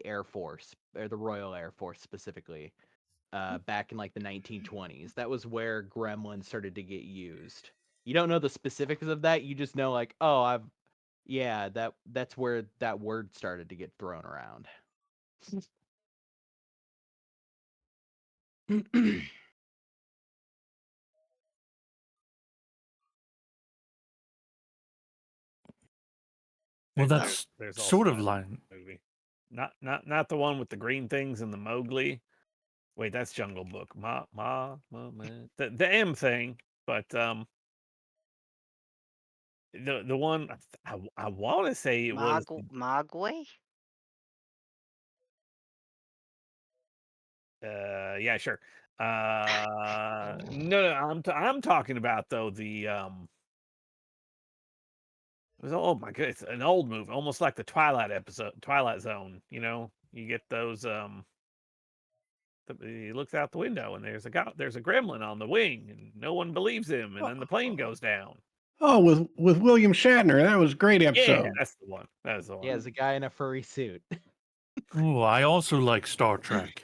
Air Force or the Royal Air Force specifically, back in like the 1920s. That was where gremlin started to get used. You don't know the specifics of that. You just know like, oh, that's where that word started to get thrown around. Well, There's, that's there's sort also of a line. movie. Not the one with the green things and the Mowgli. Wait, that's Jungle Book. The M thing, but the one I want to say it was Mogwai? yeah, sure. No, I'm talking about though the it was, oh my goodness, an old movie, almost like the Twilight Zone. You know, you get those he looks out the window and there's a gremlin on the wing and no one believes him and then the plane goes down. Oh, with William Shatner, that was a great Yeah, episode. that's the one. That's the Yeah, one. as a guy in a furry suit. Oh, I also like Star Trek.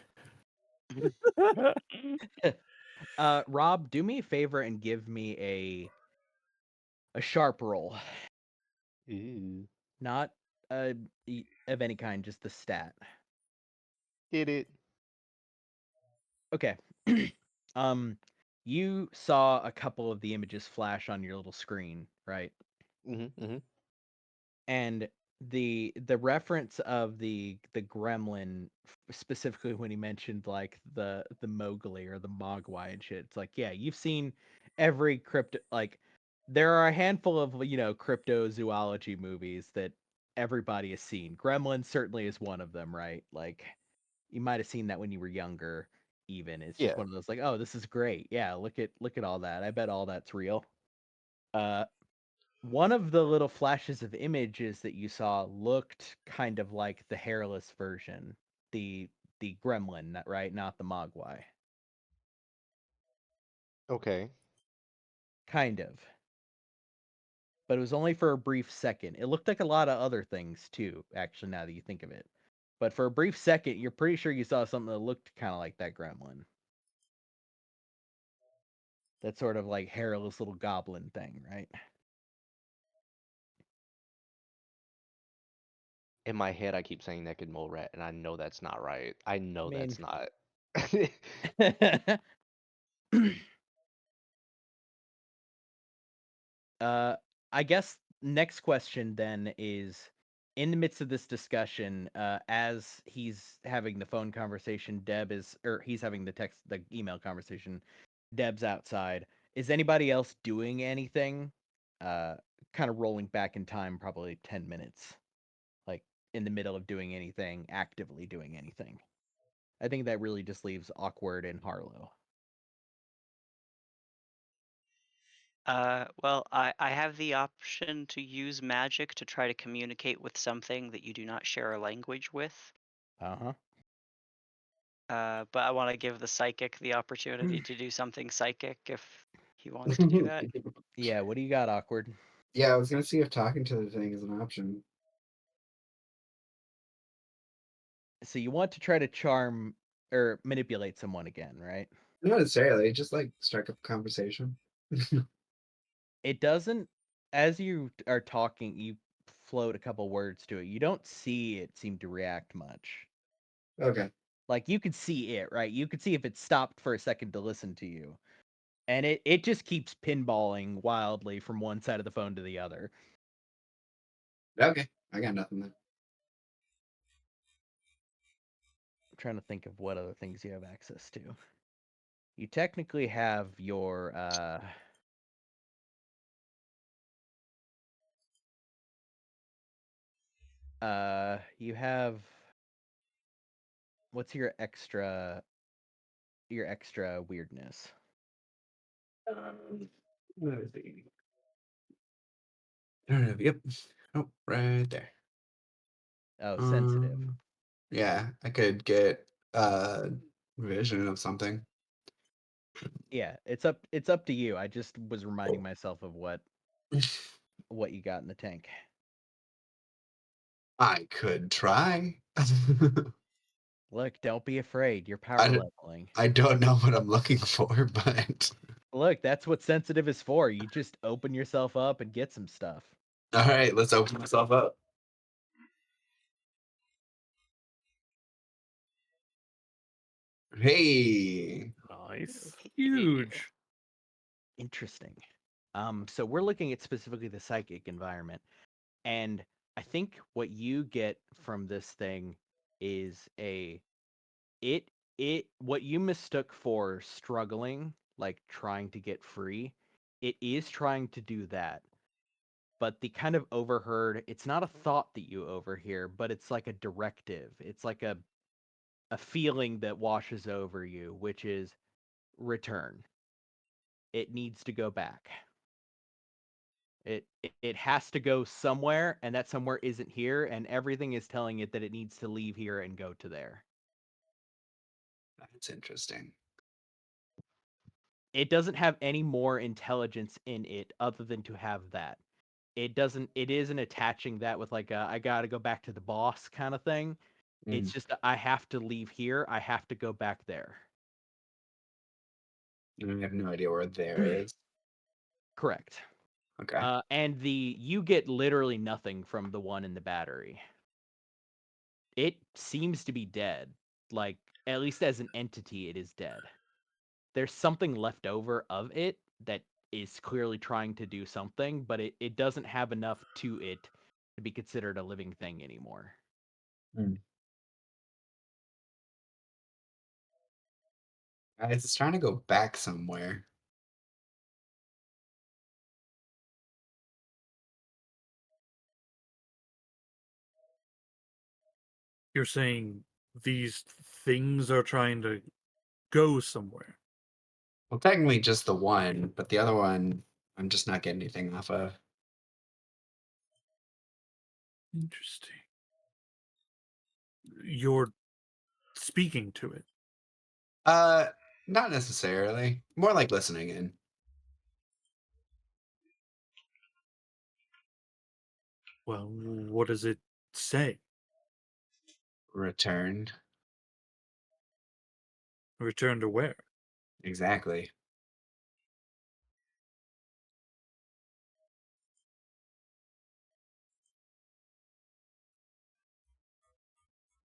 Rob, do me a favor and give me a sharp roll. Ooh. Not of any kind, just the stat. Did it? Okay. You saw a couple of the images flash on your little screen, right? Mm-hmm. And the reference of the gremlin, specifically when he mentioned like the Mowgli or the Mogwai and shit. It's like, yeah, you've seen every crypto, like there are a handful of cryptozoology movies that everybody has seen. Gremlin certainly is one of them, right? Like you might have seen that when you were younger. Even it's just Yeah. one of those like, oh, this is great. Yeah, look at all that. I bet all that's real. Uh, one of the little flashes of images that you saw looked kind of like the hairless version, the gremlin, right? Not the Mogwai. Okay. Kind of. But it was only for a brief second. It looked like a lot of other things too, actually, now that you think of it. But for a brief second, you're pretty sure you saw something that looked kind of like that gremlin. That sort of like hairless little goblin thing, right? In my head, I keep saying naked mole rat, and I know that's not right. I know mean, that's not. uh, I guess next question then is in the midst of this discussion, as he's having the phone conversation, he's having the email conversation, Deb's outside. Is anybody else doing anything? Kind of rolling back in time, probably 10 minutes, like in the middle of doing anything, actively doing anything. I think that really just leaves Awkward and Harlow. Well, I have the option to use magic to try to communicate with something that you do not share a language with. Uh-huh. But I want to give the psychic the opportunity to do something psychic if he wants to do that. Yeah, what do you got, Awkward? Yeah, I was gonna see if talking to the thing is an option. So you want to try to charm or manipulate someone again, right? Not necessarily, just like strike up a conversation. It doesn't, as you are talking, you float a couple words to it. You don't see it seem to react much. Okay. Like you could see it, right? You could see if it stopped for a second to listen to you. And it just keeps pinballing wildly from one side of the phone to the other. Okay. I got nothing then. I'm trying to think of what other things you have access to. You technically have your you have what's your extra weirdness? What is it? Yep. Oh, right there. Oh, sensitive. Yeah, I could get vision of something. Yeah, it's up to you. I just was reminding myself of what you got in the tank. I could try. Look, don't be afraid. You're power leveling. I don't know what I'm looking for, but Look, that's what sensitive is for. You just open yourself up and get some stuff. all right, let's open myself up. Hey. Nice. Huge. Interesting. So we're looking at specifically the psychic environment, and I think what you get from this thing is what you mistook for struggling, like trying to get free, it is trying to do that. But the kind of overheard, it's not a thought that you overhear, but it's like a directive. It's like a feeling that washes over you, which is return. It needs to go back. It has to go somewhere, and that somewhere isn't here, and everything is telling it that it needs to leave here and go to there. That's interesting. It doesn't have any more intelligence in it other than to have that. It isn't attaching that with like a I gotta go back to the boss kind of thing. It's just I have to leave here, I have to go back there. I have no idea where there is. Correct. Okay. And you get literally nothing from the one in the battery. It seems to be dead. Like, at least as an entity, it is dead. There's something left over of it that is clearly trying to do something, but it doesn't have enough to it to be considered a living thing anymore. Guys, it's trying to go back somewhere. You're saying these things are trying to go somewhere. Well, technically just the one, but the other one, I'm just not getting anything off of. Interesting. You're speaking to it. Not necessarily. More like listening in. Well, what does it say? Returned. Return to where? Exactly.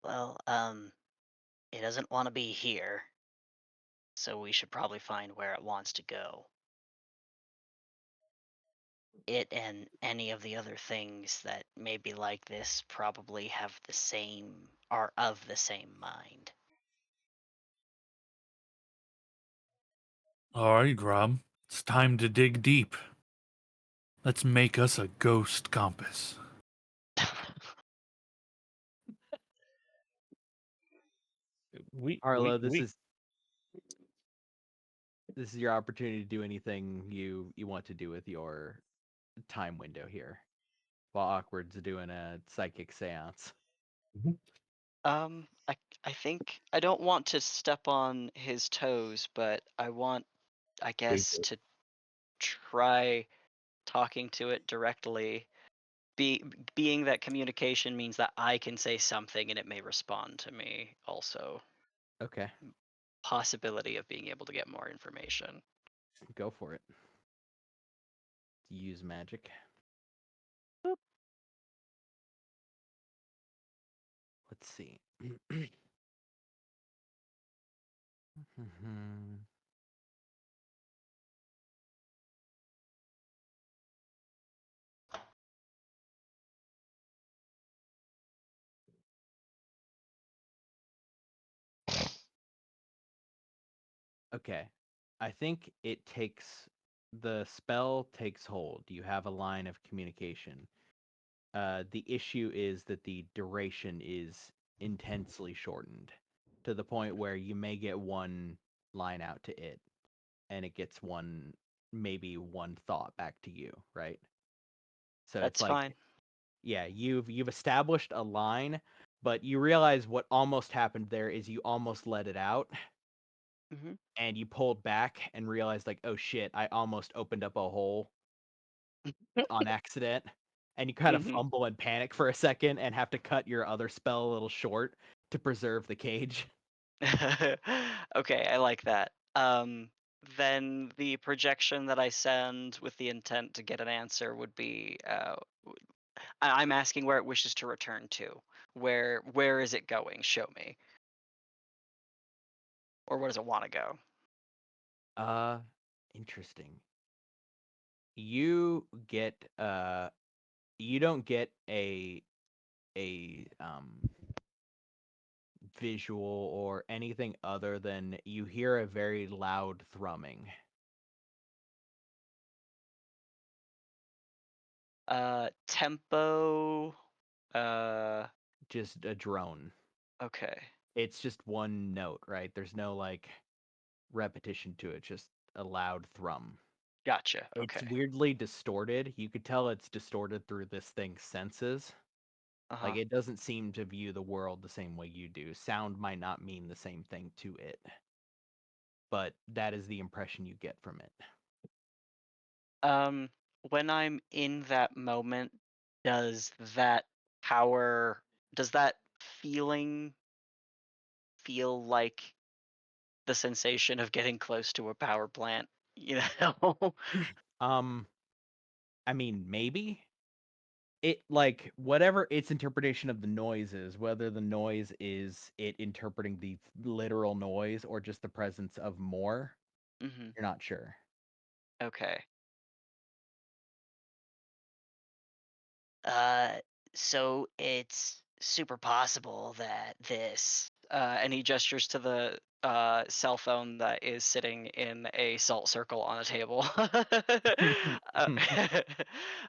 Well, it doesn't want to be here, so we should probably find where it wants to go. It and any of the other things that may be like this probably are of the same mind. All right, Rob. It's time to dig deep. Let's make us a ghost compass. Arlo, this is your opportunity to do anything you want to do with your time window here, while Awkward's doing a psychic seance. I think I don't want to step on his toes, but I want, I guess, to try talking to it directly. Being that communication means that I can say something and it may respond to me also. Okay, Possibility of being able to get more information. go for it. Use magic. let's see. Okay. I think the spell takes hold. You have a line of communication. The issue is that the duration is intensely shortened to the point where you may get one line out to it and it gets maybe one thought back to you, right? So it's That's like, fine. yeah, you've established a line, but you realize what almost happened there is you almost let it out Hmm. and you pulled back and realized like, oh shit, I almost opened up a hole on accident. And you kind of Hmm. fumble and panic for a second and have to cut your other spell a little short to preserve the cage. Okay, I like that. Then the projection that I send with the intent to get an answer would be I'm asking where it wishes to return to. Where is it going? Show me. Or where does it want to go? Interesting. You get you don't get a visual or anything other than you hear a very loud thrumming. Tempo. Just a drone. Okay. It's just one note, right? There's no like repetition to it, just a loud thrum. Gotcha. It's Okay. weirdly distorted. You could tell it's distorted through this thing's senses. Uh-huh. Like it doesn't seem to view the world the same way you do. Sound might not mean the same thing to it, but that is the impression you get from it. Um, when I'm in that moment, does that power, does that feeling feel like the sensation of getting close to a power plant? You know? Um, I mean, maybe it like whatever its interpretation of the noise is, whether the noise is it interpreting the literal noise or just the presence of more, Hmm. you're not sure. Okay. Uh, so it's super possible that and he gestures to the cell phone that is sitting in a salt circle on a table. uh,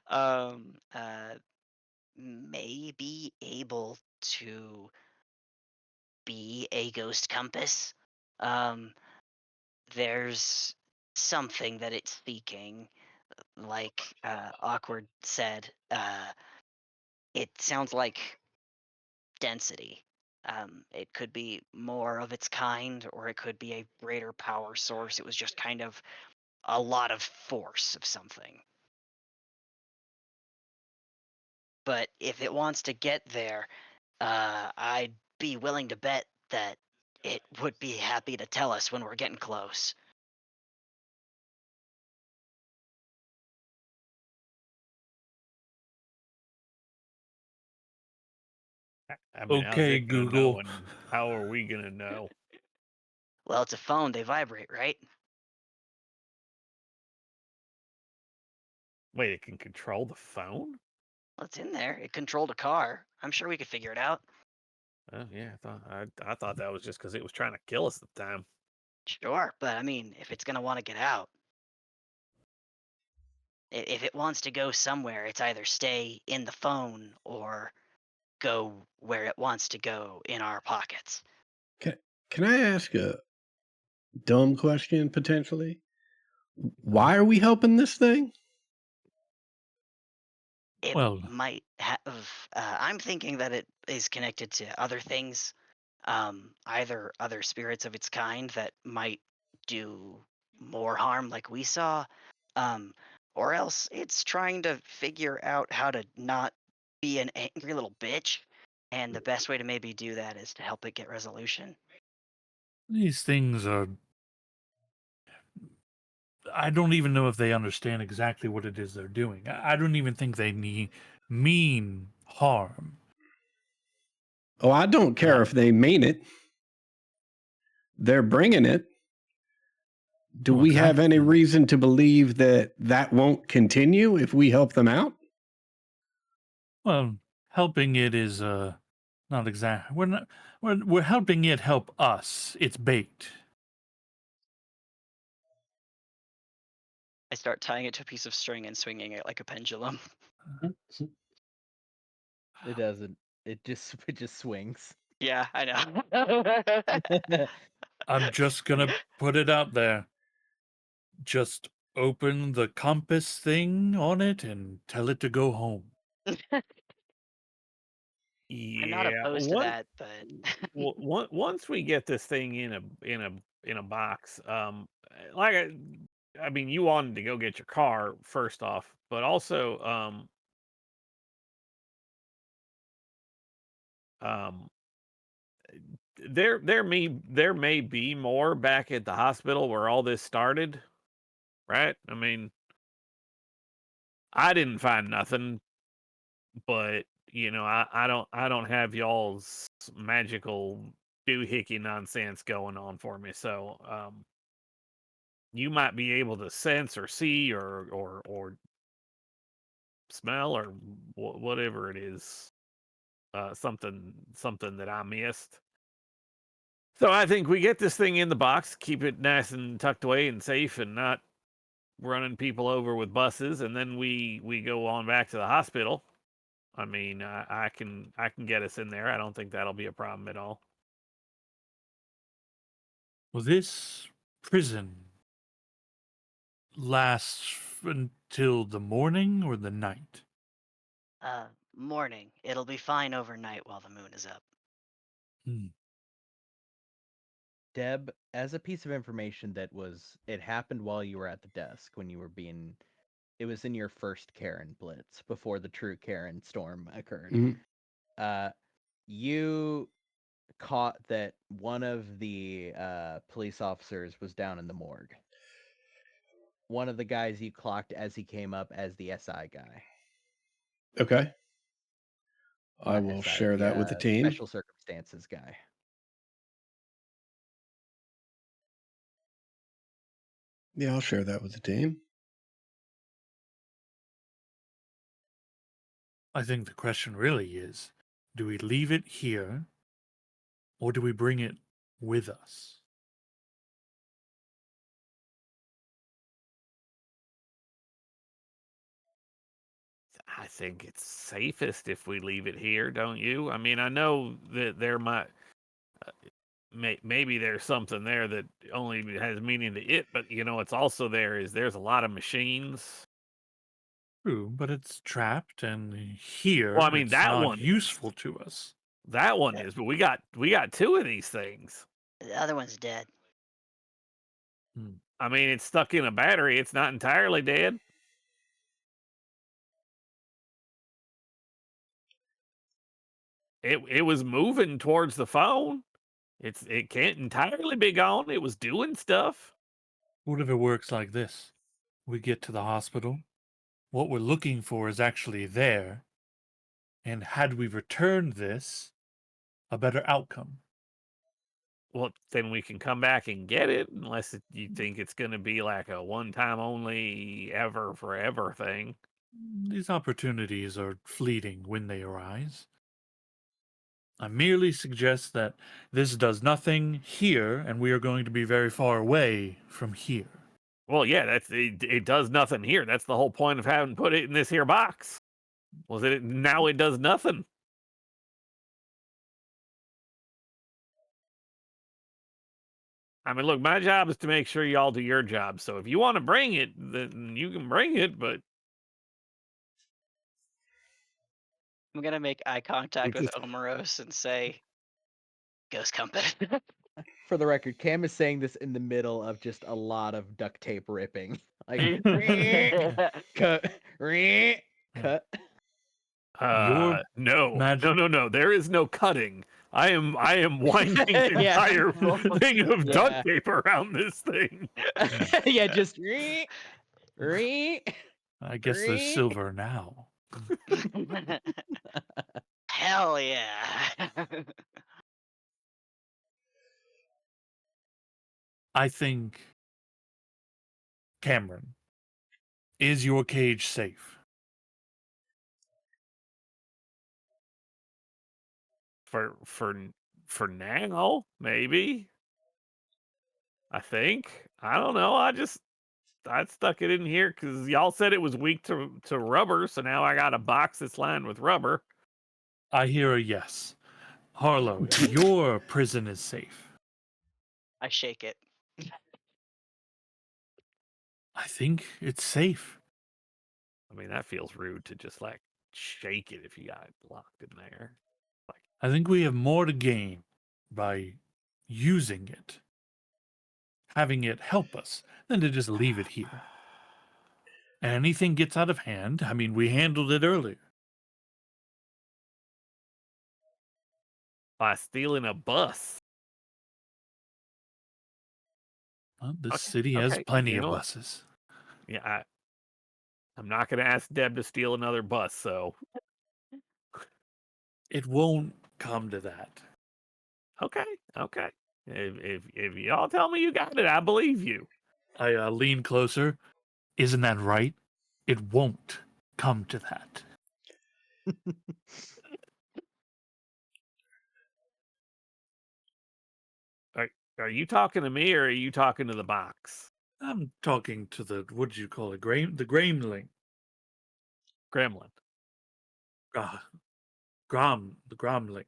um, uh, may be able to be a ghost compass. Um, there's something that it's seeking, like Awkward said. It sounds like density. It could be more of its kind, or it could be a greater power source. It was just kind of a lot of force of something. But if it wants to get there, I'd be willing to bet that it would be happy to tell us when we're getting close. I mean, how's Okay, it gonna know, Google. and how are we gonna know? Well, it's a phone, they vibrate, right? Wait, it can control the phone? Well, it's in there. It controlled a car. I'm sure we could figure it out. Oh yeah, I thought that was just because it was trying to kill us at the time. Sure, but I mean, if it's gonna want to get out, if it wants to go somewhere, it's either stay in the phone or go where it wants to go in our pockets. Can, can I ask a dumb question potentially? Why are we helping this thing? It Well, might have. I'm thinking that it is connected to other things, either other spirits of its kind that might do more harm, like we saw, um, or else it's trying to figure out how to not be an angry little bitch. And the best way to maybe do that is to help it get resolution. These things are. I don't even know if they understand exactly what it is they're doing. I don't even think they mean harm. Oh, I don't care if they mean it. They're bringing it. Do we have any reason to believe that that won't continue if we help them out? Well, helping it is not exact. We're not. We're helping it help us. It's bait. I start tying it to a piece of string and swinging it like a pendulum. It doesn't. It just swings. Yeah, I know. I'm just gonna put it out there. Just open the compass thing on it and tell it to go home. I'm not Yeah, opposed to that, but once we get this thing in a box, like I mean, you wanted to go get your car first off, but also um, there may be more back at the hospital where all this started, right? I mean, I didn't find nothing, but I don't have y'all's magical doohickey nonsense going on for me. So you might be able to sense or see or smell or whatever it is, something that I missed. So I think we get this thing in the box, keep it nice and tucked away and safe, and not running people over with buses, and then we go on back to the hospital. I mean, I can get us in there. I don't think that'll be a problem at all. Will this prison last until the morning or the night? morning. It'll be fine overnight while the moon is up. Deb, as a piece of information it happened while you were at the desk when you were being, it was in your first Karen blitz before the true Karen storm occurred. You caught that one of the police officers was down in the morgue. One of the guys you clocked as he came up as the SI guy. Okay. I Not will SI, share that with the team. Special circumstances guy. Yeah, I'll share that with the team. I think the question really is, do we leave it here or do we bring it with us? I think it's safest if we leave it here, don't you? I mean, I know that there might, maybe there's something there that only has meaning to it, but it's also there's a lot of machines. True, but it's trapped, and here Well, I mean, it's that not one useful to us. That one is, but we got two of these things. The other one's dead. I mean, it's stuck in a battery. It's not entirely dead. It was moving towards the phone. It can't entirely be gone. It was doing stuff. What if it works like this? We get to the hospital. What we're looking for is actually there. And had we returned this, a better outcome. Well, then we can come back and get it, unless you think it's going to be like a one-time only, ever, forever thing. These opportunities are fleeting when they arise. I merely suggest that this does nothing here, and we are going to be very far away from here. Well, yeah, it does nothing here. That's the whole point of having put it in this here box. Was it now it does nothing? I mean, look, my job is to make sure y'all do your job. So if you want to bring it, then you can bring it, but I'm gonna make eye contact with Omaros and say, "Ghost Compass." For the record, Cam is saying this in the middle of just a lot of duct tape ripping. Like, cut, cut. No. There is no cutting. I am winding the entire thing of duct tape around this thing. Yeah, just I guess there's silver now. Hell yeah. I think, Cameron, is your cage safe? For now, maybe. I think. I don't know. I stuck it in here because y'all said it was weak to rubber, so now I got a box that's lined with rubber. I hear a yes. Harlow, your prison is safe. I shake it. I think it's safe. I mean, that feels rude to just like shake it if you got it locked in there. Like, I think we have more to gain by using it, having it help us, than to just leave it here. Anything gets out of hand, I mean, we handled it earlier. by stealing a bus. Well, this Okay, city has okay, plenty you of know what? buses. Yeah, I'm not gonna ask Deb to steal another bus, so It won't come to that. okay, okay. If y'all tell me you got it, I believe you. I lean closer. Isn't that right? It won't come to that. Are you talking to me or are you talking to the box? I'm talking to the, what do you call it? The Graemling. Gremlin. The Gromling.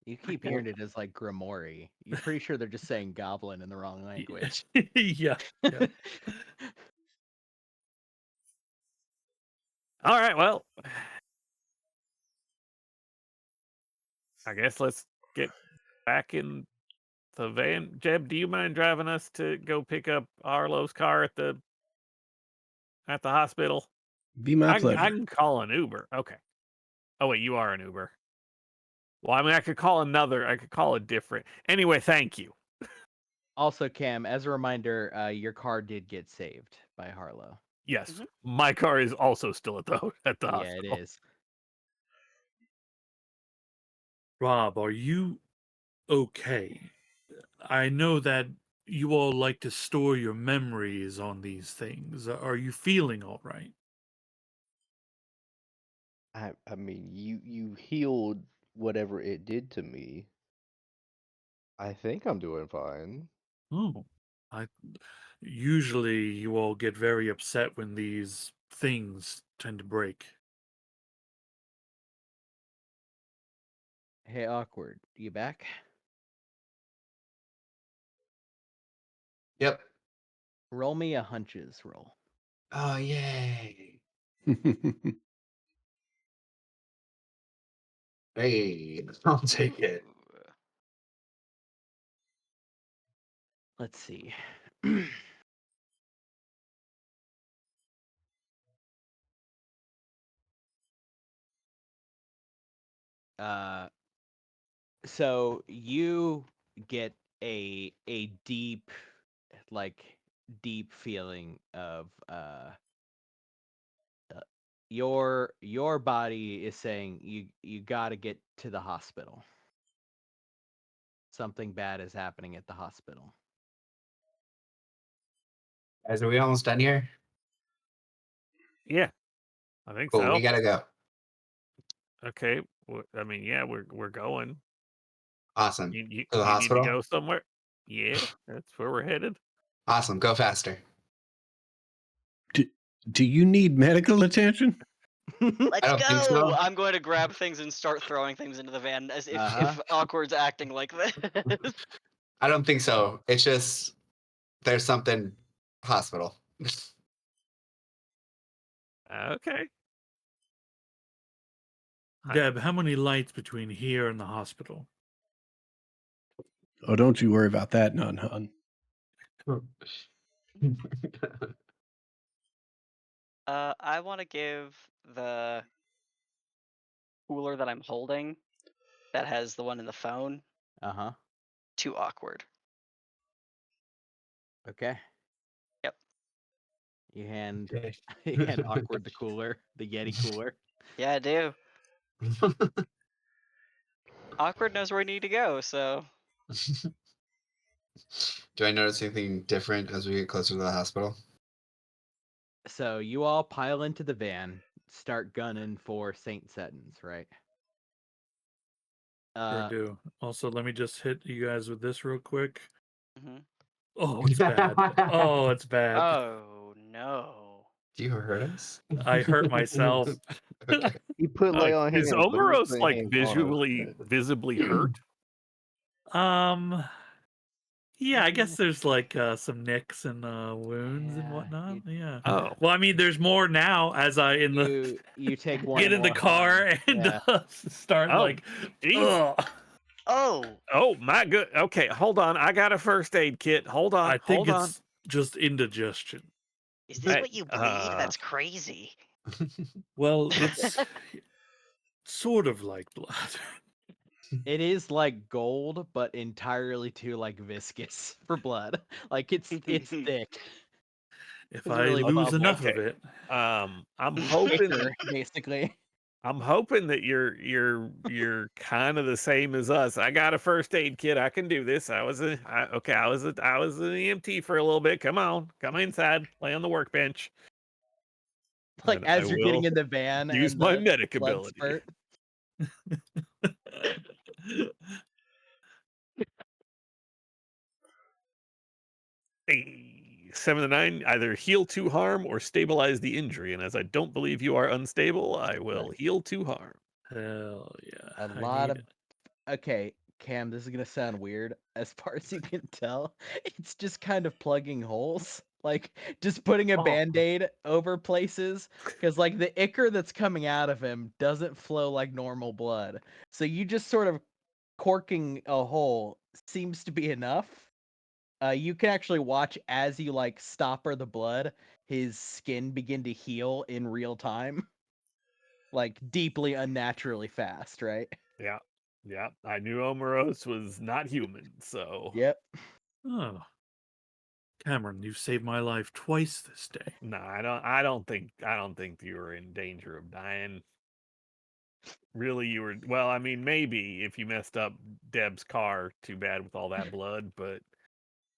You keep hearing it as like Grimoire. You're pretty sure they're just saying goblin in the wrong language. Yeah. Yeah. All right, well, I guess let's get back in the van. Jeb, do you mind driving us to go pick up Arlo's car at the hospital? Be my I pleasure. can call an Uber. Okay. Oh wait, you are an Uber. Well, I mean, I could call another. I could call a different. Anyway, thank you. Also, Cam, as a reminder, your car did get saved by Harlow. Yes, my car is also still at the Yeah, hospital. it is. Rob, are you okay? I know that you all like to store your memories on these things. Are you feeling all right? I mean, you healed whatever it did to me. I think I'm doing fine. Oh, I usually you all get very upset when these things tend to break. Hey, awkward. You back? Yep. Roll me a hunches roll. Oh, yay. Hey, I'll take it. Let's see. uh, so you get a deep, like deep feeling of your body is saying you got to get to the hospital. Something bad is happening at the hospital. Guys, are we almost done here? Yeah, I think Cool, so. we gotta go. Okay. I mean, yeah, we're going. Awesome. You To the need to hospital? go somewhere? Yeah, that's where we're headed. Awesome. Go faster. Do you need medical attention? Let's don't think go! so. I'm going to grab things and start throwing things into the van as if Uh-huh. Awkward's acting like this. I don't think so. It's just there's something hospital. Okay. Deb, how many lights between here and the hospital? Oh, don't you worry about that, none, hun. I want to give the cooler that I'm holding, that has the one in the phone, Uh-huh. to Awkward. Okay. Yep. You hand Okay. you hand awkward the cooler, the Yeti cooler. Yeah, I do. Awkward knows where we need to go, so Do I notice anything different as we get closer to the hospital? So you all pile into the van, start gunning for St. Settins, right? Sure do. Also, let me just hit you guys with this real quick. Mhm. Oh, it's bad. Oh, it's bad. Oh no. Do you hurt us? I hurt myself. Okay. He put lay on Is hands, but he's Omeros putting like hands on us. visibly hurt? Um, yeah, I guess Mm, there's like some nicks and wounds and yeah, whatnot. Yeah. Oh, Well, I mean, there's more now as I you take one get in the more car harm. and Yeah. start oh, like, jeez. ugh. Oh. Oh my good. Okay, hold on. I got a first aid kit. Hold on. I think Hold on. it's just indigestion. Is this Hey, what you bleed? That's crazy. Well, it's sort of like blood. It is like gold, but entirely too like viscous for blood. Like it's thick. If It's I really lose bubbly. enough of okay. it. I'm hoping Thicker, basically. I'm hoping that you're kind of the same as us. I got a first aid kit. I can do this. I was an EMT for a little bit. Come inside. Lay on the workbench. Like And I as you're getting will in the van use and my the medic blood ability. spurt. A 7 to 9, either heal 2 harm or stabilize the injury. And as I don't believe you are unstable, I will heal 2 harm. Hell yeah. A I lot need of okay, Cam, this is gonna sound weird. As far as you can tell, it's just kind of plugging holes. Like just putting a Oh, band-aid over places. Because like the ichor that's coming out of him doesn't flow like normal blood. So you just sort of corking a hole seems to be enough. You can actually watch as you like stopper the blood, his skin begin to heal in real time. Like deeply unnaturally fast, right? yeah. Yeah. I knew Omeros was not human, so Yep. Oh, Cameron, you've saved my life twice this day. no, I don't think you were in danger of dying. Really, you were well, I mean, maybe if you messed up Deb's car, too bad with all that blood, but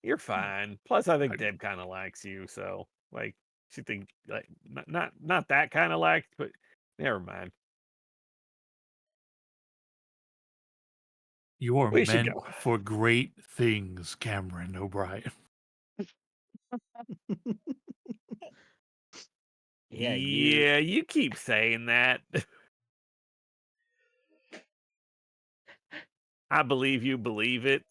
you're fine. Plus I think I- Deb kind of likes you, so like she think like not that kind of liked, but never mind. You are We should meant go. for great things, Cameron O'Brien. Yeah, you Yeah, you keep saying that. I believe you believe it.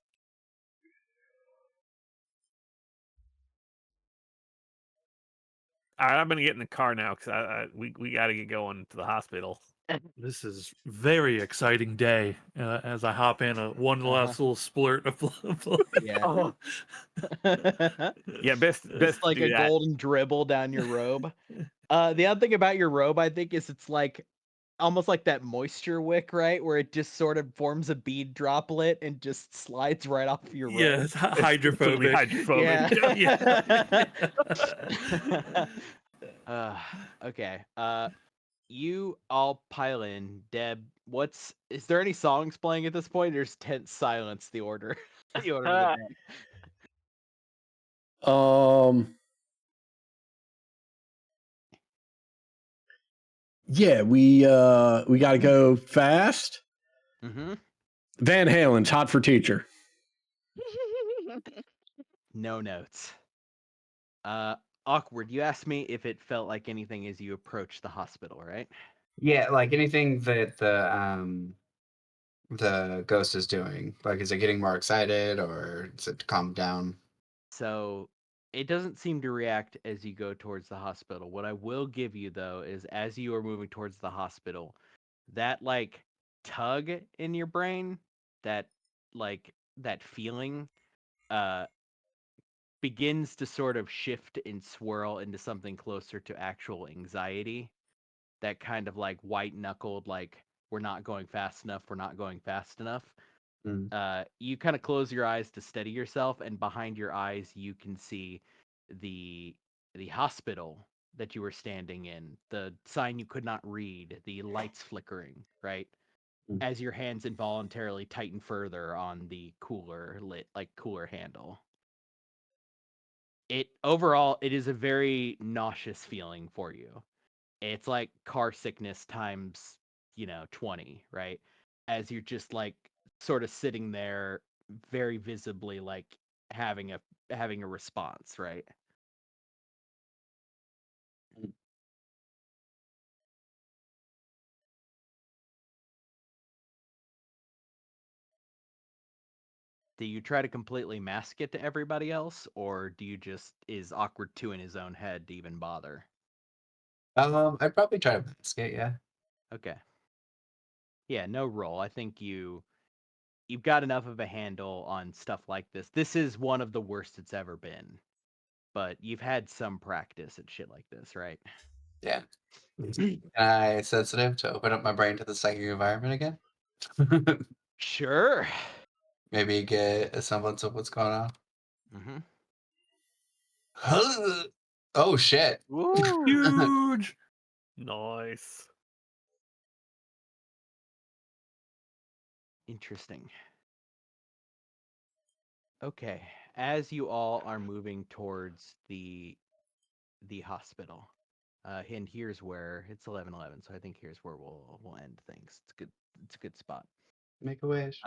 All right, I'm gonna get in the car now because we got to get going to the hospital. This is very exciting day as I hop in one uh-huh. last little splurt of blood. Yeah. Oh, yeah, It's best to like do a that. golden dribble down your robe. The other thing about your robe, I think, is it's like almost like that moisture wick, right? Where it just sort of forms a bead droplet and just slides right off your Yeah, robe. it's It's completely hydrophobic. hydrophobic. Yeah. Yeah. uh, okay. You all pile in. Deb, is there any songs playing at this point? There's tense silence. The order, the order of the band. Um, yeah, we got to go fast. Mm-hmm. Van Halen's "Hot for Teacher." No notes. Uh, Awkward. You asked me if it felt like anything as you approached the hospital, right? Yeah, like anything that the ghost is doing. Like, is it getting more excited or is it calmed down? So it doesn't seem to react as you go towards the hospital. What I will give you though is as you are moving towards the hospital, that like tug in your brain, that that feeling, uh, begins to sort of shift and swirl into something closer to actual anxiety. That kind of like white knuckled, like we're not going fast enough, we're not going fast enough. Mm. You kind of close your eyes to steady yourself, and behind your eyes you can see the hospital that you were standing in, the sign you could not read, the lights flickering, right? as your hands involuntarily tighten further on the cooler handle. Overall, it is a very nauseous feeling for you. It's like car sickness times, 20, right? As you're just like sort of sitting there very visibly like having a response, right? Do you try to completely mask it to everybody else, or do you just is awkward too in his own head to even bother? I'd probably try to mask it, yeah. Okay. Yeah, no roll. I think you've got enough of a handle on stuff like this. This is one of the worst it's ever been, but you've had some practice at shit like this, right? Yeah. Am I sensitive to open up my brain to the psychic environment again? Sure. Maybe get a semblance of what's going on. Mm-hmm. Oh shit. Woo! Huge. Nice. Interesting. Okay, as you all are moving towards the hospital, and here's where it's 11:11, so I think here's where we'll end things. It's a good spot. Make a wish.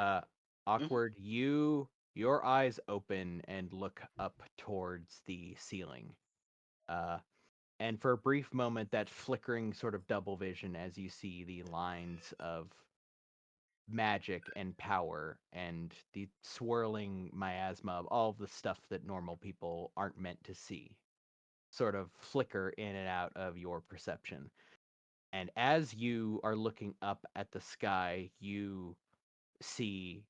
Awkward, your eyes open and look up towards the ceiling. And for a brief moment, that flickering sort of double vision as you see the lines of magic and power and the swirling miasma of all of the stuff that normal people aren't meant to see sort of flicker in and out of your perception. And as you are looking up at the sky, you see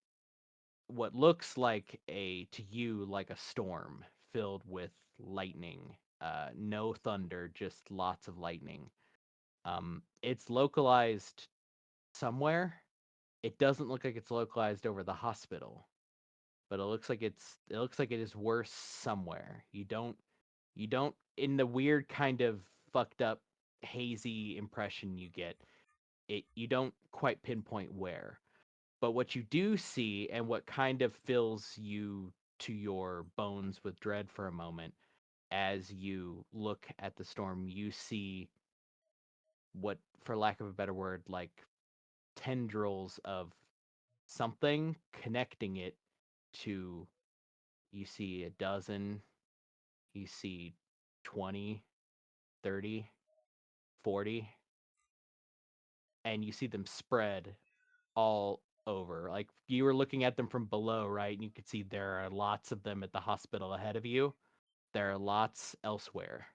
what looks like to you like a storm filled with lightning. No thunder, just lots of lightning. It's localized somewhere. It doesn't look like it's localized over the hospital, but it looks like it is worse somewhere. You don't in the weird kind of fucked up hazy impression you get, you don't quite pinpoint where. But what you do see, and what kind of fills you to your bones with dread for a moment, as you look at the storm, you see what, for lack of a better word, like tendrils of something connecting it to, you see a dozen, you see 20, 30, 40, and you see them spread all over. Like you were looking at them from below, right? And you could see there are lots of them at the hospital ahead of you. There are lots elsewhere.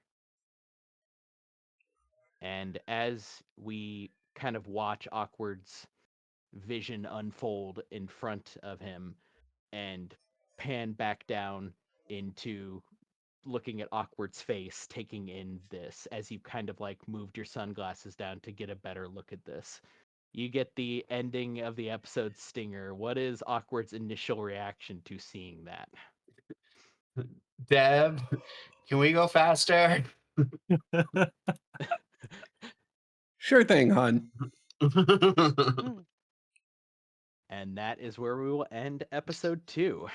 And as we kind of watch Awkward's vision unfold in front of him and pan back down into looking at Awkward's face, taking in this as you kind of like moved your sunglasses down to get a better look at this. You get the ending of the episode stinger. What is Awkward's initial reaction to seeing that? Deb, can we go faster? Sure thing, hon. And that is where we will end episode 2.